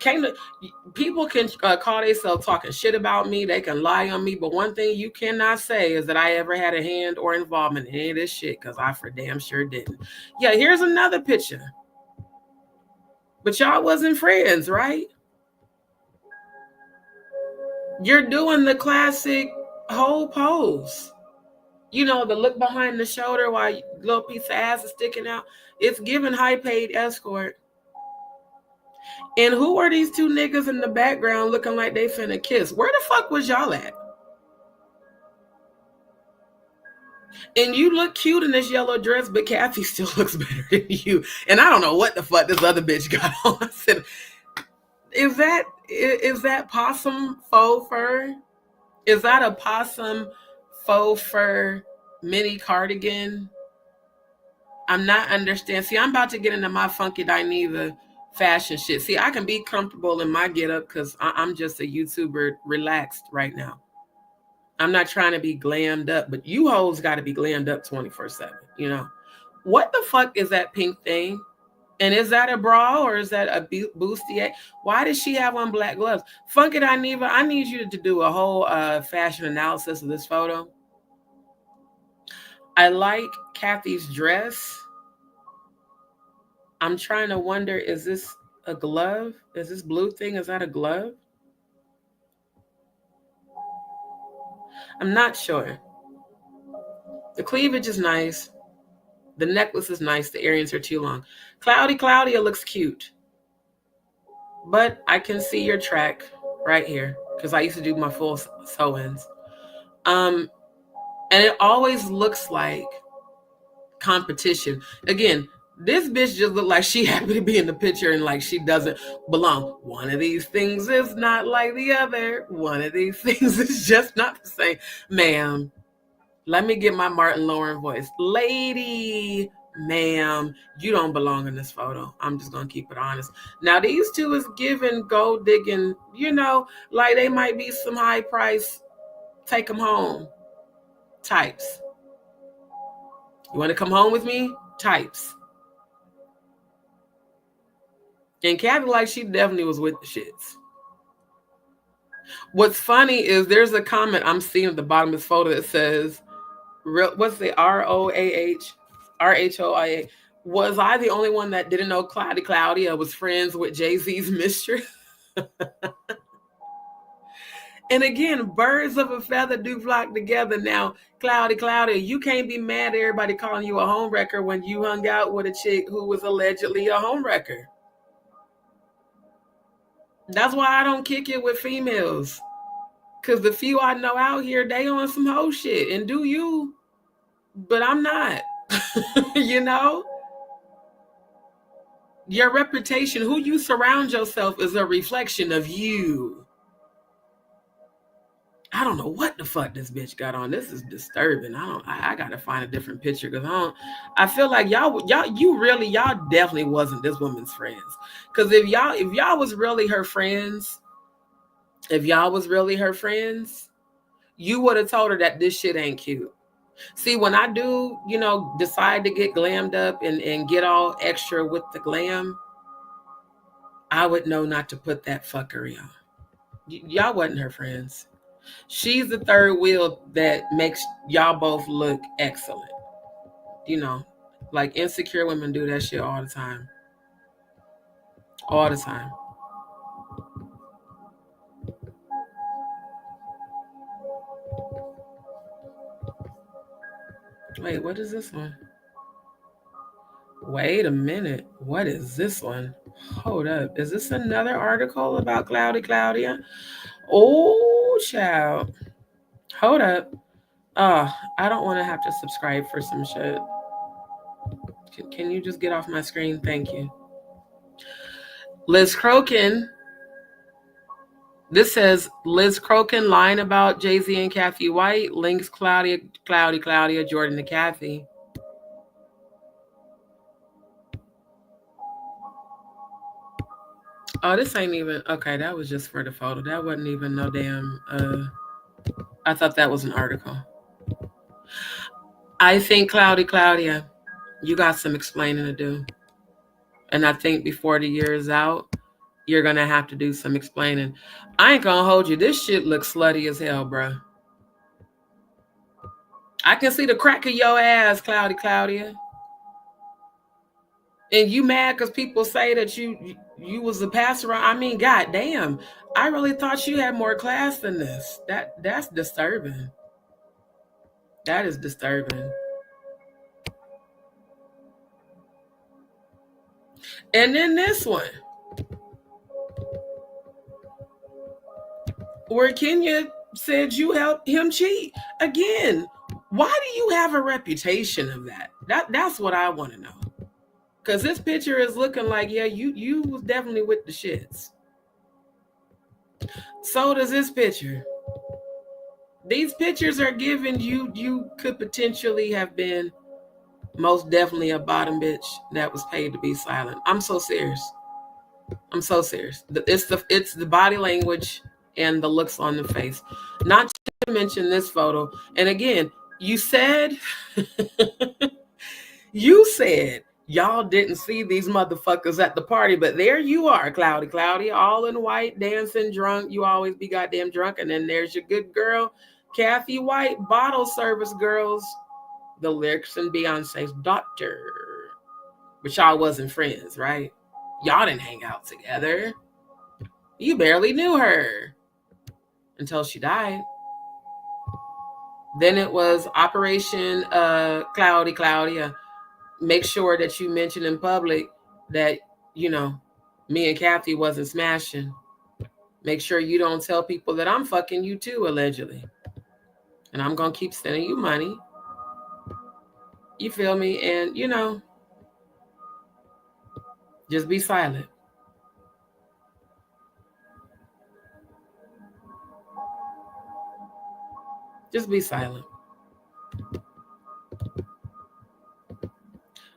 people can call themselves talking shit about me. They can lie on me. But one thing you cannot say is that I ever had a hand or involvement in any of this shit, because I for damn sure didn't. Yeah, here's another picture. But y'all wasn't friends, right? You're doing the classic whole pose. The look behind the shoulder while little piece of ass is sticking out. It's giving high-paid escort. And who are these two niggas in the background looking like they finna kiss? Where the fuck was y'all at? And you look cute in this yellow dress, but Cathy still looks better than you. And I don't know what the fuck this other bitch got on. I said, is that possum faux fur? Is that a possum faux fur mini cardigan? I'm not understanding. See, I'm about to get into my funky Dineva fashion shit. See, I can be comfortable in my getup because I'm just a YouTuber relaxed right now. I'm not trying to be glammed up, but you hoes got to be glammed up 24/7, What the fuck is that pink thing? And is that a bra or is that a bustier? Why does she have on black gloves? Funky Dineva, I need you to do a whole fashion analysis of this photo. I like Cathy's dress. I'm trying to wonder, is this a glove? Is this blue thing, is that a glove? I'm not sure. The cleavage is nice. The necklace is nice. The earrings are too long. Claudia looks cute. But I can see your track right here because I used to do my full sew-ins. And it always looks like competition. Again, this bitch just looked like she happy to be in the picture and like she doesn't belong. One of these things is not like the other. One of these things is just not the same. Ma'am, let me get my Martin Lauren voice. Lady, ma'am, you don't belong in this photo. I'm just going to keep it honest. Now, these two is giving gold digging, like they might be some high price, take them home types. You want to come home with me? Types. And Cathy, like, she definitely was with the shits. What's funny is there's a comment I'm seeing at the bottom of this photo that says, What's the ROAH? Was I the only one that didn't know Claudia was friends with Jay-Z's mistress? And again, birds of a feather do flock together. Now, Claudia, you can't be mad at everybody calling you a homewrecker when you hung out with a chick who was allegedly a homewrecker. That's why I don't kick it with females. Because the few I know out here, they on some hoe shit. And do you? But I'm not. You know? Your reputation, who you surround yourself, is a reflection of you. I don't know what the fuck this bitch got on. This is disturbing. I gotta find a different picture because I feel like y'all definitely wasn't this woman's friends. Because if y'all was really her friends, you would have told her that this shit ain't cute. See, when I do, decide to get glammed up and get all extra with the glam, I would know not to put that fuckery on. Y'all wasn't her friends. She's the third wheel that makes y'all both look excellent. Like insecure women do that shit all the time. All the time. Wait, what is this one? Wait a minute. What is this one? Hold up. Is this another article about Claudia? Oh, child. Hold up. I don't want to have to subscribe for some shit. Can you just get off my screen? Thank you. Liz Crokin. This says Liz Crokin lying about Jay-Z and Cathy White links Claudia, Jordan to Cathy. Oh, this ain't even okay. That was just for the photo. That wasn't even no damn. I thought that was an article. I think Claudia, you got some explaining to do, and I think before the year is out, you're gonna have to do some explaining. I ain't gonna hold you. This shit looks slutty as hell, bro. I can see the crack of your ass, Claudia. And you mad because people say that you was a passer? I mean, goddamn. I really thought you had more class than this. That's disturbing. That is disturbing. And then this one, where Kenya said you helped him cheat. Again, why do you have a reputation of that? That's what I want to know. Because this picture is looking like, yeah, you was definitely with the shits. So does this picture. These pictures are giving you could potentially have been most definitely a bottom bitch that was paid to be silent. I'm so serious. It's the body language and the looks on the face. Not to mention this photo. And again, you said y'all didn't see these motherfuckers at the party, but there you are, Claudia, all in white, dancing, drunk. You always be goddamn drunk. And then there's your good girl, Cathy White, bottle service girls, the lyrics and Beyonce's doctor. But y'all wasn't friends, right? Y'all didn't hang out together. You barely knew her until she died. Then it was Operation Claudia. Make sure that you mention in public that, me and Cathy wasn't smashing. Make sure you don't tell people that I'm fucking you too, allegedly. And I'm going to keep sending you money. You feel me? And, just be silent. Just be silent.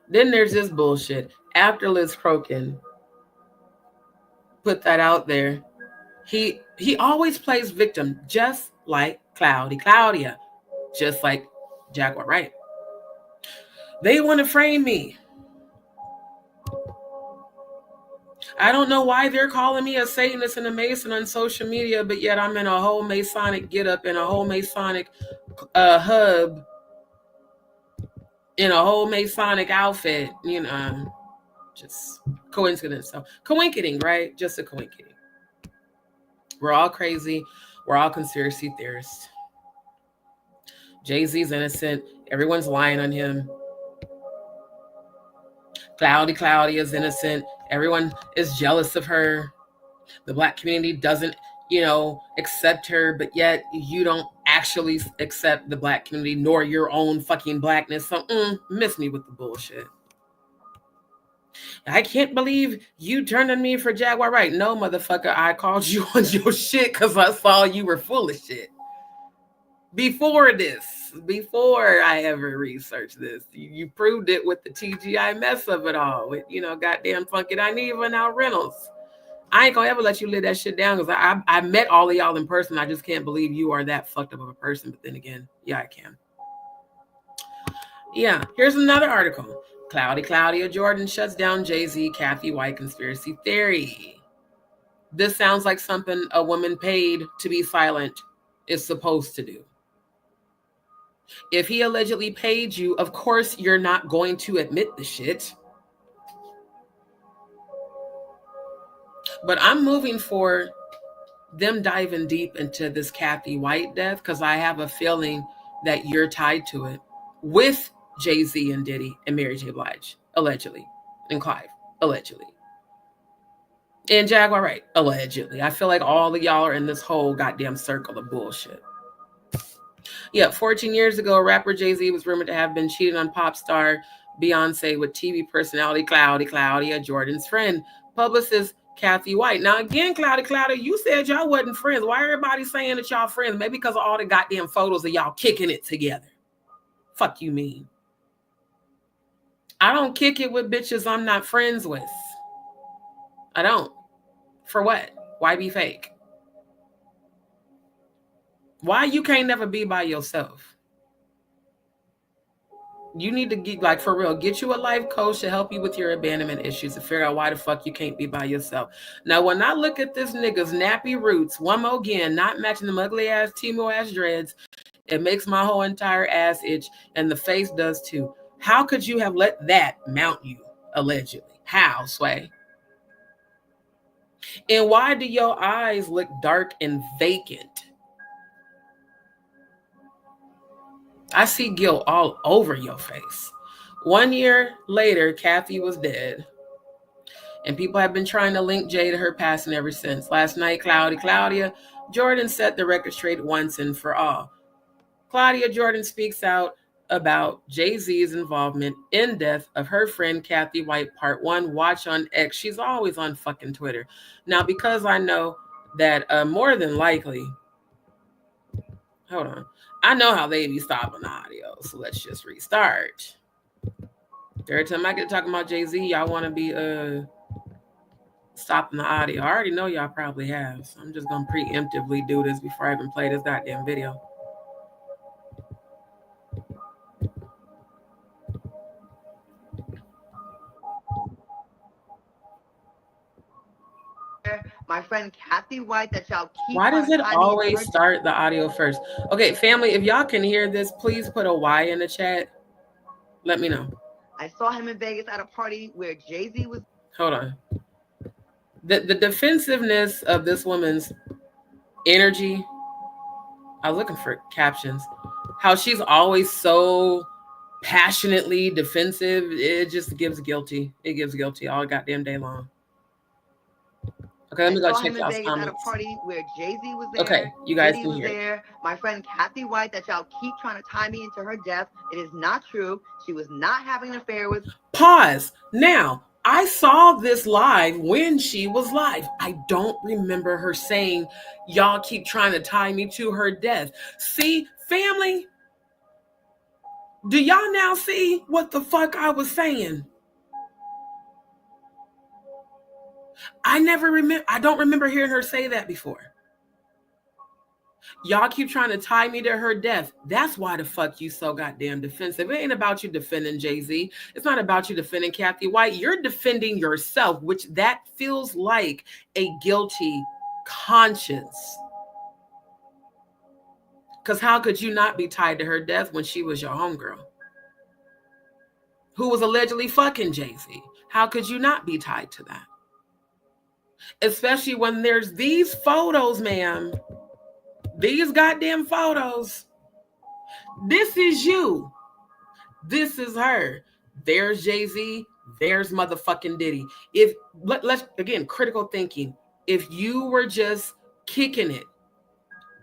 Then there's this bullshit. After Liz Crokin put that out there, he always plays victim, just like Claudia, just like Jaguar Wright. They want to frame me. I don't know why they're calling me a Satanist and a Mason on social media, but yet I'm in a whole Masonic get up in a whole Masonic hub in a whole Masonic outfit, you know, just coincidence. So coinciding, right? Just a coinciding. We're all crazy. We're all conspiracy theorists. Jay-Z's innocent. Everyone's lying on him. Claudia is innocent. Everyone is jealous of her. The Black community doesn't, you know, accept her, but yet you don't actually accept the Black community nor your own fucking Blackness. So miss me with the bullshit. I can't believe you turned on me for Jaguar Wright. No, motherfucker, I called you on your shit because I saw you were full of shit. Before I ever researched this, you proved it with the TGI mess of it all. With, you know, goddamn Funky Dineva now Reynolds. I ain't gonna ever let you live that shit down because I met all of y'all in person. I just can't believe you are that fucked up of a person. But then again, yeah, I can. Yeah, here's another article. Claudia Jordan shuts down Jay-Z, Cathy White conspiracy theory. This sounds like something a woman paid to be silent is supposed to do. If he allegedly paid you, of course you're not going to admit the shit. But I'm moving for them diving deep into this Cathy White death because I have a feeling that you're tied to it with Jay-Z and Diddy and Mary J. Blige, allegedly, and Clive, allegedly. And Jaguar Wright, allegedly. I feel like all of y'all are in this whole goddamn circle of bullshit. Yeah, 14 years ago, rapper Jay-Z was rumored to have been cheating on pop star Beyonce with TV personality Claudia Jordan's friend, publicist Cathy White. Now, again, Claudia, you said y'all wasn't friends. Why everybody saying that y'all friends? Maybe because of all the goddamn photos of y'all kicking it together. Fuck you mean? I don't kick it with bitches I'm not friends with. I don't. For what? Why be fake? Why you can't never be by yourself? You need to get, like, for real, get you a life coach to help you with your abandonment issues to figure out why the fuck you can't be by yourself. Now, when I look at this nigga's nappy roots, one more again, not matching them ugly ass Timo ass dreads, it makes my whole entire ass itch, and the face does too. How could you have let that mount you, allegedly? How, Sway? And why do your eyes look dark and vacant? I see guilt all over your face. 1 year later, Cathy was dead. And people have been trying to link Jay to her passing ever since. Last night, Claudia Jordan set the record straight once and for all. Claudia Jordan speaks out about Jay-Z's involvement in death of her friend Cathy White, part 1. Watch on X. She's always on fucking Twitter. Now, because I know that more than likely, hold on, I know how they be stopping the audio, so let's just restart. Every time I get talking about Jay-Z, y'all want to be stopping the audio. I already know y'all probably have, so I'm just gonna preemptively do this before I even play this goddamn video. My friend Cathy White, that y'all keep. Why does it always start the audio first? Okay, family, if y'all can hear this, please put a Y in the chat. Let me know. I saw him in Vegas at a party where Jay-Z was. Hold on. The defensiveness of this woman's energy. I was looking for captions. How she's always so passionately defensive. It just gives guilty. It gives guilty all goddamn day long. Okay, let me go check y'all's comments. At a party where Jay-Z was there. Okay, you guys Diddy can was hear. There. My friend Cathy White, that y'all keep trying to tie me into her death. It is not true. She was not having an affair with. Pause. Now, I saw this live when she was live. I don't remember her saying, y'all keep trying to tie me to her death. See, family, do y'all now see what the fuck I was saying? I don't remember hearing her say that before. Y'all keep trying to tie me to her death. That's why the fuck you so goddamn defensive. It ain't about you defending Jay-Z. It's not about you defending Cathy White. You're defending yourself, which that feels like a guilty conscience. Because how could you not be tied to her death when she was your homegirl? who was allegedly fucking Jay-Z. How could you not be tied to that? Especially when there's these photos, ma'am. These goddamn photos. This is you. This is her. There's Jay-Z. There's motherfucking Diddy. If let's again, critical thinking. If you were just kicking it,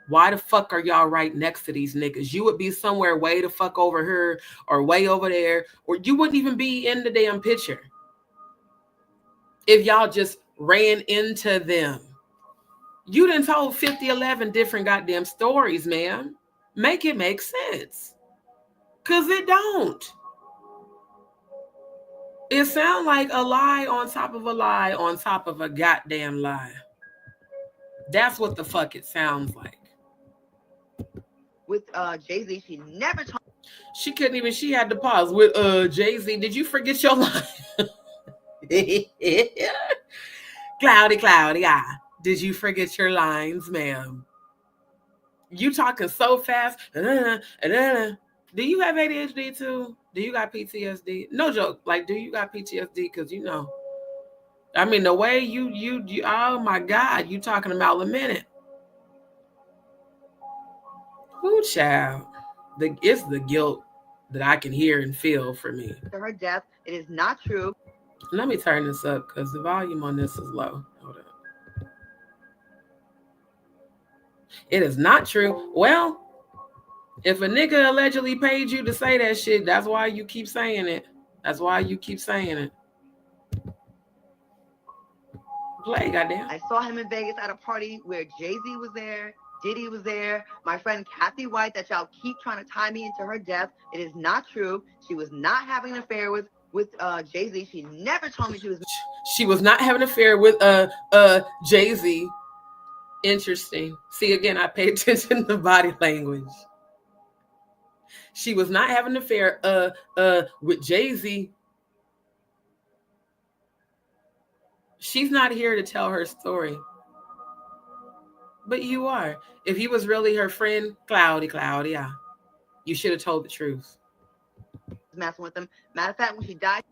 why the fuck are y'all right next to these niggas? You would be somewhere way the fuck over here or way over there, or you wouldn't even be in the damn picture if y'all just ran into them. You done told 11 different goddamn stories, ma'am. Make it make sense. Because it don't. It sounds like a lie on top of a lie on top of a goddamn lie. That's what the fuck it sounds like. With Jay-Z, she never told. She couldn't even, she had to pause. With Jay-Z, did you forget your line? Claudia, did you forget your lines, ma'am? You talking so fast. Do you have ADHD too? Do you got PTSD? No joke. Like, do you got PTSD? Because you know, I mean, the way you oh my God, you talking about a minute. Ooh, child. It's the guilt that I can hear and feel for me. To her death, it is not true. Let me turn this up because the volume on this is low. Hold on. It is not true. Well, if a nigga allegedly paid you to say that shit, that's why you keep saying it. That's why you keep saying it. Play, goddamn. I saw him in Vegas at a party where Jay-Z was there, Diddy was there. My friend Cathy White, that y'all keep trying to tie me into her death. It is not true. She was not having an affair with Jay-Z. She never told me she was. She was not having an affair with Jay-Z. Interesting. See, again, I pay attention to body language. She was not having an affair with Jay-Z. She's not here to tell her story. But you are. If he was really her friend, Claudia, you should have told the truth. Messing with him. Matter of fact, when she died,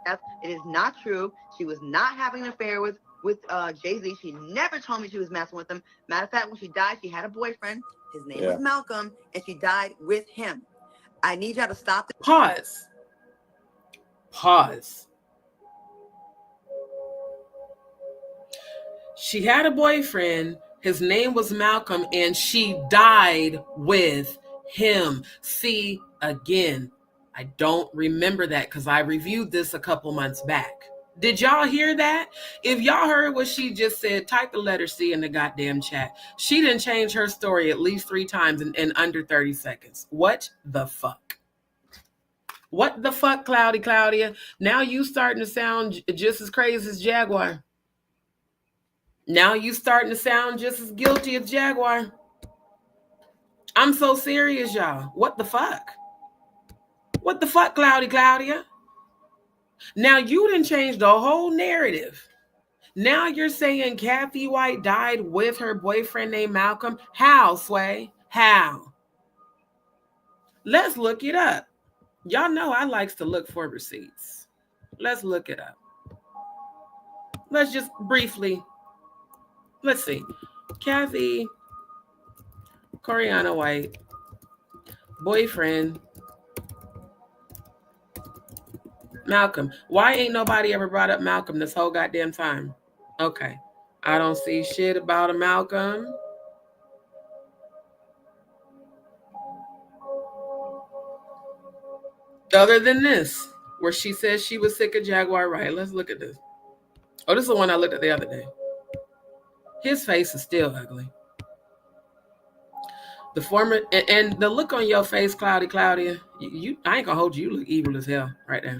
it is not true. She was not having an affair with Jay-Z. She never told me she was messing with him. Matter of fact, when she died, she had a boyfriend. His name was Malcolm, and she died with him. I need y'all to stop. Pause. She had a boyfriend. His name was Malcolm, and she died with him. See, again, I don't remember that because I reviewed this a couple months back. Did y'all hear that? If y'all heard what she just said, type the letter C in the goddamn chat. She didn't change her story at least 3 times in under 30 seconds. What the fuck? What the fuck, Claudia? Now you starting to sound just as crazy as Jaguar. Now you starting to sound just as guilty as Jaguar. I'm so serious, y'all. What the fuck? What the fuck, Claudia? Now you didn't change the whole narrative. Now you're saying Cathy White died with her boyfriend named Malcolm. How, Sway? How? Let's look it up. Y'all know I likes to look for receipts. Let's look it up. Let's just briefly. Let's see. Cathy White, boyfriend Malcolm. Why ain't nobody ever brought up Malcolm this whole goddamn time? Okay. I don't see shit about a Malcolm. Other than this, where she says she was sick of Jaguar Wright. Let's look at this. Oh, this is the one I looked at the other day. His face is still ugly. The former, and the look on your face, Claudia, I ain't gonna hold you. You look evil as hell right now.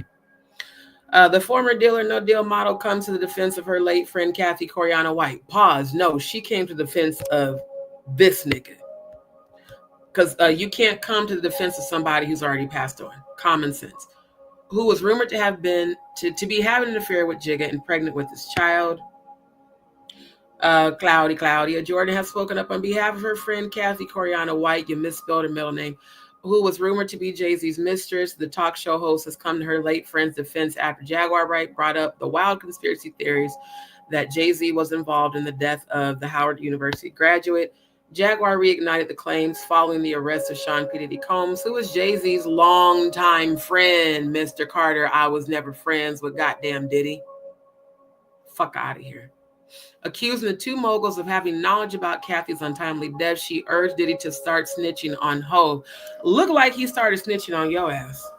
The former Deal or No Deal model comes to the defense of her late friend, Cathy White. Pause. No, she came to the defense of this nigga. Because you can't come to the defense of somebody who's already passed on. Common sense. Who was rumored to have been, to be having an affair with Jigga and pregnant with his child. Claudia Jordan has spoken up on behalf of her friend Cathy White. You misspelled her middle name. who was rumored to be Jay-Z's mistress. The talk show host has come to her late friend's defense after Jaguar Wright brought up the wild conspiracy theories that Jay-Z was involved in the death of the Howard University graduate. Jaguar reignited the claims following the arrest of Sean P. Diddy Combs, who was Jay-Z's longtime friend. Mr. Carter, I was never friends with goddamn Diddy. Fuck out of here. Accusing the two moguls of having knowledge about Cathy's untimely death, she urged Diddy to start snitching on Hov. Look like he started snitching on your ass.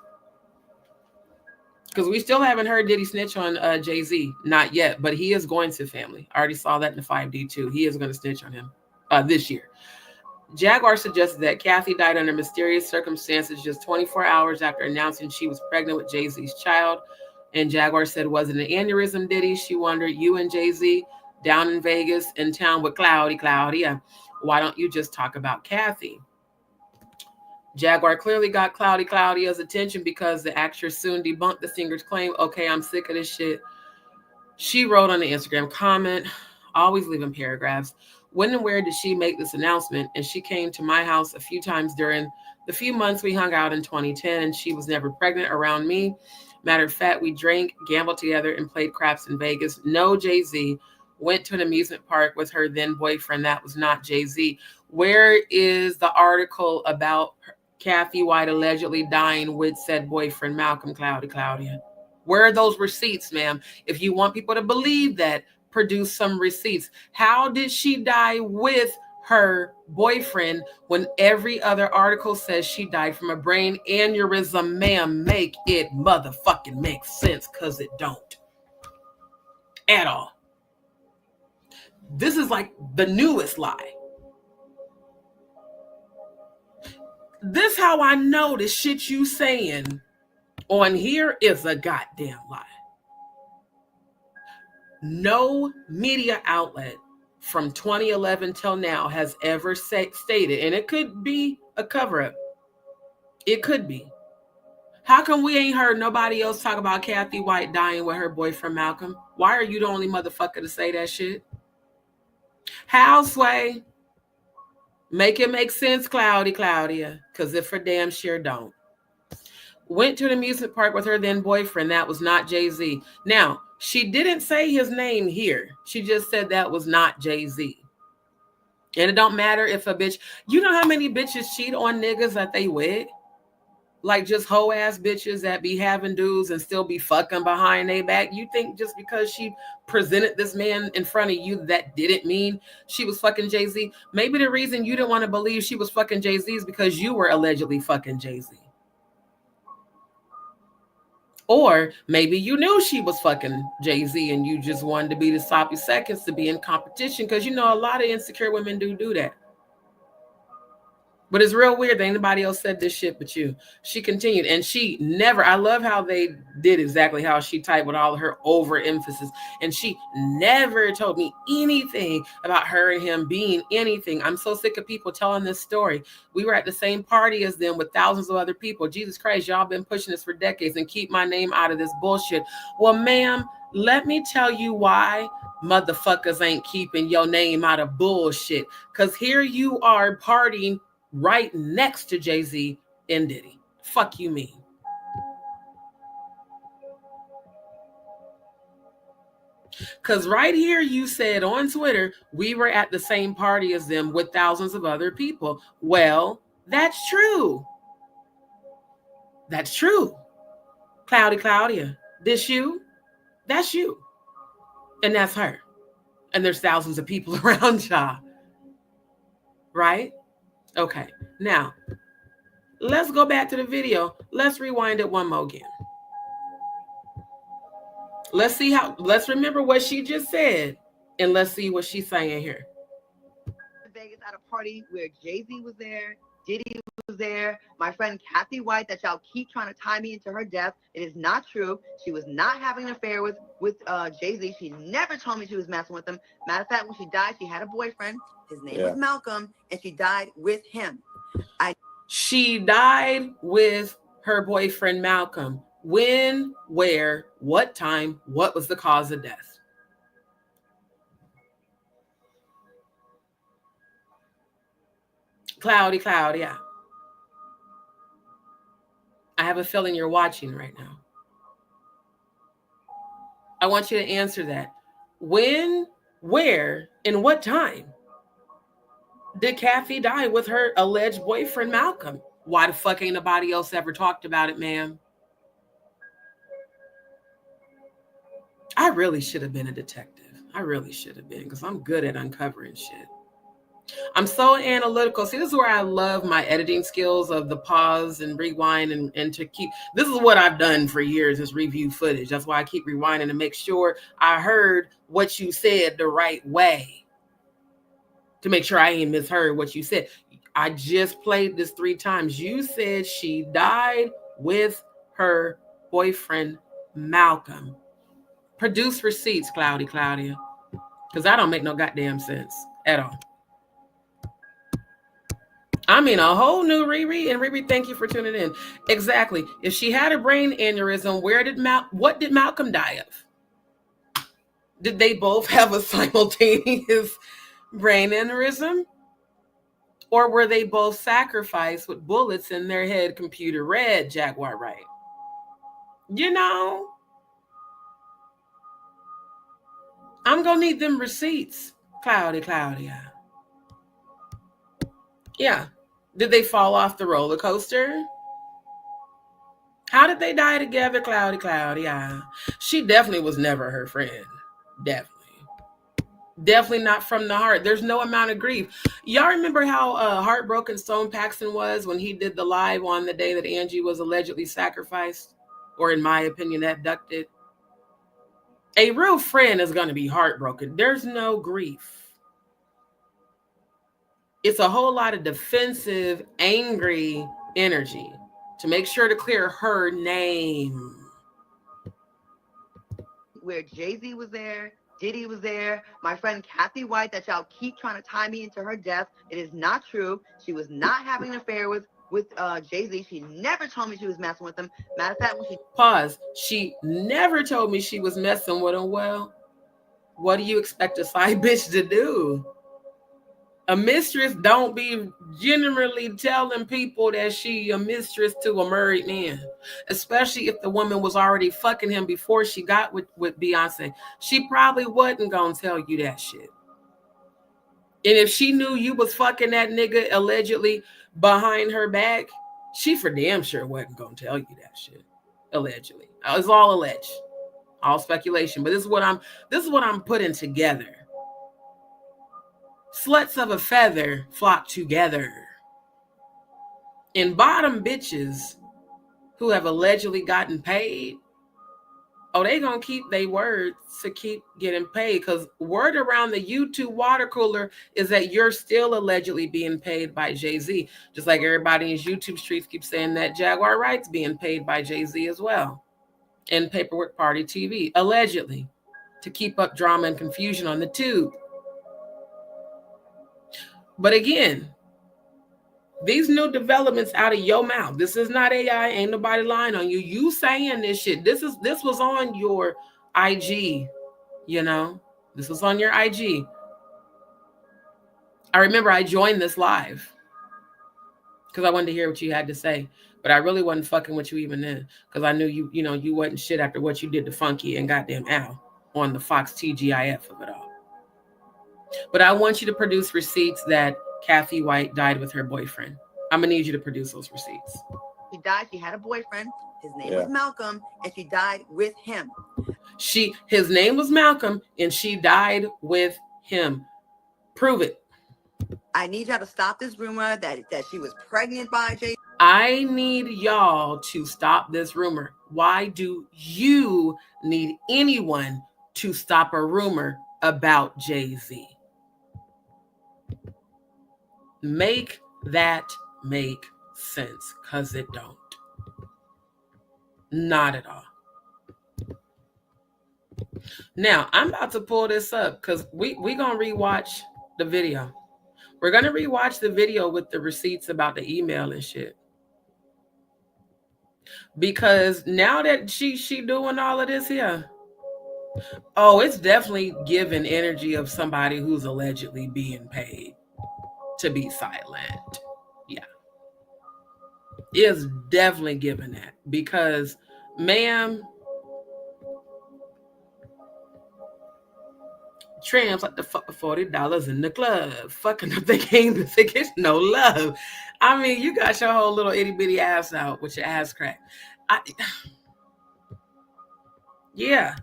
Because we still haven't heard Diddy snitch on Jay-Z. Not yet, but he is going to, family. I already saw that in the 5D too. He is going to snitch on him this year. Jaguar suggested that Cathy died under mysterious circumstances just 24 hours after announcing she was pregnant with Jay-Z's child. And Jaguar said, was it an aneurysm, Diddy? She wondered, you and Jay-Z down in Vegas in town with Claudia. Why don't you just talk about Cathy? Jaguar clearly got Claudia's attention because the actress soon debunked the singer's claim. Okay, I'm sick of this shit. She wrote on the Instagram comment, always leaving paragraphs. When and where did she make this announcement? And she came to my house a few times during the few months we hung out in 2010, and she was never pregnant around me. Matter of fact, we drank, gambled together, and played craps in Vegas. No Jay-Z. Went to an amusement park with her then boyfriend. That was not Jay-Z. Where is the article about Cathy White allegedly dying with said boyfriend, Malcolm Claudia? Where are those receipts, ma'am? If you want people to believe that, produce some receipts. How did she die with her boyfriend when every other article says she died from a brain aneurysm? Ma'am, make it motherfucking make sense, because it don't. At all. This is like the newest lie. This how I know the shit you saying on here is a goddamn lie. No media outlet from 2011 till now has ever stated, and it could be a cover-up. It could be. How come we ain't heard nobody else talk about Cathy White dying with her boyfriend Malcolm? Why are you the only motherfucker to say that shit? How, Sway? Make it make sense, Claudia, because it for damn sure don't. Went to an amusement park with her then boyfriend. That was not Jay-Z. Now, she didn't say his name here. She just said that was not Jay-Z. And it don't matter if a bitch, you know how many bitches cheat on niggas that they with? Like just hoe ass bitches that be having dudes and still be fucking behind their back. You think just because she presented this man in front of you, that didn't mean she was fucking Jay-Z? Maybe the reason you didn't want to believe she was fucking Jay-Z is because you were allegedly fucking Jay-Z. Or maybe you knew she was fucking Jay-Z and you just wanted to be the sloppy seconds to be in competition, because you know a lot of insecure women do that. But it's real weird that anybody else said this shit but you. She continued, and she never, I love how they did exactly how she typed with all of her overemphasis. And she never told me anything about her and him being anything. I'm so sick of people telling this story. We were at the same party as them with thousands of other people. Jesus Christ, y'all been pushing this for decades and keep my name out of this bullshit. Well, ma'am, let me tell you why motherfuckers ain't keeping your name out of bullshit. Because here you are partying right next to Jay-Z and Diddy. Fuck you mean? Because right here you said on Twitter, we were at the same party as them with thousands of other people. Well, that's true. That's true. Claudia, this you? That's you. And that's her. And there's thousands of people around y'all. Right? Okay, now let's go back to the video. Let's rewind it one more again. Let's remember what she just said, and let's see what she's saying here. Vegas at a party where Jay-Z was there, Diddy was there, my friend Cathy White, that y'all keep trying to tie me into her death. It is not true. She was not having an affair with Jay-Z. She never told me she was messing with him. Matter of fact, when she died, she had a boyfriend. His name was Malcolm, and she died with him. She died with her boyfriend Malcolm. When, where, what time, what was the cause of death? Claudia. have a feeling you're watching right now. I want you to answer that. When, where, and what time did Cathy die with her alleged boyfriend, Malcolm? Why the fuck ain't nobody else ever talked about it, ma'am? I really should have been a detective. I really should have been, because I'm good at uncovering shit. I'm so analytical. See, this is where I love my editing skills of the pause and rewind and to keep, this is what I've done for years is review footage. That's why I keep rewinding to make sure I heard what you said the right way. To make sure I ain't misheard what you said. I just played this 3 times. You said she died with her boyfriend, Malcolm. Produce receipts, Claudia. Because that don't make no goddamn sense at all. I mean, a whole new Riri. And Riri, thank you for tuning in. Exactly. If she had a brain aneurysm, what did Malcolm die of? Did they both have a simultaneous brain aneurysm? Or were they both sacrificed with bullets in their head, computer red, Jaguar Wright? You know, I'm going to need them receipts, Claudia. Yeah. Did they fall off the roller coaster? How did they die together, Claudia? She definitely was never her friend. Definitely not from the heart. There's no amount of grief. Y'all remember how heartbroken Stone Paxton was when he did the live on the day that Angie was allegedly sacrificed? Or in my opinion, abducted? A real friend is going to be heartbroken. There's no grief. It's a whole lot of defensive, angry energy to make sure to clear her name. Where Jay-Z was there, Diddy was there, my friend Cathy White, that y'all keep trying to tie me into her death. It is not true. She was not having an affair with Jay-Z. She never told me she was messing with him. Matter of fact, when she... Pause. She never told me she was messing with him. Well, what do you expect a side bitch to do? A mistress don't be generally telling people that she a mistress to a married man, especially if the woman was already fucking him before she got with Beyonce. She probably wasn't gonna tell you that shit. And if she knew you was fucking that nigga allegedly behind her back, she for damn sure wasn't gonna tell you that shit. Allegedly. It's all alleged. All speculation. But this is what I'm putting together. Sluts of a feather flock together. And bottom bitches who have allegedly gotten paid, oh, they gonna keep their words to keep getting paid. Because word around the YouTube water cooler is that you're still allegedly being paid by Jay-Z. Just like everybody in YouTube streets keep saying that Jaguar Wright's being paid by Jay-Z as well. And Paperwork Party TV, allegedly, to keep up drama and confusion on the tube. But again, these new developments out of your mouth. This is not AI. Ain't nobody lying on you. You saying this shit. This was on your IG, you know. This was on your IG. I remember I joined this live because I wanted to hear what you had to say. But I really wasn't fucking with you even then. Because I knew you wasn't shit after what you did to Funky and goddamn Al on the Fox TGIF of it all. But I want you to produce receipts that Cathy White died with her boyfriend. I'm going to need you to produce those receipts. She died. She had a boyfriend. His name was Malcolm, and she died with him. His name was Malcolm, and she died with him. Prove it. I need y'all to stop this rumor that she was pregnant by Jay. I need y'all to stop this rumor. Why do you need anyone to stop a rumor about Jay-Z? Make that make sense, because it don't. Not at all. Now, I'm about to pull this up because we going to rewatch the video. We're going to rewatch the video with the receipts about the email and shit. Because now that she doing all of this here, oh, it's definitely giving energy of somebody who's allegedly being paid to be silent. Yeah. is definitely giving that because, ma'am, trams like the fuck $40 in the club, fucking up the game to think it's no love. I mean, you got your whole little itty bitty ass out with your ass crack. Yeah,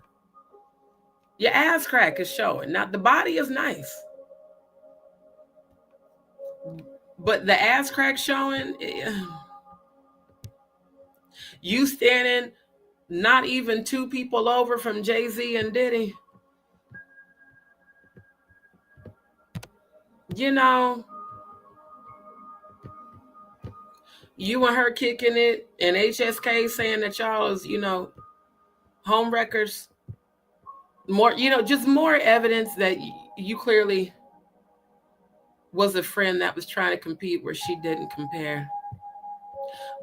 your ass crack is showing. Now the body is nice, but the ass crack showing. You standing not even 2 people over from Jay-Z and Diddy. You know, you and her kicking it, and HSK saying that y'all is, home wreckers. More, just more evidence that you clearly was a friend that was trying to compete where she didn't compare.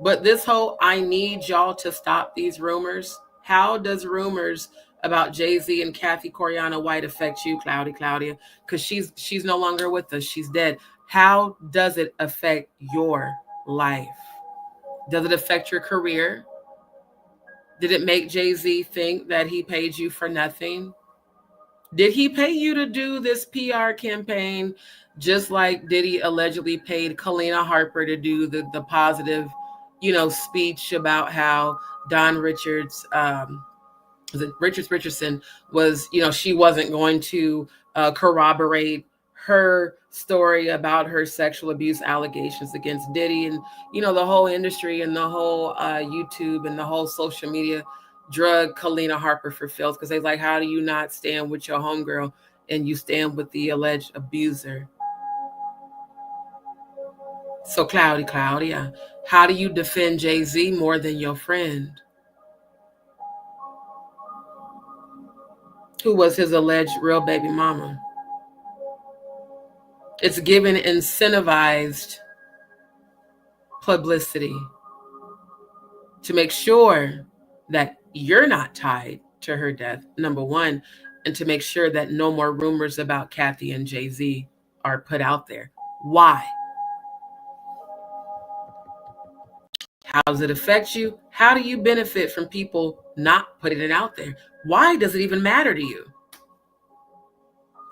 But this whole, I need y'all to stop these rumors. How does rumors about Jay-Z and Cathy White affect you, Claudia? Because she's no longer with us. She's dead. How does it affect your life? Does it affect your career? Did it make Jay-Z think that he paid you for nothing? Did he pay you to do this PR campaign just like Diddy allegedly paid Kalina Harper to do the positive, speech about how Don Richardson was, she wasn't going to corroborate her story about her sexual abuse allegations against Diddy, and the whole industry and the whole YouTube and the whole social media drug Kalina Harper for filth because they're like, how do you not stand with your homegirl and you stand with the alleged abuser? So Claudia, how do you defend Jay-Z more than your friend who was his alleged real baby mama? It's given incentivized publicity to make sure that you're not tied to her death, number one, and to make sure that no more rumors about Cathy and Jay-Z are put out there. Why? How does it affect you? How do you benefit from people not putting it out there? Why does it even matter to you?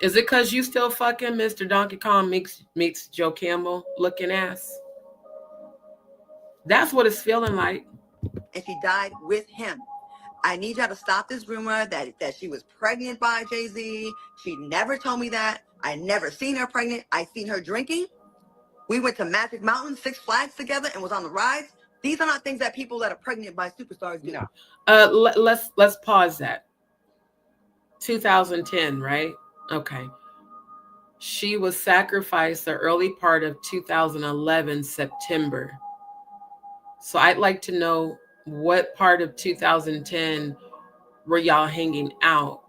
Is it because you still fucking Mr. Donkey Kong meets Joe Campbell looking ass? That's what it's feeling like. And she died with him. I need y'all to stop this rumor that she was pregnant by Jay-Z. She never told me that. I never seen her pregnant. I seen her drinking. We went to Magic Mountain, Six Flags together, and was on the rides. These are not things that people that are pregnant by superstars do. No. Let's pause that. 2010, right? Okay. She was sacrificed the early part of 2011, September. So I'd like to know what part of 2010 were y'all hanging out?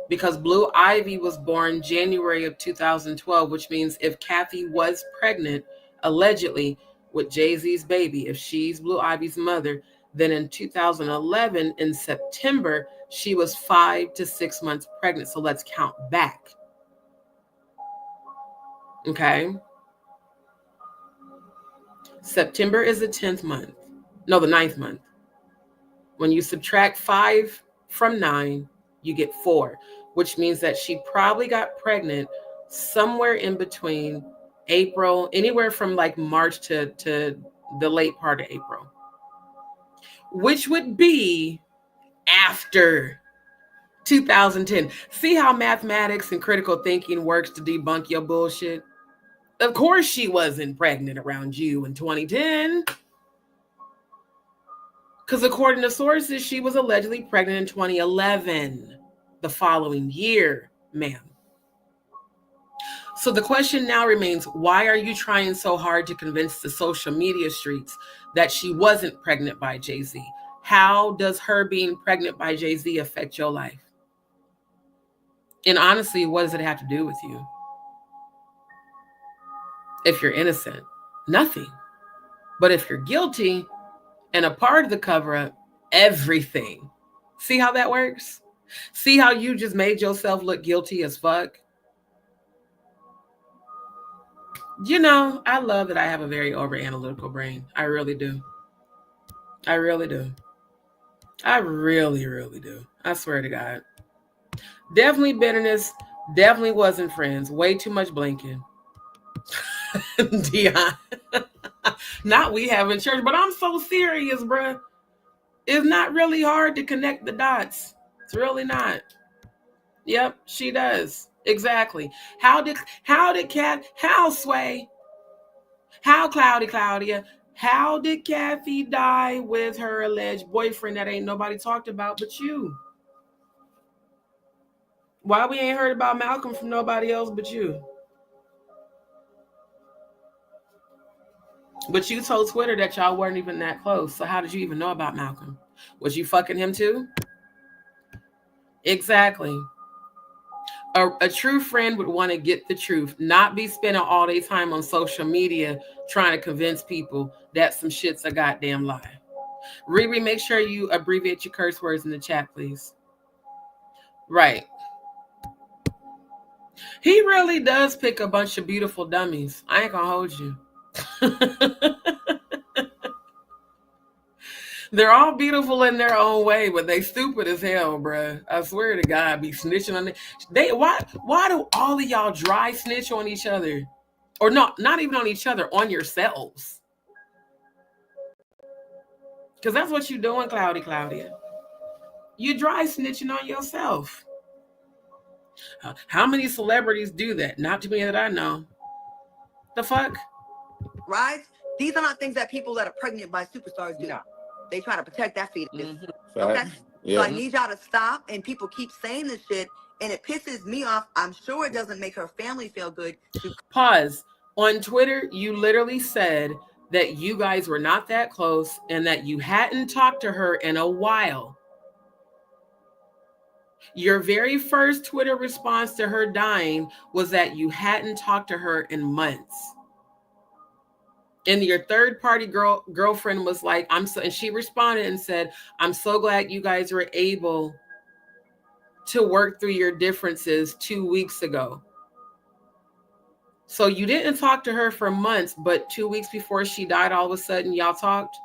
Because Blue Ivy was born January of 2012, which means if Cathy was pregnant, allegedly, with Jay-Z's baby, if she's Blue Ivy's mother, then in 2011, in September, she was 5 to 6 months pregnant. So let's count back. Okay. September is the 10th month. No, the 9th month. When you subtract 5 from 9, you get 4, which means that she probably got pregnant somewhere in between April, anywhere from like March to the late part of April, which would be after 2010. See how mathematics and critical thinking works to debunk your bullshit? Of course she wasn't pregnant around you in 2010. Because according to sources, she was allegedly pregnant in 2011, the following year, ma'am. So the question now remains, why are you trying so hard to convince the social media streets that she wasn't pregnant by Jay-Z? How does her being pregnant by Jay-Z affect your life? And honestly, what does it have to do with you? If you're innocent, nothing. But if you're guilty and a part of the cover-up, everything. See how that works? See how you just made yourself look guilty as fuck? You know, I love that I have a very over-analytical brain. I really do. I really do. I really, really do. I swear to God. Definitely bitterness. Definitely wasn't friends. Way too much blinking. Dion. Not we have in church, but I'm so serious, bruh. It's not really hard to connect the dots. It's really not. Yep, she does. Exactly. How Sway? How Claudia? How did Cathy die with her alleged boyfriend that ain't nobody talked about but you? Why we ain't heard about Malcolm from nobody else but you? But you told Twitter that y'all weren't even that close. So how did you even know about Malcolm? Was you fucking him too? Exactly. A true friend would want to get the truth, not be spending all their time on social media trying to convince people that some shit's a goddamn lie. Riri, make sure you abbreviate your curse words in the chat, please. Right. He really does pick a bunch of beautiful dummies. I ain't gonna hold you. They're all beautiful in their own way, but they stupid as hell, bruh. I swear to God, be snitching on they. Why do all of y'all dry snitch on each other? Or not even on each other, on yourselves. Because that's what you're doing, Claudia. You dry snitching on yourself. How many celebrities do that? Not too many that I know. The fuck? Right? These are not things that people that are pregnant by superstars do. No. They try to protect that fetus. Mm-hmm. Okay? Yeah. So I need y'all to stop, and people keep saying this shit, and it pisses me off. I'm sure it doesn't make her family feel good. Pause. On Twitter, you literally said that you guys were not that close and that you hadn't talked to her in a while. Your very first Twitter response to her dying was that you hadn't talked to her in months. And your third party girlfriend was like, and she responded and said, I'm so glad you guys were able to work through your differences 2 weeks ago. So you didn't talk to her for months, but 2 weeks before she died, all of a sudden y'all talked.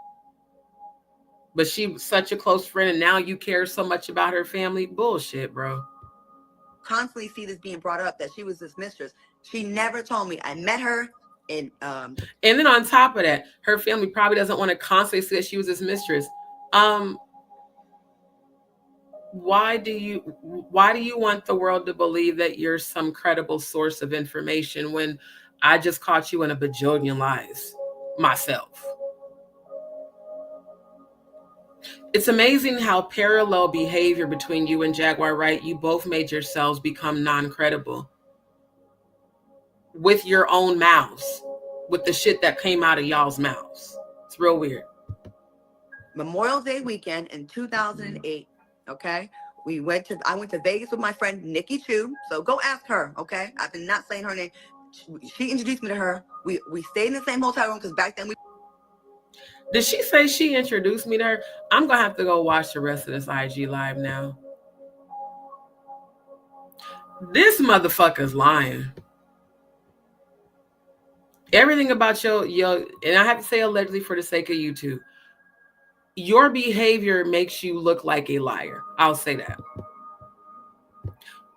But she was such a close friend, and now you care so much about her family. Bullshit, bro. Constantly see this being brought up that she was this mistress. She never told me. I met her. And then on top of that, her family probably doesn't want to constantly say that she was his mistress. Why do you want the world to believe that you're some credible source of information when I just caught you in a bajillion lies myself? It's amazing how parallel behavior between you and Jaguar Wright, you both made yourselves become non-credible. With your own mouths, with the shit that came out of y'all's mouths. It's real weird. Memorial Day weekend in 2008, okay? I went to Vegas with my friend Nikki Chu. So go ask her, okay? I've been not saying her name. She introduced me to her. We stayed in the same hotel room because back then we. Did she say she introduced me to her? I'm gonna have to go watch the rest of this IG live now. This motherfucker's lying. Everything about your, and I have to say allegedly for the sake of YouTube, your behavior makes you look like a liar. I'll say that.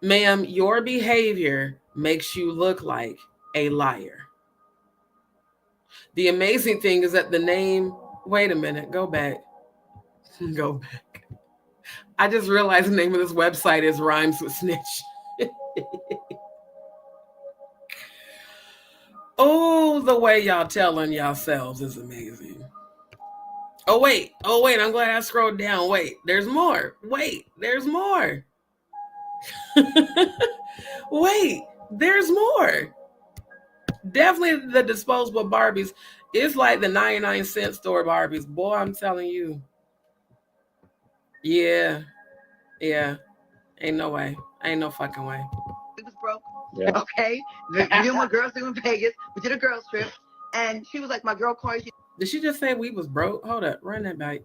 Ma'am, your behavior makes you look like a liar. The amazing thing is that the name, wait a minute, go back. Go back. I just realized the name of this website is Rhymes with Snitch. Oh, the way y'all telling yourselves is amazing. Oh, wait. I'm glad I scrolled down. Wait, there's more. Wait, there's more. Wait, there's more. Definitely the disposable Barbies. It's like the 99-cent store Barbies. Boy, I'm telling you. Yeah. Ain't no way. Ain't no fucking way. It was broke. Yeah. Okay. We didn't want girls to in Vegas. We did a girls trip. And she was like, my girl Corey. Did she just say we was broke? Hold up. Run that back.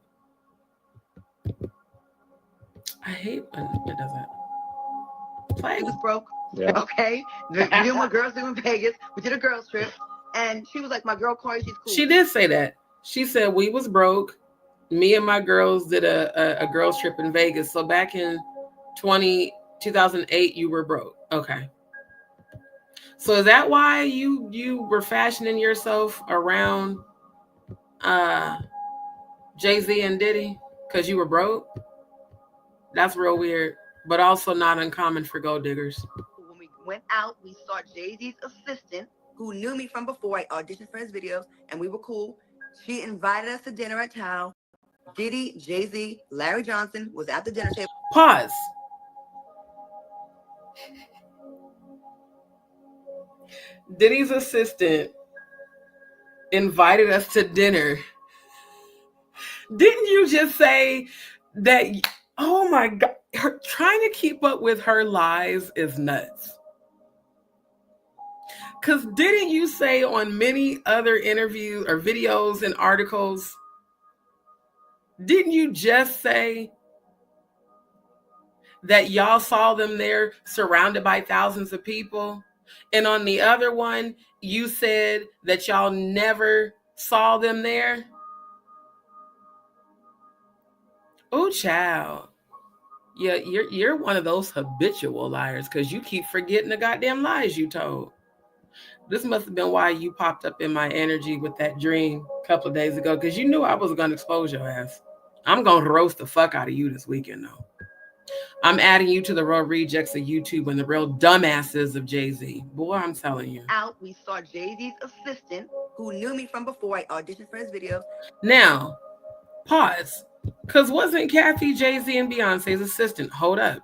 I hate when it doesn't play. It was broke. Yeah. Okay. We didn't want girls to in Vegas. We did a girls trip. And she was like, my girl Claudia, she's cool. She did say that. She said we was broke. Me and my girls did a girls trip in Vegas. So back in 2008, you were broke. Okay. So is that why you were fashioning yourself around Jay-Z and Diddy? Because you were broke? That's real weird, but also not uncommon for gold diggers. When we went out, we saw Jay-Z's assistant, who knew me from before. I auditioned for his videos, and we were cool. She invited us to dinner at Tao. Diddy, Jay-Z, Larry Johnson was at the dinner table. Pause. Diddy's assistant invited us to dinner. Didn't you just say that? Oh my God. Her trying to keep up with her lies is nuts. Because didn't you say on many other interviews or videos and articles, didn't you just say that y'all saw them there surrounded by thousands of people? And on the other one, you said that y'all never saw them there? Oh, child. Yeah, you're one of those habitual liars because you keep forgetting the goddamn lies you told. This must have been why you popped up in my energy with that dream a couple of days ago, because you knew I was going to expose your ass. I'm going to roast the fuck out of you this weekend, though. I'm adding you to the real rejects of YouTube and the real dumbasses of Jay-Z. Boy, I'm telling you. Out, we saw Jay-Z's assistant, who knew me from before. I auditioned for his videos. Now, pause. Because wasn't Cathy, Jay-Z, and Beyonce's assistant? Hold up.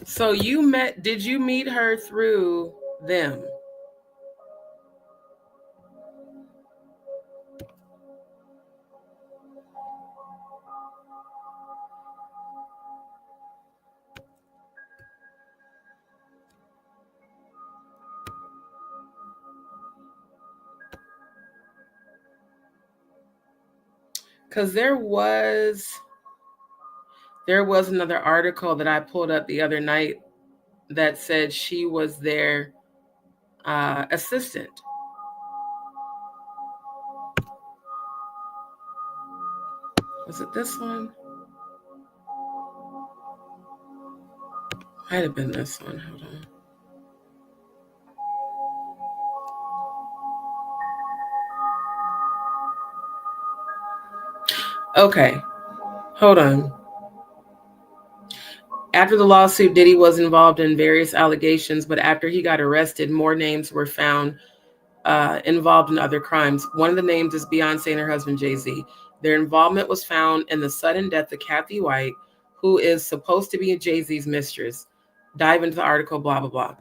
So did you meet her through them? Because there was another article that I pulled up the other night that said she was their assistant. Was it this one? Might have been this one. Hold on. Okay. Hold on. After the lawsuit, Diddy was involved in various allegations, but after he got arrested, more names were found involved in other crimes. One of the names is Beyonce and her husband, Jay-Z. Their involvement was found in the sudden death of Cathy White, who is supposed to be Jay-Z's mistress. Dive into the article, blah, blah, blah.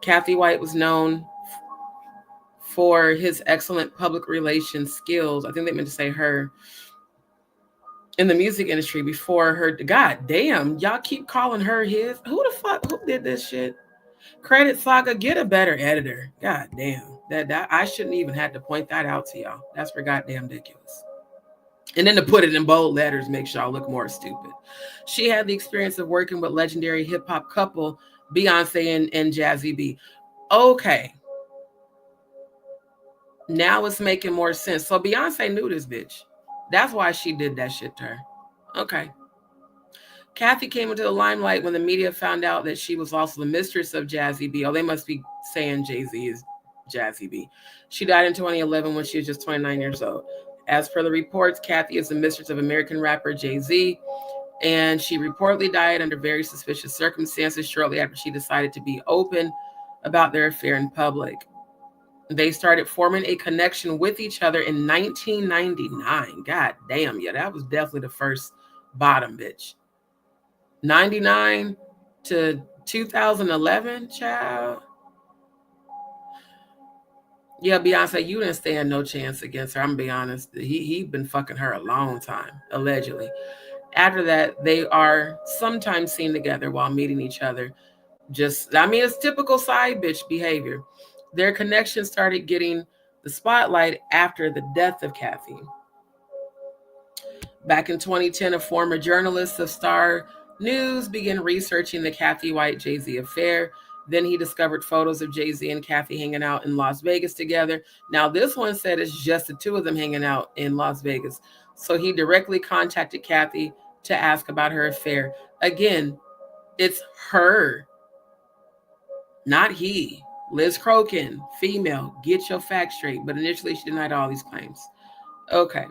Cathy White was known for his excellent public relations skills. I think they meant to say her. In the music industry before her. God damn, y'all keep calling her his. Who the fuck? Who did this shit? Credit Saga, get a better editor. God damn. That I shouldn't even have to point that out to y'all. That's for goddamn ridiculous. And then to put it in bold letters makes y'all look more stupid. She had the experience of working with legendary hip-hop couple Beyonce and Jazzy B. Okay. Now it's making more sense. So Beyonce knew this bitch. That's why she did that shit to her. Okay. Cathy came into the limelight when the media found out that she was also the mistress of Jazzy B. Oh, they must be saying Jay-Z is Jazzy B. She died in 2011 when she was just 29 years old. As per the reports, Cathy is the mistress of American rapper Jay-Z, and she reportedly died under very suspicious circumstances shortly after she decided to be open about their affair in public. They started forming a connection with each other in 1999. God damn, yeah, that was definitely the first bottom bitch. 99 to 2011, child. Yeah, Beyonce, you didn't stand no chance against her. I'm gonna be honest. He'd been fucking her a long time, allegedly. After that, they are sometimes seen together while meeting each other. It's typical side bitch behavior. Their connection started getting the spotlight after the death of Cathy. Back in 2010, a former journalist of Star News began researching the Cathy White Jay-Z affair. Then he discovered photos of Jay-Z and Cathy hanging out in Las Vegas together. Now, this one said it's just the two of them hanging out in Las Vegas. So he directly contacted Cathy to ask about her affair. Again, it's her, not he. Liz Crokin, female, get your facts straight. But initially, she denied all these claims. Okay.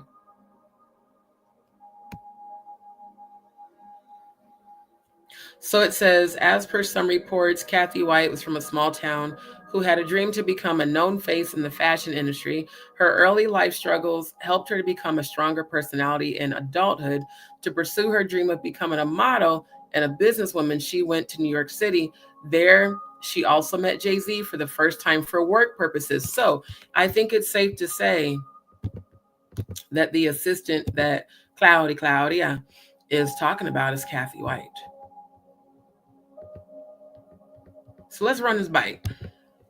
So it says, as per some reports, Cathy White was from a small town who had a dream to become a known face in the fashion industry. Her early life struggles helped her to become a stronger personality in adulthood. To pursue her dream of becoming a model and a businesswoman, she went to New York City. There, she also met Jay-Z for the first time for work purposes. So I think it's safe to say that the assistant that Claudia is talking about is Cathy White. So let's run this bite.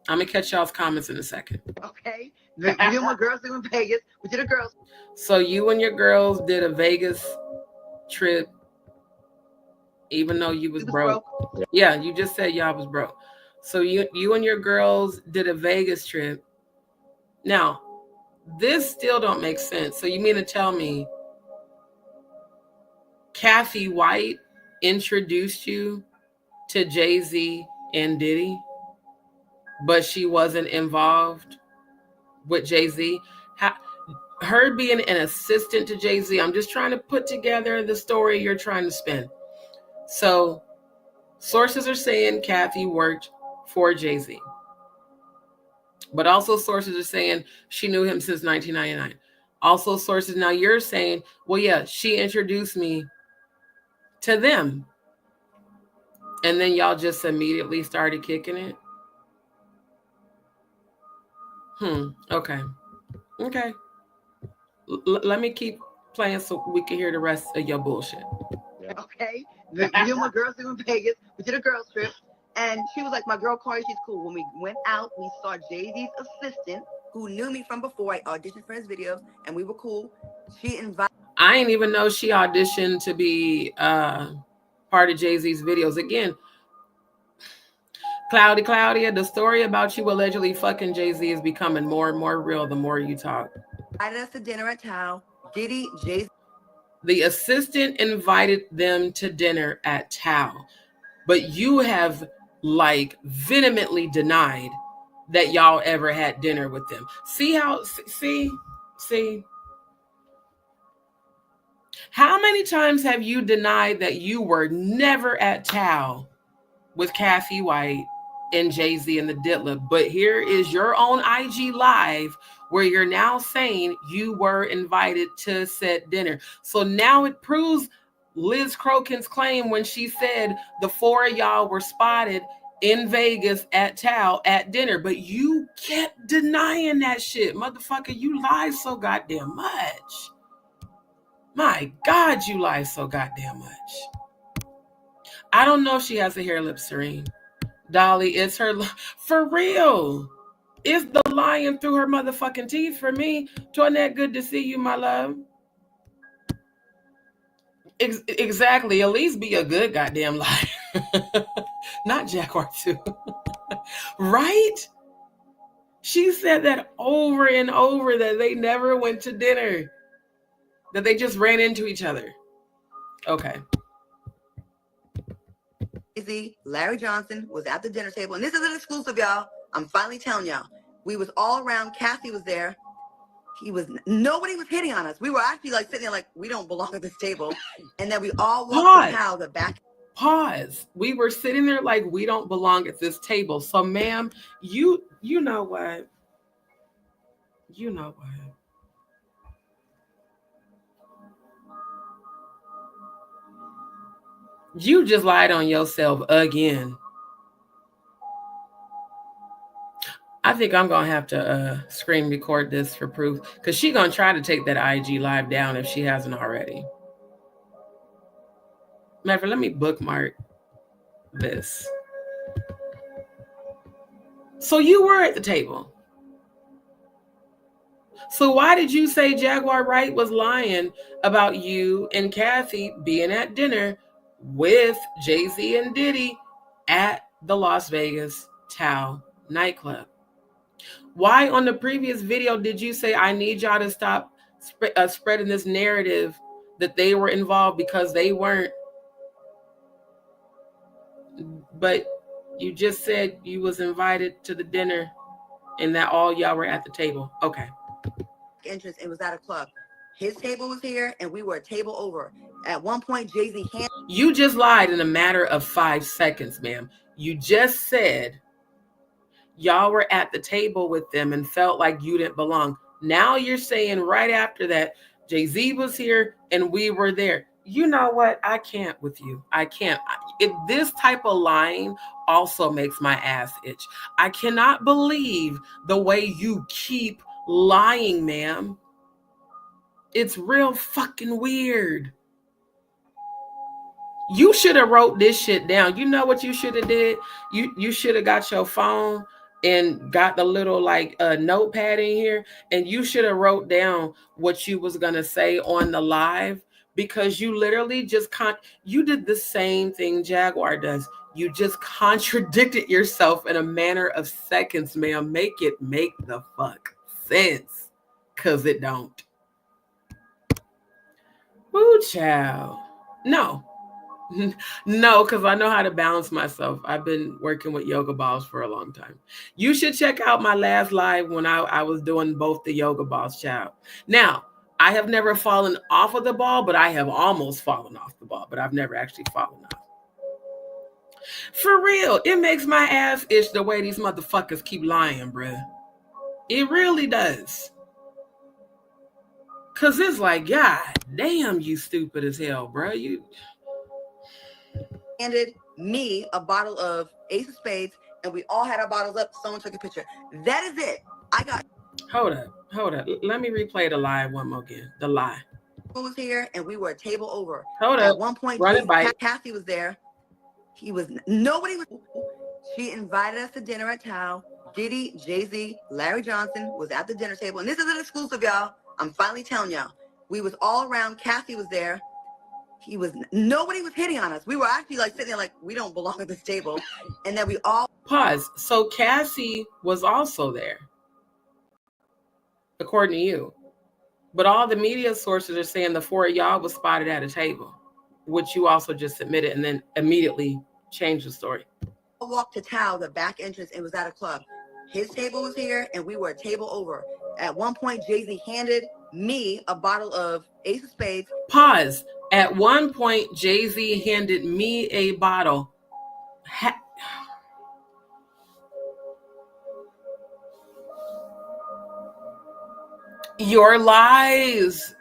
I'm going to catch y'all's comments in a second. Okay. You and my girls do in Vegas. We did a girls. So you and your girls did a Vegas trip, even though you was broke. Yeah, you just said y'all was broke. So you and your girls did a Vegas trip. Now, this still don't make sense. So you mean to tell me Cathy White introduced you to Jay-Z and Diddy, but she wasn't involved with Jay-Z? Her being an assistant to Jay-Z, I'm just trying to put together the story you're trying to spin. So sources are saying Cathy worked for Jay-Z, but also sources are saying she knew him since 1999. Also sources, now you're saying, well, yeah, she introduced me to them. And then y'all just immediately started kicking it? Okay. Okay. Let me keep playing so we can hear the rest of your bullshit. Okay. You and my girls do in Vegas. We did a girls trip. And she was like, my girl Claudia, she's cool. When we went out, we saw Jay-Z's assistant, who knew me from before. I auditioned for his videos, and we were cool. She invited... I didn't even know she auditioned to be part of Jay-Z's videos. Again, Claudia, the story about you allegedly fucking Jay-Z is becoming more and more real the more you talk. Invited us to dinner at Tao. Diddy, Jay-Z. The assistant invited them to dinner at Tao, but you have like vehemently denied that y'all ever had dinner with them. See how, see. How many times have you denied that you were never at Tao with Cathy White and Jay-Z and the Diddler? But here is your own IG Live where you're now saying you were invited to said dinner. So now it proves Liz Crokin's claim when she said the four of y'all were spotted in Vegas at Tao at dinner. But you kept denying that shit. Motherfucker, you lie so goddamn much. My God, you lie so goddamn much. I don't know if she has a hair lip serene. Dolly, it's her. For real. It's the lying through her motherfucking teeth for me. Toinette, good to see you, my love. Exactly. At least be a good goddamn liar. Not Jaguar too. Right? She said that over and over, that they never went to dinner. That they just ran into each other. Okay. Larry Johnson was at the dinner table. And this is an exclusive, y'all. I'm finally telling y'all. We was all around. Cathy was there. Nobody was hitting on us. We were actually like sitting there like, we don't belong at this table. And then we all walked to the back. Pause. We were sitting there like we don't belong at this table. So, ma'am, you know what? You know what? You just lied on yourself again. I think I'm going to have to screen record this for proof, because she's going to try to take that IG Live down if she hasn't already. Matter, let me bookmark this. So you were at the table. So why did you say Jaguar Wright was lying about you and Cathy being at dinner with Jay-Z and Diddy at the Las Vegas Tao nightclub. Why on the previous video did you say, I need y'all to stop spreading this narrative that they were involved, because they weren't? But you just said you was invited to the dinner and that all y'all were at the table. Okay. Entrance, it was at a club. His table was here and we were a table over. At one point, Jay-Z You just lied in a matter of 5 seconds, ma'am. You just said y'all were at the table with them and felt like you didn't belong. Now you're saying right after that, Jay-Z was here and we were there. You know what? I can't with you. I can't. This type of lying also makes my ass itch. I cannot believe the way you keep lying, ma'am. It's real fucking weird. You should have wrote this shit down. You know what you should have did? You should have got your phone and got the little like notepad in here, and you should have wrote down what you was gonna say on the live, because you literally just you did the same thing Jaguar does. You just contradicted yourself in a matter of seconds, ma'am. Make it make the fuck sense, cause it don't. Woo, child. No. No, because I know how to balance myself. I've been working with yoga balls for a long time. You should check out my last live when I was doing both the yoga balls, child. Now, I have never fallen off of the ball, but I have almost fallen off the ball, but I've never actually fallen off. For real, it makes my ass itch the way these motherfuckers keep lying, bruh. It really does. Because it's like, God damn, you stupid as hell, bruh. You handed me a bottle of Ace of Spades, and we all had our bottles up. Someone took a picture. That is it. I got. Hold up. Let me replay the live one more again. The lie. Who was here, and we were a table over. Hold At up. one point, Run it by. Cathy was there. Nobody was. She invited us to dinner at Tao. Diddy, Jay-Z, Larry Johnson was at the dinner table, and this is an exclusive, y'all. I'm finally telling y'all. We was all around. Cathy was there. Nobody was hitting on us. We were actually like sitting there like, we don't belong at this table. And then we all pause. So Cassie was also there, according to you. But all the media sources are saying the four of y'all was spotted at a table, which you also just admitted and then immediately changed the story. walked to Tao, the back entrance, and was at a club. His table was here and we were a table over. At one point, Jay-Z handed me a bottle of Ace of Spades. Pause. At one point, Jay-Z handed me a bottle. Your lies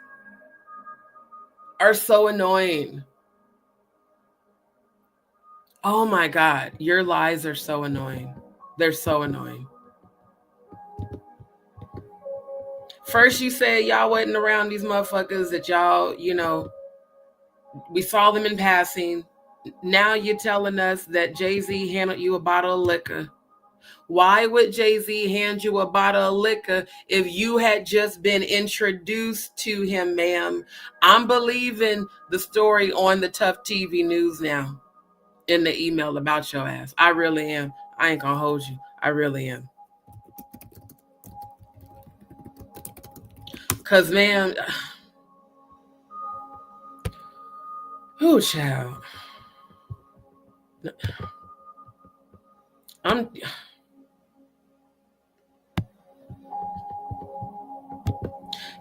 are so annoying. Oh my God. Your lies are so annoying. They're so annoying. First, you said y'all wasn't around these motherfuckers, that y'all, you know, we saw them in passing. Now you're telling us that Jay-Z handed you a bottle of liquor. Why would Jay-Z hand you a bottle of liquor if you had just been introduced to him, ma'am? I'm believing the story on the Tough TV News now in the email about your ass. I really am. I ain't gonna hold you. I really am. Because, man, oh, child.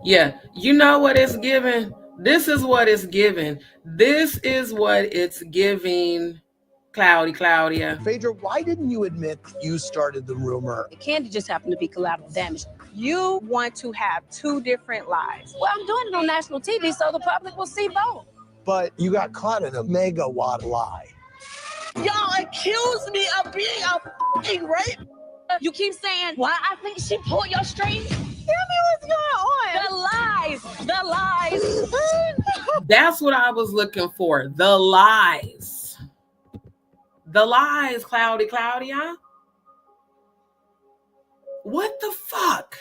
Yeah, you know what it's giving? This is what it's giving. This is what it's giving, Claudia. Phaedra, why didn't you admit you started the rumor? It can't just happen to be collateral damage. You want to have two different lies. Well, I'm doing it on national TV so the public will see both. But you got caught in a megawatt lie. Y'all accuse me of being a f***ing rape. You keep saying, why I think she pulled your strings? Tell me what's going on. The lies. That's what I was looking for. The lies. The lies, Claudia. What the fuck?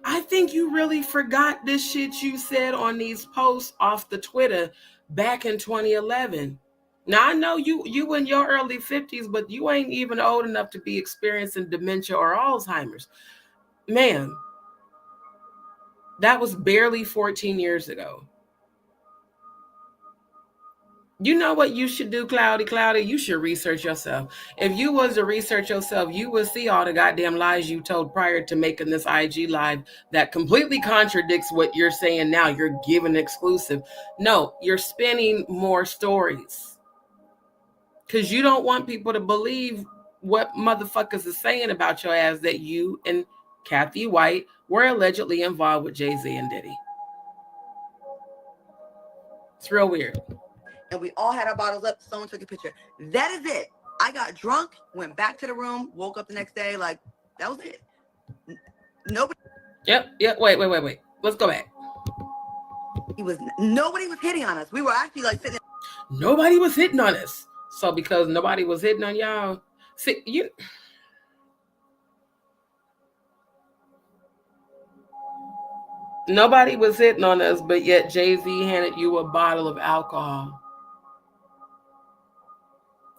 I think you really forgot this shit you said on these posts off the Twitter back in 2011. Now I know you in your early 50s, but you ain't even old enough to be experiencing dementia or Alzheimer's. Ma'am, that was barely 14 years ago. You know what you should do, Claudia? You should research yourself. If you was to research yourself, you would see all the goddamn lies you told prior to making this IG live that completely contradicts what you're saying now. You're giving exclusive. No, you're spinning more stories. Because you don't want people to believe what motherfuckers is saying about your ass, that you and Cathy White were allegedly involved with Jay-Z and Diddy. It's real weird. And we all had our bottles up. Someone took a picture. That is it. I got drunk, went back to the room, woke up the next day. Like, that was it. Nobody. Yep. Wait. Let's go back. Nobody was hitting on us. We were actually like sitting. Nobody was hitting on us. So because nobody was hitting on y'all, see, nobody was hitting on us, but yet Jay-Z handed you a bottle of alcohol.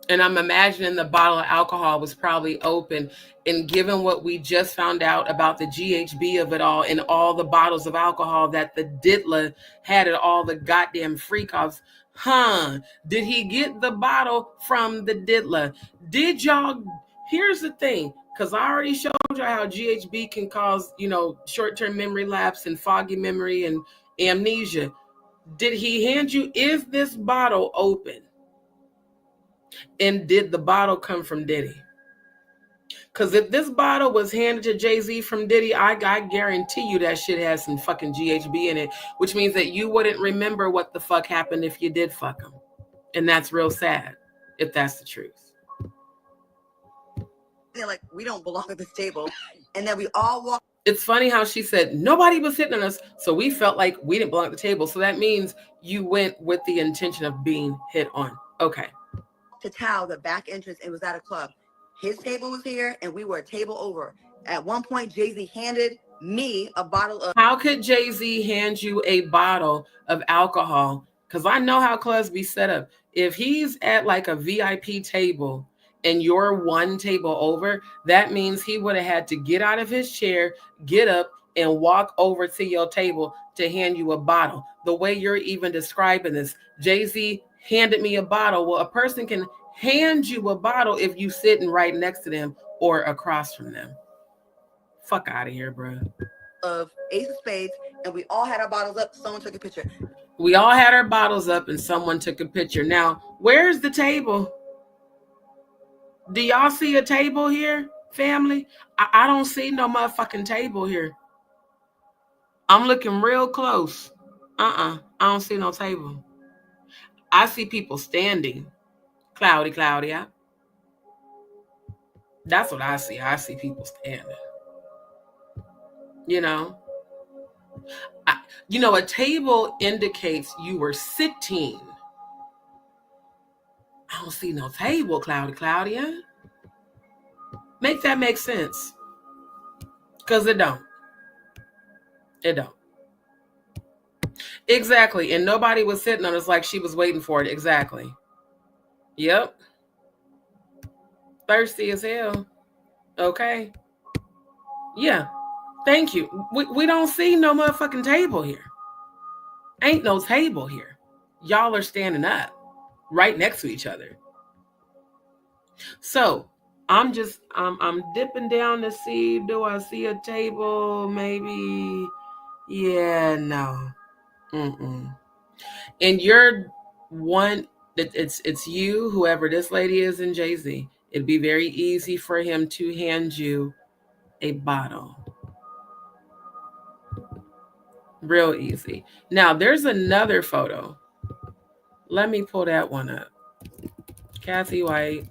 And I'm imagining the bottle of alcohol was probably open. And given what we just found out about the GHB of it all and all the bottles of alcohol that the diddler had at all the goddamn freak-offs, did he get the bottle from the diddler? Did y'all? Here's the thing, because I already showed you how GHB can cause, short-term memory lapse and foggy memory and amnesia. Did he hand you, is this bottle open? And did the bottle come from Diddy? Because if this bottle was handed to Jay-Z from Diddy, I guarantee you that shit has some fucking GHB in it, which means that you wouldn't remember what the fuck happened if you did fuck him. And that's real sad, if that's the truth. Like, we don't belong at this table. And then we all walked. It's funny how she said, nobody was hitting on us, so we felt like we didn't belong at the table. So that means you went with the intention of being hit on. Okay. To Tao, the back entrance, and was at a club. His table was here, and we were a table over. At one point, Jay-Z handed me a bottle of. How could Jay-Z hand you a bottle of alcohol? Because I know how clubs be set up. If he's at like a VIP table and you're one table over, that means he would have had to get out of his chair, get up, and walk over to your table to hand you a bottle. The way you're even describing this, Jay-Z handed me a bottle. Well, a person can hand you a bottle if you sitting right next to them or across from them. Fuck out of here, bro. Of Ace of Spades, and we all had our bottles up. Someone took a picture. We all had our bottles up and someone took a picture. Now, where's the table? Do y'all see a table here, family? I don't see no motherfucking table here. I'm looking real close. I don't see no table. I see people standing. Claudia. That's what I see. I see people standing. A table indicates you were sitting. I don't see no table, Claudia. Make that make sense. Because it don't. It don't. Exactly. And nobody was sitting on us like she was waiting for it. Exactly. Yep. Thirsty as hell. Okay. Yeah. Thank you. We don't see no motherfucking table here. Ain't no table here. Y'all are standing up right next to each other. So I'm dipping down to see, do I see a table? Maybe. Yeah, no. And you're one, it's you, whoever this lady is, and Jay-Z. It'd be very easy for him to hand you a bottle. Real easy. Now, there's another photo. Let me pull that one up. Cathy White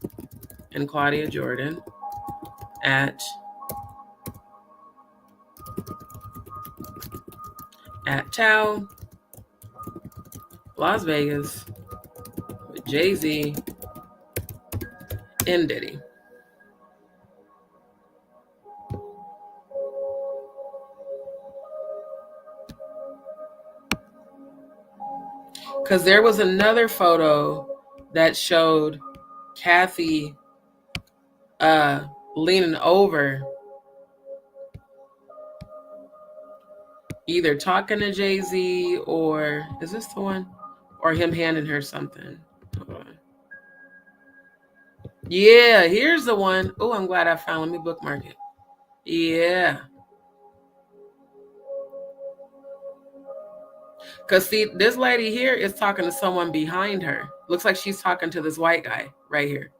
and Claudia Jordan at Tao, Las Vegas, with Jay-Z and Diddy. Because there was another photo that showed Cathy leaning over, either talking to Jay-Z, or is this the one? Or him handing her something. Hold on. Yeah, here's the one. Oh, I'm glad I found. Let me bookmark it. Yeah. Because see, this lady here is talking to someone behind her. Looks like she's talking to this white guy right here.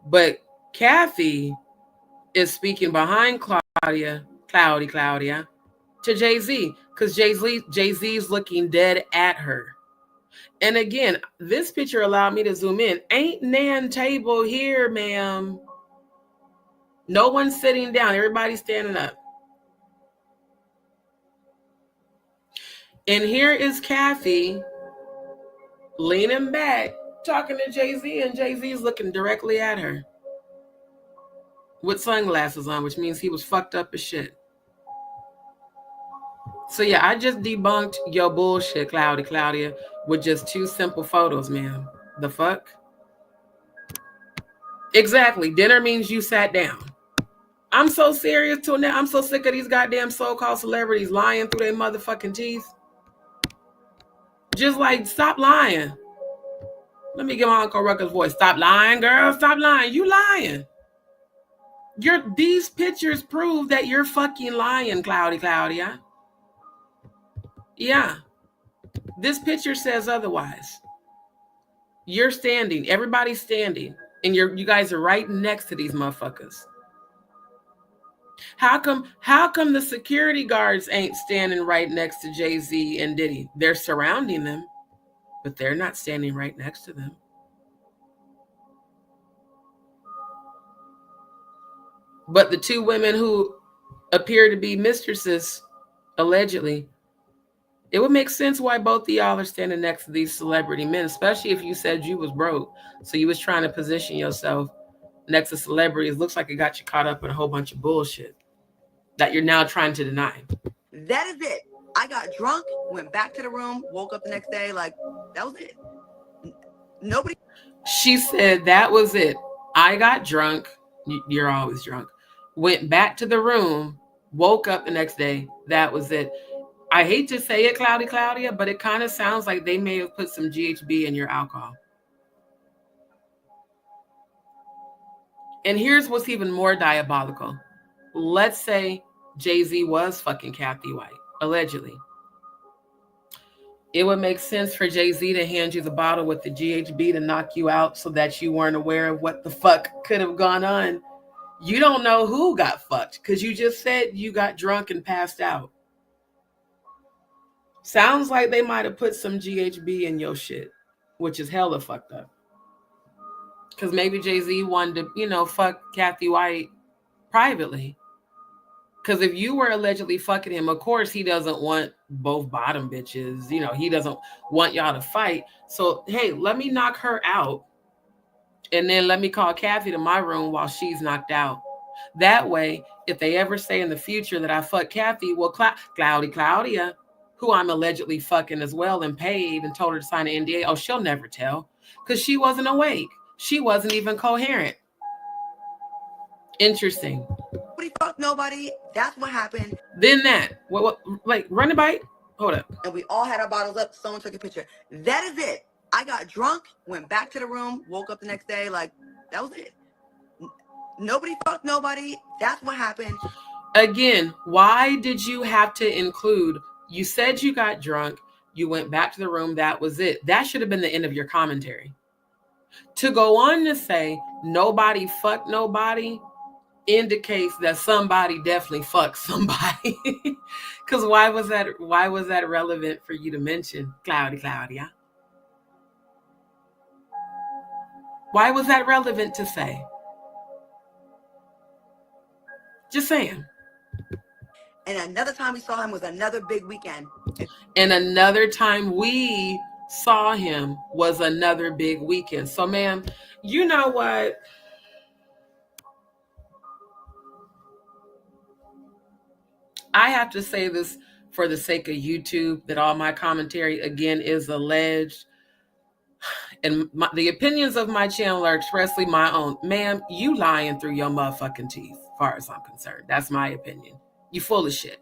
But Cathy is speaking behind Claudia, to Jay-Z, because Jay-Z's looking dead at her. And again, this picture allowed me to zoom in. Ain't nan table here, ma'am. No one's sitting down. Everybody's standing up. And here is Cathy leaning back, talking to Jay-Z, and Jay-Z's looking directly at her with sunglasses on, which means he was fucked up as shit. So yeah, I just debunked your bullshit, Claudia, with just 2 simple photos, ma'am. The fuck? Exactly. Dinner means you sat down. I'm so serious to now. I'm so sick of these goddamn so-called celebrities lying through their motherfucking teeth. Just like, stop lying. Let me get my Uncle Rucker's voice. Stop lying, girl. Stop lying. You lying. These pictures prove that you're fucking lying, Claudia. Yeah. This picture says otherwise. You're standing. Everybody's standing. And you guys are right next to these motherfuckers. How come the security guards ain't standing right next to Jay-Z and Diddy? They're surrounding them, but they're not standing right next to them. But the 2 women who appear to be mistresses, allegedly, it would make sense why both of y'all are standing next to these celebrity men, especially if you said you was broke. So you was trying to position yourself next to celebrities. Looks like it got you caught up in a whole bunch of bullshit that you're now trying to deny. That is it. I got drunk, went back to the room, woke up the next day, like, that was it. Nobody. She said that was it. I got drunk. You're always drunk. Went back to the room, woke up the next day. That was it. I hate to say it, Claudia, but it kind of sounds like they may have put some GHB in your alcohol. And here's what's even more diabolical. Let's say Jay-Z was fucking Cathy White, allegedly. It would make sense for Jay-Z to hand you the bottle with the GHB to knock you out so that you weren't aware of what the fuck could have gone on. You don't know who got fucked because you just said you got drunk and passed out. Sounds like they might have put some GHB in your shit, which is hella fucked up. Because maybe Jay-Z wanted to, fuck Cathy White privately. Because if you were allegedly fucking him, of course, he doesn't want both bottom bitches. He doesn't want y'all to fight. So, hey, let me knock her out. And then let me call Cathy to my room while she's knocked out. That way, if they ever say in the future that I fuck Cathy, well, Claudia, who I'm allegedly fucking as well and paid and told her to sign an NDA, oh, she'll never tell. Because she wasn't awake. She wasn't even coherent. Interesting. Nobody fucked nobody. That's what happened. Then that. What like, run a bite? Hold up. And we all had our bottles up. Someone took a picture. That is it. I got drunk, went back to the room, woke up the next day, like, that was it. Nobody fucked nobody. That's what happened. Again, why did you have to include, you said you got drunk, you went back to the room, that was it. That should have been the end of your commentary. To go on to say nobody fucked nobody indicates that somebody definitely fucked somebody. Because why was that relevant for you to mention, Claudia? Why was that relevant to say? Just saying. And another time we saw him was another big weekend. And another time we saw him was another big weekend. So, ma'am, you know what? I have to say this for the sake of YouTube that all my commentary, again, is alleged. And the opinions of my channel are expressly my own. Ma'am, you lying through your motherfucking teeth, as far as I'm concerned. That's my opinion. You full of shit.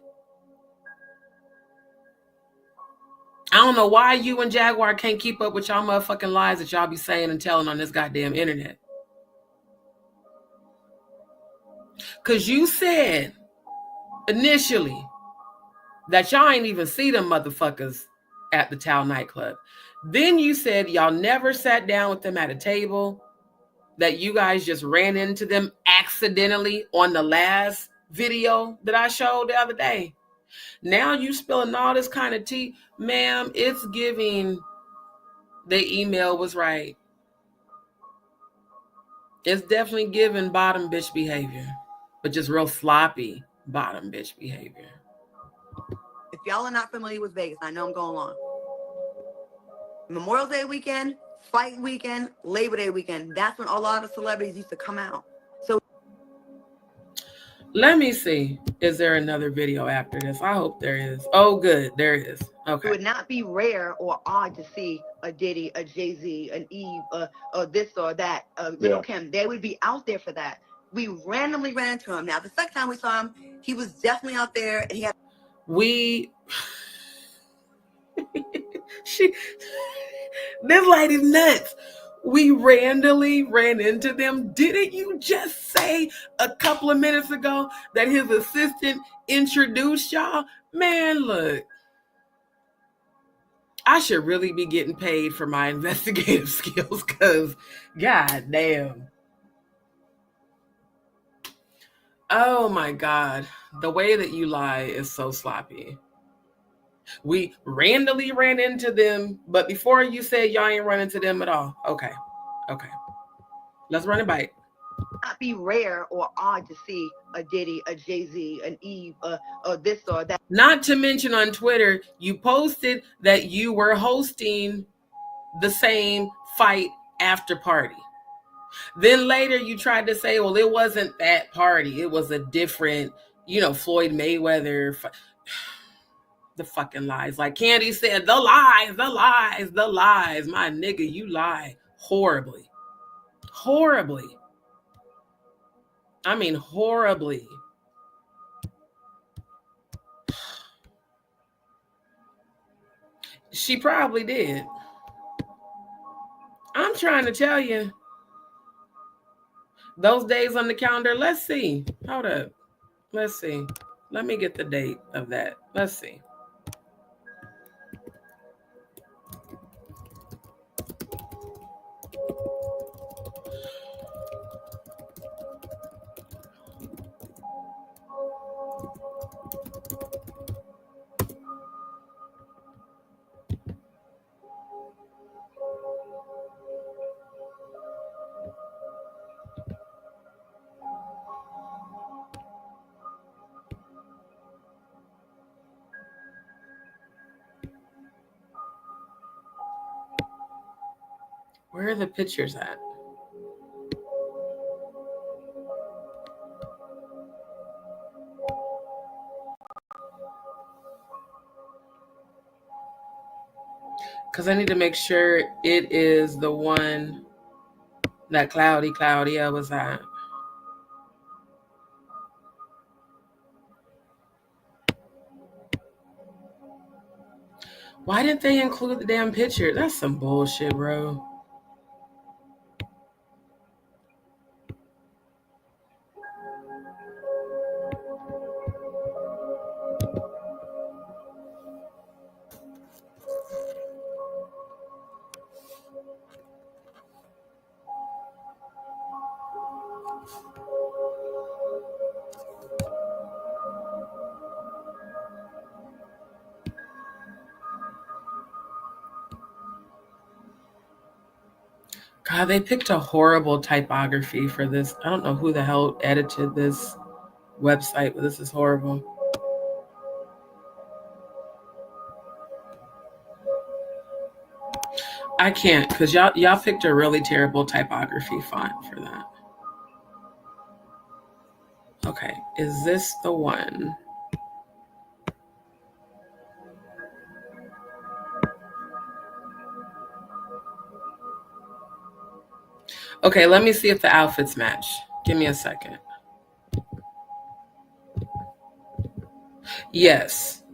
I don't know why you and Jaguar can't keep up with y'all motherfucking lies that y'all be saying and telling on this goddamn internet. Because you said initially that y'all ain't even see them motherfuckers at the Tao nightclub. Then you said y'all never sat down with them at a table, that you guys just ran into them accidentally on the last video that I showed the other day. Now you spilling all this kind of tea. Ma'am, it's giving the email was right. It's definitely giving bottom bitch behavior, but just real sloppy bottom bitch behavior. If y'all are not familiar with Vegas, I know I'm going on. Memorial Day weekend, fight weekend, Labor Day weekend. That's when a lot of celebrities used to come out. So let me see. Is there another video after this? I hope there is. Oh, good. There is. Okay. It would not be rare or odd to see a Diddy, a Jay-Z, an Eve, or this or that, Lil' Kim. They would be out there for that. We randomly ran into him. Now, the second time we saw him, he was definitely out there, and he had. This lady's nuts. We randomly ran into them. Didn't you just say a couple of minutes ago that his assistant introduced y'all? Man, look. I should really be getting paid for my investigative skills because, god damn. Oh my God. The way that you lie is so sloppy. We randomly ran into them, but before you said y'all ain't run into them at all. Okay. Okay. Let's run it back. Not be rare or odd to see a Diddy, a Jay-Z, an Eve, or this or that. Not to mention on Twitter, you posted that you were hosting the same fight after party. Then later you tried to say, well, it wasn't that party. It was a different, Floyd Mayweather. The fucking lies. Like Candy said, the lies. My nigga, you lie horribly. Horribly. I mean, horribly. She probably did. I'm trying to tell you. Those days on the calendar, let's see. Hold up. Let's see. Let me get the date of that. Let's see. Where are the pictures at? Because I need to make sure it is the one that Claudia was at. Why didn't they include the damn picture? That's some bullshit, bro. God, they picked a horrible typography for this. I don't know who the hell edited this website, but this is horrible. I can't, because y'all picked a really terrible typography font for that. Okay, is this the one? Okay, let me see if the outfits match. Give me a second. Yes.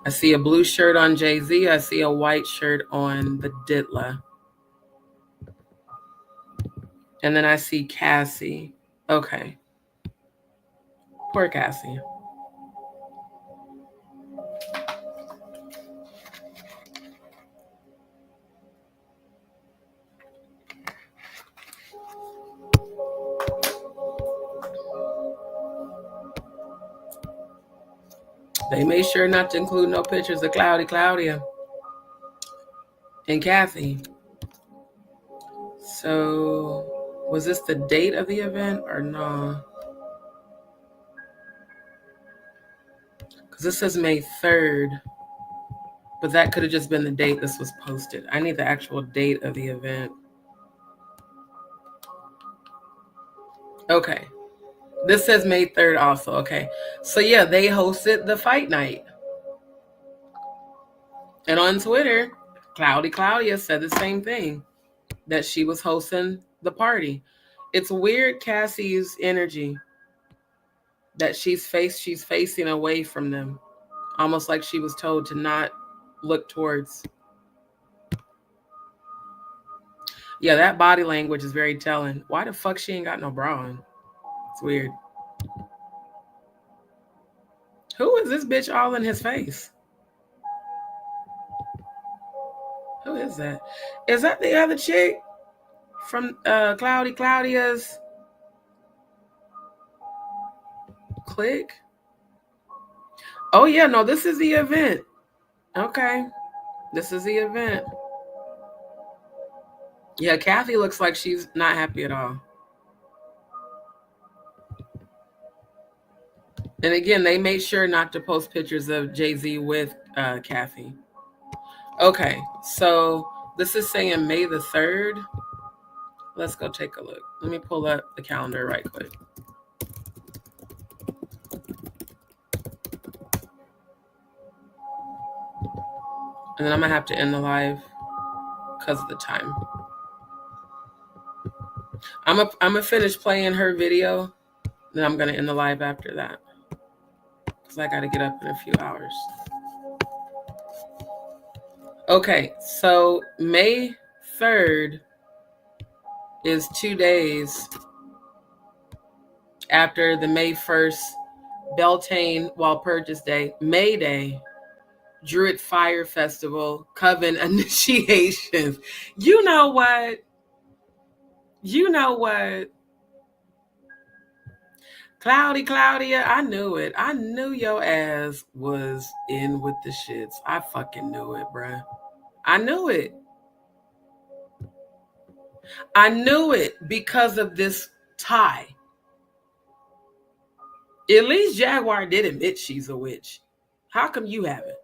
I see a blue shirt on Jay-Z. I see a white shirt on the Diddler. And then I see Cassie. Okay. Poor Cassie. They made sure not to include no pictures of Claudia, and Cathy. So, was this the date of the event or no? Because this says May 3rd, but that could have just been the date this was posted. I need the actual date of the event. Okay. This says May 3rd also. Okay. So, yeah, they hosted the fight night. And on Twitter, Claudia said the same thing, that she was hosting the party. It's weird, Cassie's energy, that she's facing away from them, almost like she was told to not look towards. Yeah, that body language is very telling. Why the fuck she ain't got no bra on? It's weird. Who is this bitch all in his face? Who is that? Is that the other chick from Claudia's clique? Oh yeah, no, this is the event. Okay, this is the event. Yeah, Cathy looks like she's not happy at all. And again, they made sure not to post pictures of Jay-Z with Cathy. Okay, so this is saying May the 3rd. Let's go take a look. Let me pull up the calendar right quick. And then I'm gonna have to end the live because of the time. I'm gonna finish playing her video, then I'm gonna end the live after that, because I gotta get up in a few hours. Okay, so May 3rd is 2 days after the May 1st Beltane Walpurgis Day, May Day, Druid Fire Festival, Coven initiations. You know what? You know what? Claudia, I knew it. I knew your ass was in with the shits. I fucking knew it, bruh. I knew it. I knew it because of this tie. At least Jaguar did admit she's a witch. How come you haven't?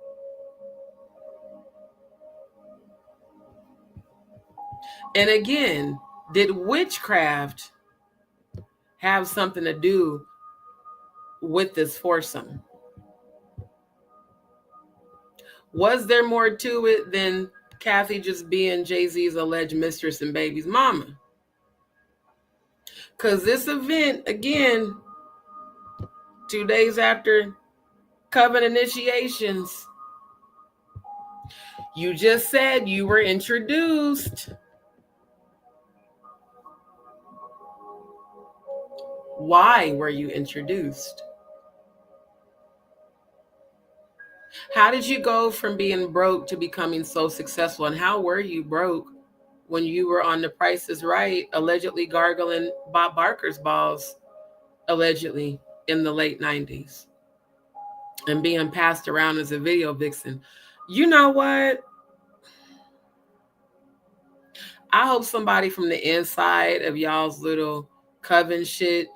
And again, did witchcraft have something to do with this foursome? Was there more to it than Cathy just being Jay-Z's alleged mistress and baby's mama? Because this event, again, 2 days after Coven initiations, you just said you were introduced. Why were you introduced? How did you go from being broke to becoming so successful? And how were you broke when you were on The Price is Right, allegedly gargling Bob Barker's balls, allegedly, in the late 90s, and being passed around as a video vixen? You know what? I hope somebody from the inside of y'all's little coven shit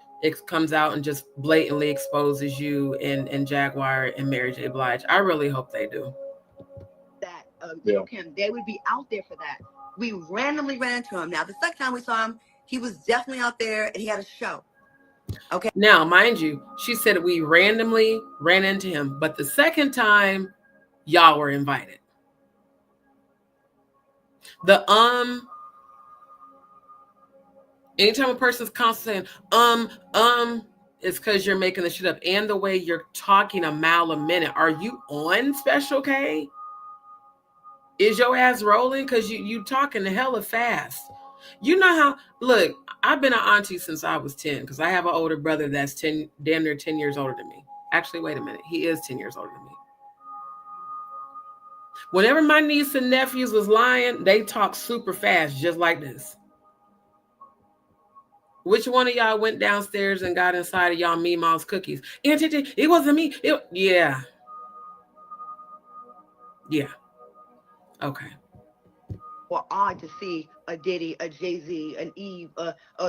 comes out and just blatantly exposes you and Jaguar and Mary J. Blige. I really hope they do. That Kim, they would be out there for that. We randomly ran into him. Now, the second time we saw him, he was definitely out there and he had a show. Okay. Now, mind you, she said we randomly ran into him, but the second time, y'all were invited. Anytime a person's constantly saying, it's because you're making the shit up. And the way you're talking a mile a minute. Are you on Special K? Is your ass rolling? Because you talking the hella fast. You know how, look, I've been an auntie since I was 10 because I have an older brother that's damn near 10 years older than me. Actually, wait a minute. He is 10 years older than me. Whenever my niece and nephews was lying, they talk super fast, just like this. Which one of y'all went downstairs and got inside of y'all Meemaw's cookies? It wasn't me. Yeah. Yeah. Okay. Well, odd to see a Diddy, a Jay-Z, an Eve,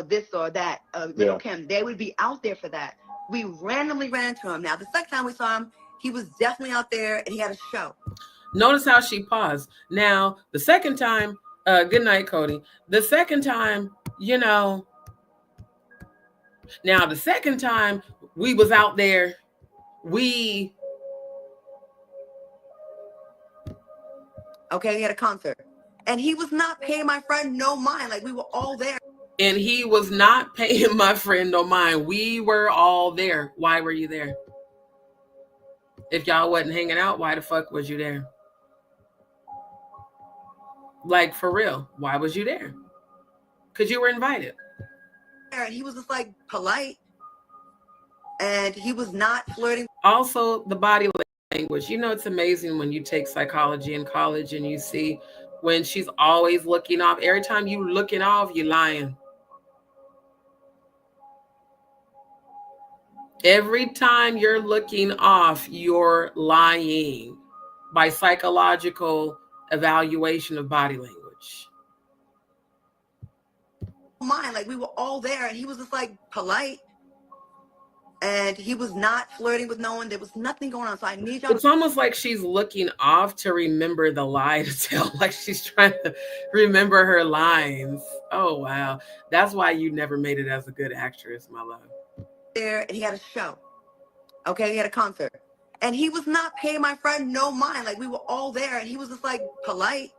this or that, Lil Kim. They would be out there for that. We randomly ran into him. Now, the second time we saw him, he was definitely out there and he had a show. Notice how she paused. Now, the second time, good night, Cody. The second time, now the second time we was out there, okay, he had a concert. And he was not paying my friend no mind. Like, we were all there. And he was not paying my friend no mind. We were all there. Why were you there? If y'all wasn't hanging out, why the fuck was you there? Like, for real, why was you there? Because you were invited. And he was just like polite. And he was not flirting. Also, the body language. It's amazing when you take psychology in college and you see when she's always looking off. Every time you looking off, you're lying. Every time you're looking off, you're lying by psychological evaluation of body language. Mine, like we were all there and he was just like polite. And he was not flirting with no one. There was nothing going on. So I need y'all. It's almost like she's looking off to remember the lie to tell. Like she's trying to remember her lines. Oh, wow. That's why you never made it as a good actress, my love. There, and he had a show. Okay, he had a concert. And he was not paying my friend no mind. Like we were all there and he was just like polite.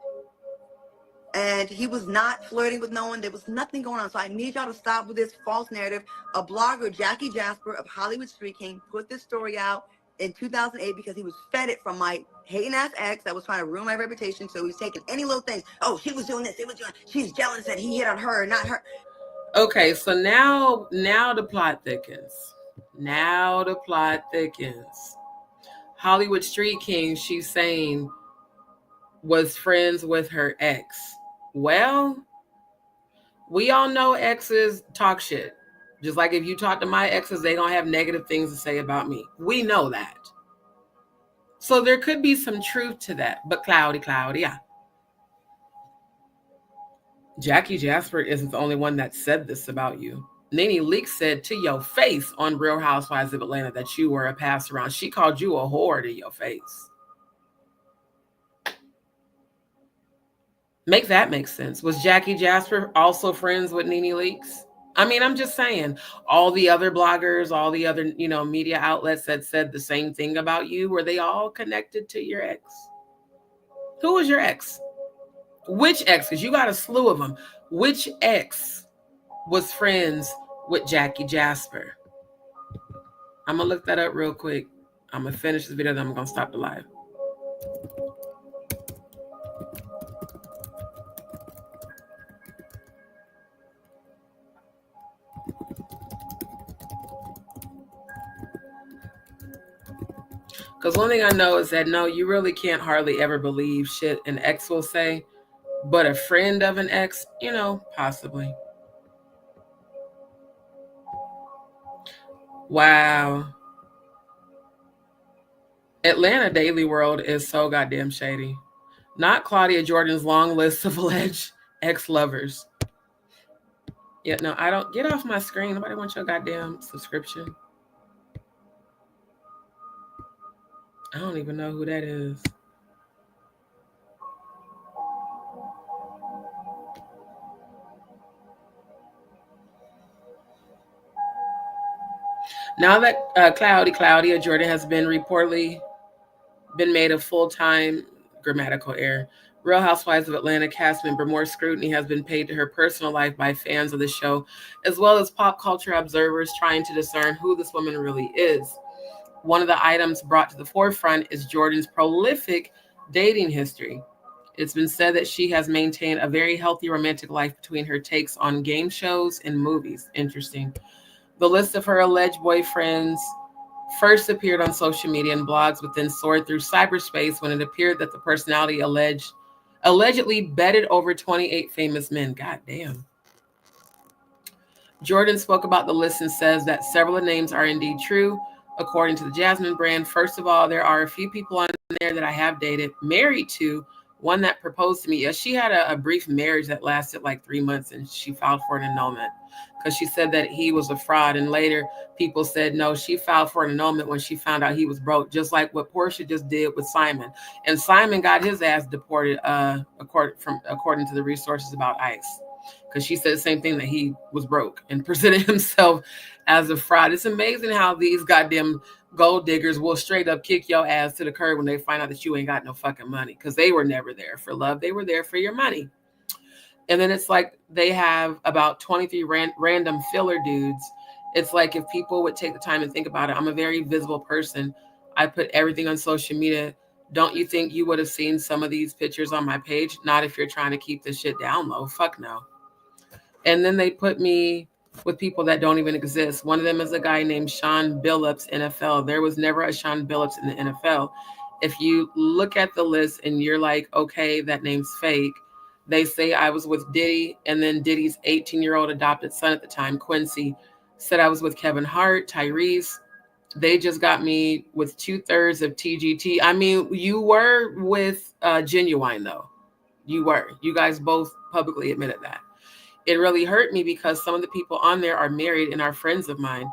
And he was not flirting with no one. There was nothing going on. So I need y'all to stop with this false narrative. A blogger, Jackie Jasper of Hollywood Street King, put this story out in 2008 because he was fed it from my hating ass ex that was trying to ruin my reputation. So he was taking any little things. Oh, she was doing this. He was doing. She's jealous that he hit on her, not her. Okay, so now the plot thickens. Now the plot thickens. Hollywood Street King, she's saying, was friends with her ex. Well, we all know exes talk shit. Just like if you talk to my exes, they don't have negative things to say about me. We know that. So there could be some truth to that. But Claudia. Jackie Jasper isn't the only one that said this about you. Nene Leakes said to your face on Real Housewives of Atlanta that you were a pass around. She called you a whore to your face. Make that make sense. Was Jackie Jasper also friends with Nene Leakes? I mean, I'm just saying, all the other bloggers, all the other, media outlets that said the same thing about you, were they all connected to your ex? Who was your ex? Which ex? Because you got a slew of them. Which ex was friends with Jackie Jasper? I'm going to look that up real quick. I'm going to finish this video, then I'm going to stop the live. Because one thing I know is that, no, you really can't hardly ever believe shit an ex will say. But a friend of an ex, possibly. Wow. Atlanta Daily World is so goddamn shady. Not Claudia Jordan's long list of alleged ex-lovers. Yeah, no, I don't. Get off my screen. Nobody wants your goddamn subscription. I don't even know who that is. Now that Claudia Jordan has been reportedly been made a full-time grammatical error. Real Housewives of Atlanta cast member, more scrutiny has been paid to her personal life by fans of the show, as well as pop culture observers trying to discern who this woman really is. One of the items brought to the forefront is Jordan's prolific dating history. It's been said that she has maintained a very healthy romantic life between her takes on game shows and movies. Interesting. The list of her alleged boyfriends first appeared on social media and blogs, but then soared through cyberspace when it appeared that the personality allegedly bedded over 28 famous men. God damn. Jordan spoke about the list and says that several of the names are indeed true. According to the Jasmine brand, first of all, there are a few people on there that I have dated, married to, one that proposed to me. She had a brief marriage that lasted like 3 months, and she filed for an annulment because she said that he was a fraud. And later people said, no, she filed for an annulment when she found out he was broke, just like what Portia just did with Simon. And Simon got his ass deported, according to the resources about ICE, because she said the same thing, that he was broke and presented himself as a fraud. It's amazing how these goddamn gold diggers will straight up kick your ass to the curb when they find out that you ain't got no fucking money, because they were never there for love. They were there for your money. And then it's like they have about 23 random filler dudes. It's like, if people would take the time and think about it, I'm a very visible person. I put everything on social media. Don't you think you would have seen some of these pictures on my page? Not if you're trying to keep this shit down low. Fuck no. And then they put me with people that don't even exist. One of them is a guy named Sean Billups, NFL. There was never a Sean Billups in the NFL. If you look at the list and you're like, okay, that name's fake, they say I was with Diddy, and then Diddy's 18-year-old adopted son at the time, Quincy, said I was with Kevin Hart, Tyrese. They just got me with 2/3 of TGT. I mean, you were with Genuine, though. You were. You guys both publicly admitted that. It really hurt me because some of the people on there are married and are friends of mine.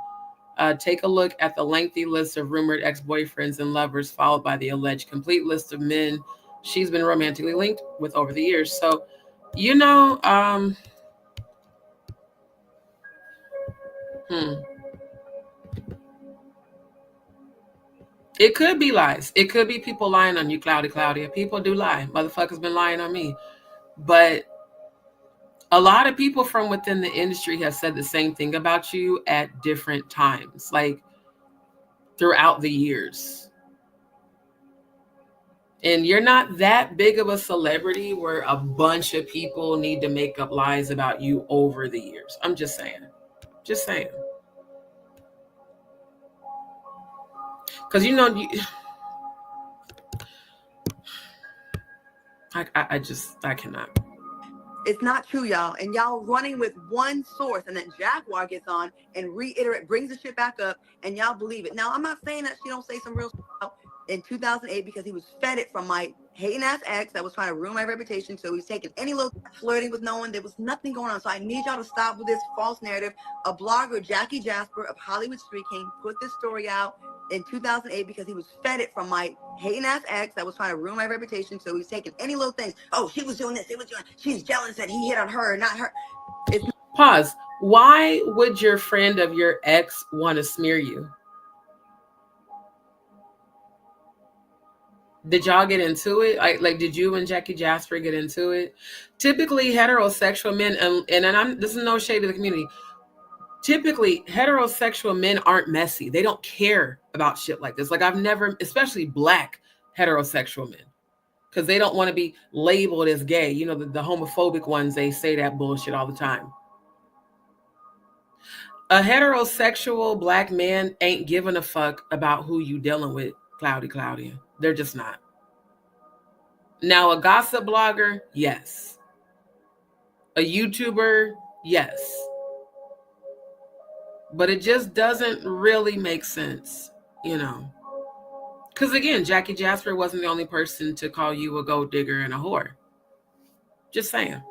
Take a look at the lengthy list of rumored ex-boyfriends and lovers, followed by the alleged complete list of men she's been romantically linked with over the years. So, you know, it could be lies. It could be people lying on you, Claudia. People do lie. Motherfuckers been lying on me. But a lot of people from within the industry have said the same thing about you at different times, like throughout the years. And you're not that big of a celebrity where a bunch of people need to make up lies about you over the years. I'm just saying. Just saying. Because, you know, I cannot. It's not true, y'all. And y'all running with one source, and then Jaguar gets on and brings the shit back up, and y'all believe it. Now, I'm not saying that she don't say some real stuff in 2008 because he was fed it from my hating ass ex that was trying to ruin my reputation. So he's taking any little flirting with no one. There was nothing going on. So I need y'all to stop with this false narrative. A blogger, Jackie Jasper of Hollywood Street King, put this story out in 2008 because he was fed it from my hating ass ex that was trying to ruin my reputation. So he's taking any little things. Oh, she was doing this. She's jealous that he hit on her, not her. Pause. Why would your friend of your ex want to smear you? Did y'all get into it? Like, did you and Jackie Jasper get into it? Typically, heterosexual men, and this is no shade to the community. Typically, heterosexual men aren't messy. They don't care about shit like this. Like, I've never, especially Black heterosexual men, because they don't want to be labeled as gay. You know, the homophobic ones, they say that bullshit all the time. A heterosexual Black man ain't giving a fuck about who you dealing with, Claudia. They're just not. Now, a gossip blogger, yes. A YouTuber, yes. But it just doesn't really make sense, you know. Because again, Jackie Jasper wasn't the only person to call you a gold digger and a whore. Just saying.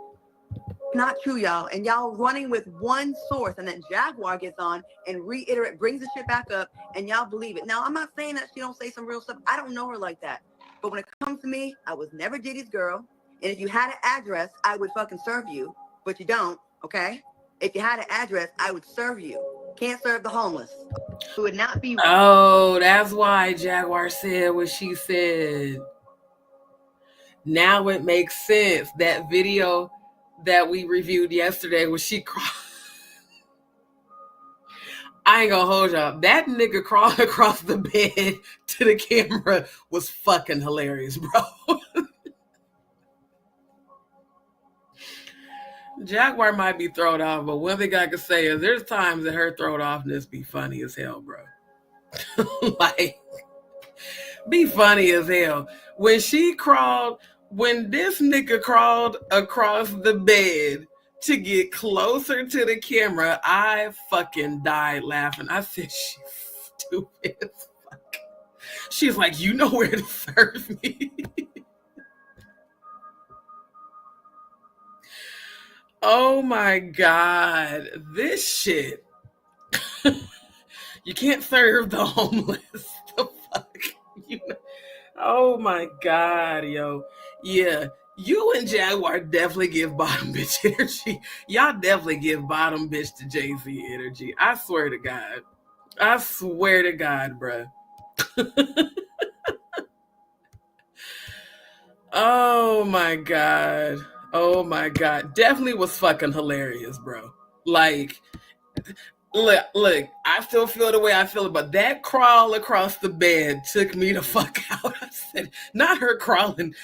Not true, y'all. And y'all running with one source, and then Jaguar gets on and brings the shit back up, and y'all believe it. Now, I'm not saying that she don't say some real stuff. I don't know her like that. But when it comes to me, I was never Diddy's girl. And if you had an address, I would fucking serve you. But you don't, okay? If you had an address, I would serve you. Can't serve the homeless. It would not be. Oh, that's why Jaguar said what she said. Now it makes sense. That video that we reviewed yesterday where she crawled. I ain't gonna hold y'all. That nigga crawling across the bed to the camera was fucking hilarious, bro. Jaguar might be thrown off, but one thing I can say is there's times that her thrown offness be funny as hell, bro. Like, be funny as hell. When this nigga crawled across the bed to get closer to the camera, I fucking died laughing. I said, she's stupid as fuck. She's like, you know where to serve me. Oh my God. This shit. You can't serve the homeless. The fuck? You know? Oh my God, yo. Yeah. You and Jaguar definitely give bottom bitch energy. Y'all definitely give bottom bitch to Jay-Z energy. I swear to God. I swear to God, bruh. Oh my God. Oh my God. Definitely was fucking hilarious, bro. Like, look, I still feel the way I feel, but that crawl across the bed took me the fuck out. I said, not her crawling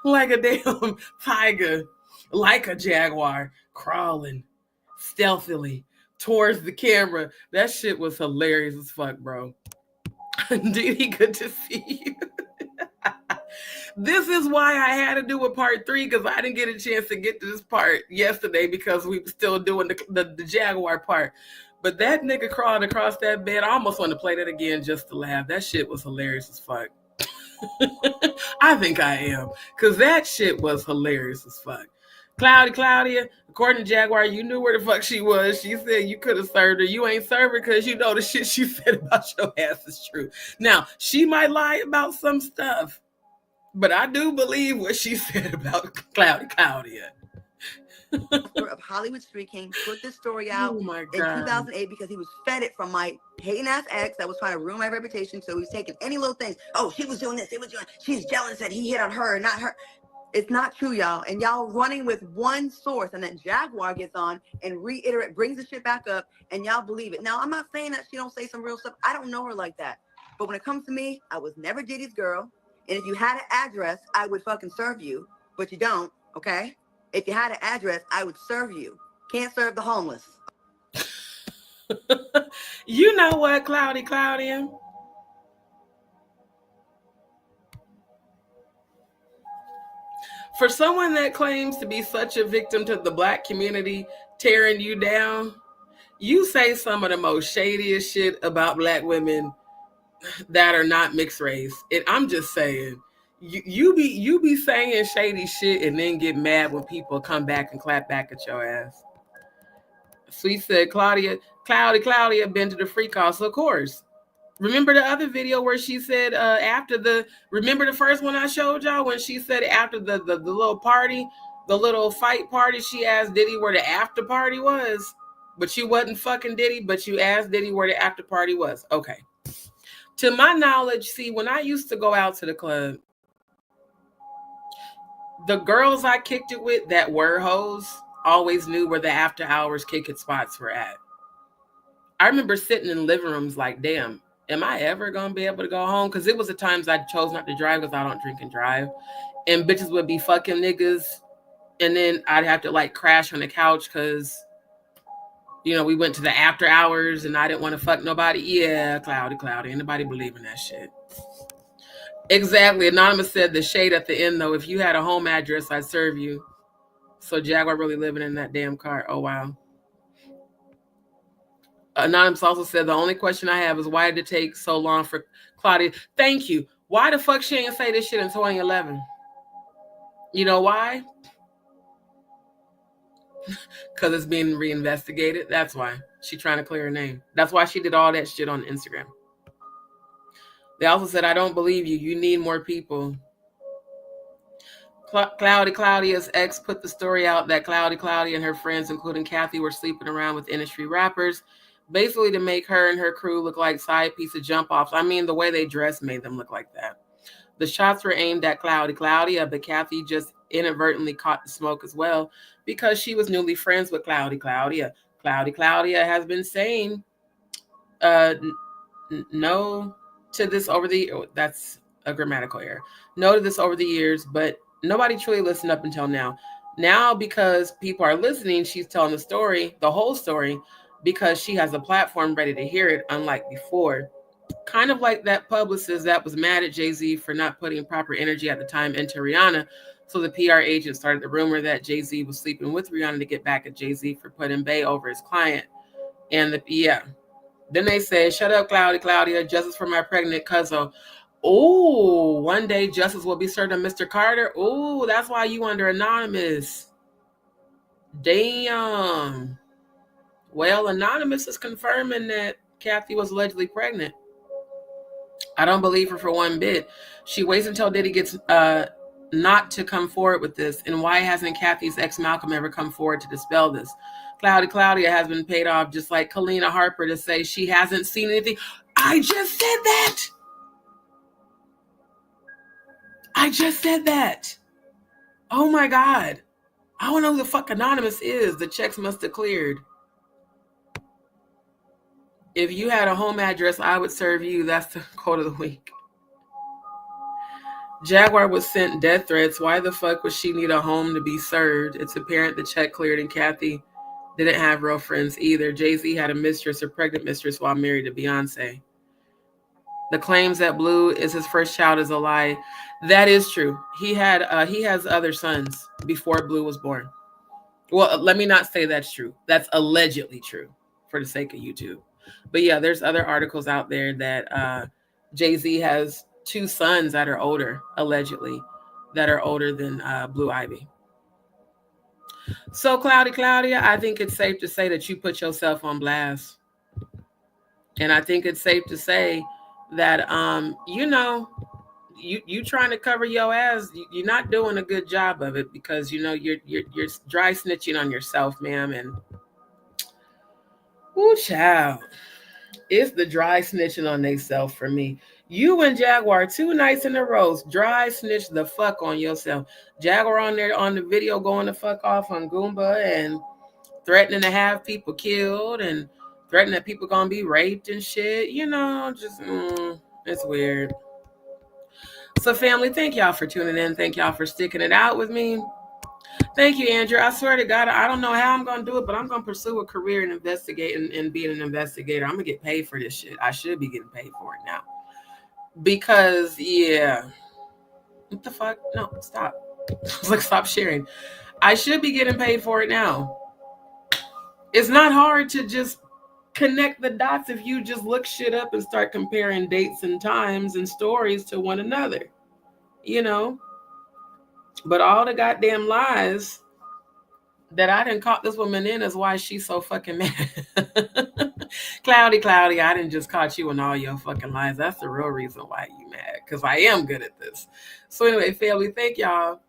like a damn tiger, like a jaguar, crawling stealthily towards the camera. That shit was hilarious as fuck, bro. Diddy, good to see you. This is why I had to do a part 3, because I didn't get a chance to get to this part yesterday because we were still doing the Jaguar part. But that nigga crawled across that bed. I almost want to play that again just to laugh. That shit was hilarious as fuck. I think I am, because that shit was hilarious as fuck. Claudia, according to Jaguar, you knew where the fuck she was. She said you could have served her. You ain't served her because you know the shit she said about your ass is true. Now, she might lie about some stuff, but I do believe what she said about Claudia. Of Hollywood Street King put this story out in 2008 because he was fed it from my hating ass ex that was trying to ruin my reputation. So he's taking any little things. Oh, she was doing this. She's jealous that he hit on her, not her. It's not true, y'all. And y'all running with one source, and then Jaguar gets on and brings the shit back up, and y'all believe it. Now, I'm not saying that she don't say some real stuff. I don't know her like that. But when it comes to me, I was never Diddy's girl. And if you had an address, I would fucking serve you. But you don't, okay? If you had an address, I would serve you. Can't serve the homeless. You know what, Claudia? For someone that claims to be such a victim to the Black community tearing you down, you say some of the most shadiest shit about Black women that are not mixed race. And I'm just saying, you be saying shady shit and then get mad when people come back and clap back at your ass. Sweet said, Claudia been to the freak house, of course. Remember the other video where she said remember the first one I showed y'all when she said after the little party, the little fight party, she asked Diddy where the after party was, but you wasn't fucking Diddy, but you asked Diddy where the after party was. Okay. To my knowledge, see, when I used to go out to the club, the girls I kicked it with that were hoes always knew where the after hours kick it spots were at. I remember sitting in living rooms like, damn, am I ever going to be able to go home? Because it was the times I chose not to drive because I don't drink and drive. And bitches would be fucking niggas. And then I'd have to like crash on the couch because, you know, we went to the after hours and I didn't want to fuck nobody. Yeah, Claudia. Anybody believe in that shit? Exactly. Anonymous said the shade at the end, though. If you had a home address, I'd serve you. So Jaguar really living in that damn car. Oh, wow. Anonymous also said the only question I have is why did it take so long for Claudia? Thank you. Why the fuck she ain't say this shit in 2011? You know why? Because it's being reinvestigated. That's why. She trying to clear her name. That's why she did all that shit on Instagram. They also said, I don't believe you. You need more people. Claudia's ex put the story out that Claudia and her friends, including Cathy, were sleeping around with industry rappers, basically to make her and her crew look like side piece of jump-offs. I mean, the way they dressed made them look like that. The shots were aimed at Claudia, but Cathy just inadvertently caught the smoke as well because she was newly friends with Claudia. Claudia has been saying no to this over the, that's a grammatical error. No to this over the years, but nobody truly listened up until now. Now, because people are listening, she's telling the story, the whole story, because she has a platform ready to hear it, unlike before. Kind of like that publicist that was mad at Jay-Z for not putting proper energy at the time into Rihanna. So the PR agent started the rumor that Jay-Z was sleeping with Rihanna to get back at Jay-Z for putting Bey over his client. And then they said, shut up, Claudia, justice for my pregnant cousin. Oh, one day justice will be served on Mr. Carter. Oh, that's why you under anonymous. Damn. Well, anonymous is confirming that Cathy was allegedly pregnant. I don't believe her for one bit. She waits until Diddy gets not to come forward with this. And why hasn't Cathy's ex Malcolm ever come forward to dispel this? Claudia has been paid off, just like Kalina Harper, to say she hasn't seen anything. I just said that. Oh my God. I don't know who the fuck Anonymous is. The checks must have cleared. If you had a home address, I would serve you. That's the quote of the week. Jaguar was sent death threats. Why the fuck would she need a home to be served? It's apparent the check cleared and Cathy didn't have real friends either. Jay-Z had a mistress, a pregnant mistress, while married to Beyonce. The claims that Blue is his first child is a lie. That is true. He has other sons before Blue was born. Well, let me not say that's true. That's allegedly true for the sake of YouTube. But yeah, there's other articles out there that Jay-Z has 2 sons that are older, allegedly, that are older than Blue Ivy. So Claudia, I think it's safe to say that you put yourself on blast. And I think it's safe to say that, you trying to cover your ass, you're not doing a good job of it because, you're dry snitching on yourself, ma'am. And, ooh, child. It's the dry snitching on themselves for me. You and Jaguar 2 nights in a row dry snitch the fuck on yourself. Jaguar on there on the video going the fuck off on Goomba and threatening to have people killed and threatening that people gonna be raped and shit. It's weird. So family, thank y'all for tuning in. Thank y'all for sticking it out with me. Thank you, Andrew. I swear to God, I don't know how I'm going to do it, but I'm going to pursue a career in investigating and being an investigator. I'm going to get paid for this shit. I should be getting paid for it now. Because, yeah. What the fuck? No, stop. Stop sharing. I should be getting paid for it now. It's not hard to just connect the dots if you just look shit up and start comparing dates and times and stories to one another. But all the goddamn lies that I didn't caught this woman in is why she's so fucking mad. Claudia, I didn't just caught you in all your fucking lies. That's the real reason why you mad, because I am good at this. So anyway, family, thank y'all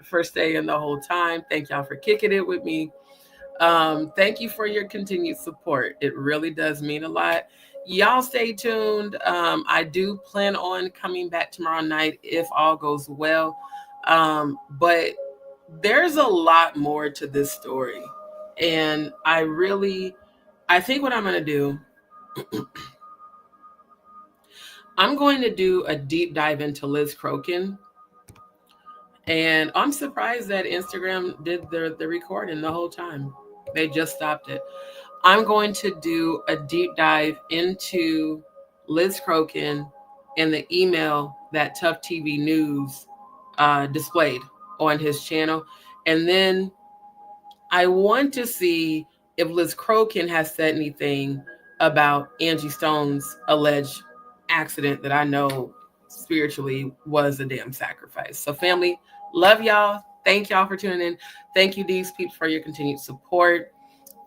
for staying the whole time. Thank y'all for kicking it with me. Thank you for your continued support. It really does mean a lot. Y'all stay tuned. I do plan on coming back tomorrow night if all goes well. But there's a lot more to this story. And I think what I'm going to do, I'm going to do a deep dive into Liz Crokin. And I'm surprised that Instagram did the recording the whole time. They just stopped it. I'm going to do a deep dive into Liz Crokin and the email that Tough TV News displayed on his channel. And then I want to see if Liz Crokin has said anything about Angie Stone's alleged accident that I know spiritually was a damn sacrifice. So family, love y'all. Thank y'all for tuning in. Thank you, DzPeepz, for your continued support.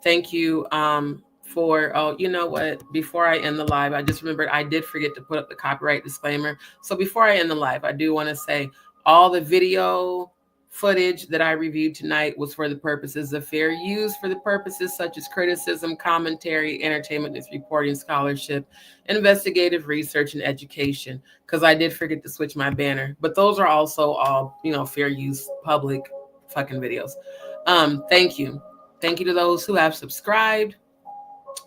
Thank you you know what? Before I end the live, I just remembered I did forget to put up the copyright disclaimer. So before I end the live, I do want to say all the video footage that I reviewed tonight was for the purposes of fair use, for the purposes such as criticism, commentary, entertainment, news reporting, scholarship, investigative research, and education. Because I did forget to switch my banner, but those are also all, you know, fair use, public fucking videos. Thank you. Thank you to those who have subscribed.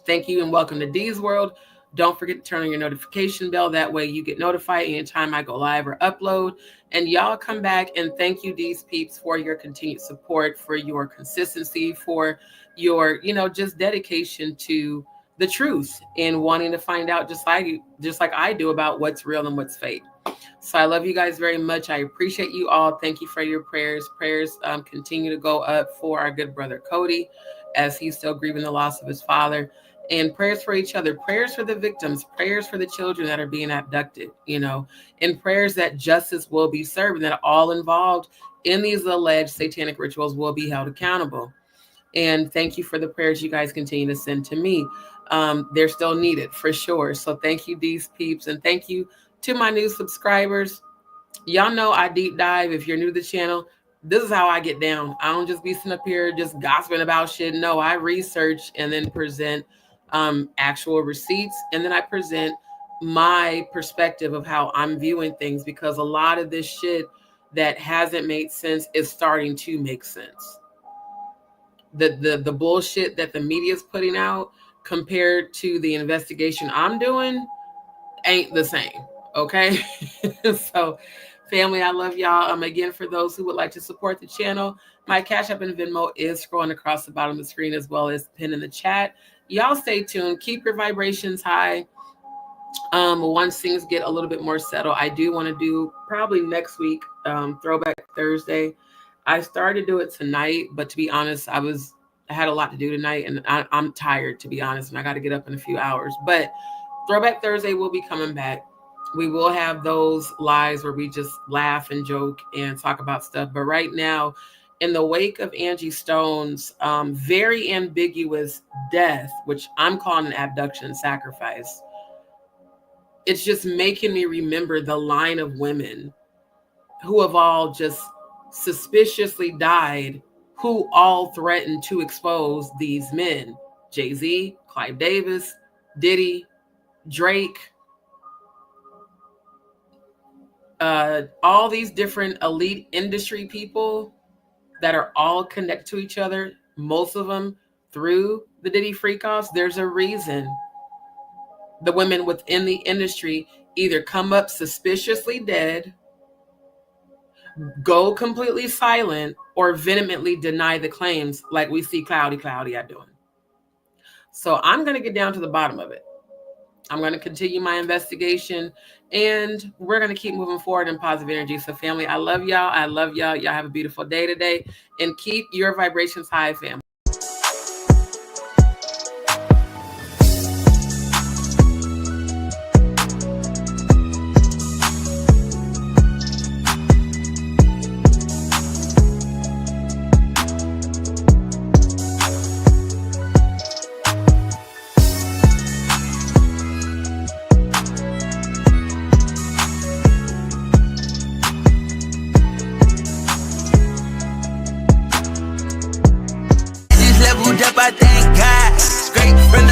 Thank you and welcome to D's World. Don't forget to turn on your notification bell. That way you get notified anytime I go live or upload. And y'all come back and thank you, DzPeepz, for your continued support, for your consistency, for your, you know, just dedication to the truth and wanting to find out just like I do about what's real and what's fake. So I love you guys very much. I appreciate you all. Thank you for your prayers. Prayers continue to go up for our good brother Cody as he's still grieving the loss of his father. And prayers for each other, prayers for the victims, prayers for the children that are being abducted, you know, and prayers that justice will be served and that all involved in these alleged satanic rituals will be held accountable. And thank you for the prayers you guys continue to send to me. They're still needed for sure. So thank you, DzPeepz, and thank you to my new subscribers. Y'all know I deep dive. If you're new to the channel, this is how I get down. I don't just be sitting up here just gossiping about shit. No, I research and then present actual receipts, and then I present my perspective of how I'm viewing things, because a lot of this shit that hasn't made sense is starting to make sense. The bullshit that the media is putting out compared to the investigation I'm doing ain't the same. Okay. So family, I love y'all. Again, for those who would like to support the channel, my Cash App and Venmo is scrolling across the bottom of the screen, as well as pinned in the chat. Y'all stay tuned. Keep your vibrations high. Once things get a little bit more settled, I do want to do probably next week, Throwback Thursday. I started to do it tonight, but to be honest, I had a lot to do tonight, and I'm tired, to be honest, and I got to get up in a few hours. But Throwback Thursday will be coming back. We will have those lives where we just laugh and joke and talk about stuff. But right now, in the wake of Angie Stone's very ambiguous death, which I'm calling an abduction and sacrifice, it's just making me remember the line of women who have all just suspiciously died, who all threatened to expose these men. Jay-Z, Clive Davis, Diddy, Drake, all these different elite industry people that are all connected to each other, most of them through the Diddy freak-offs. There's a reason the women within the industry either come up suspiciously dead, go completely silent, or vehemently deny the claims, like we see Claudia doing. So I'm going to get down to the bottom of it. I'm going to continue my investigation, and we're going to keep moving forward in positive energy. So family, I love y'all. I love y'all. Y'all have a beautiful day today, and keep your vibrations high, family. I thank God. Straight from the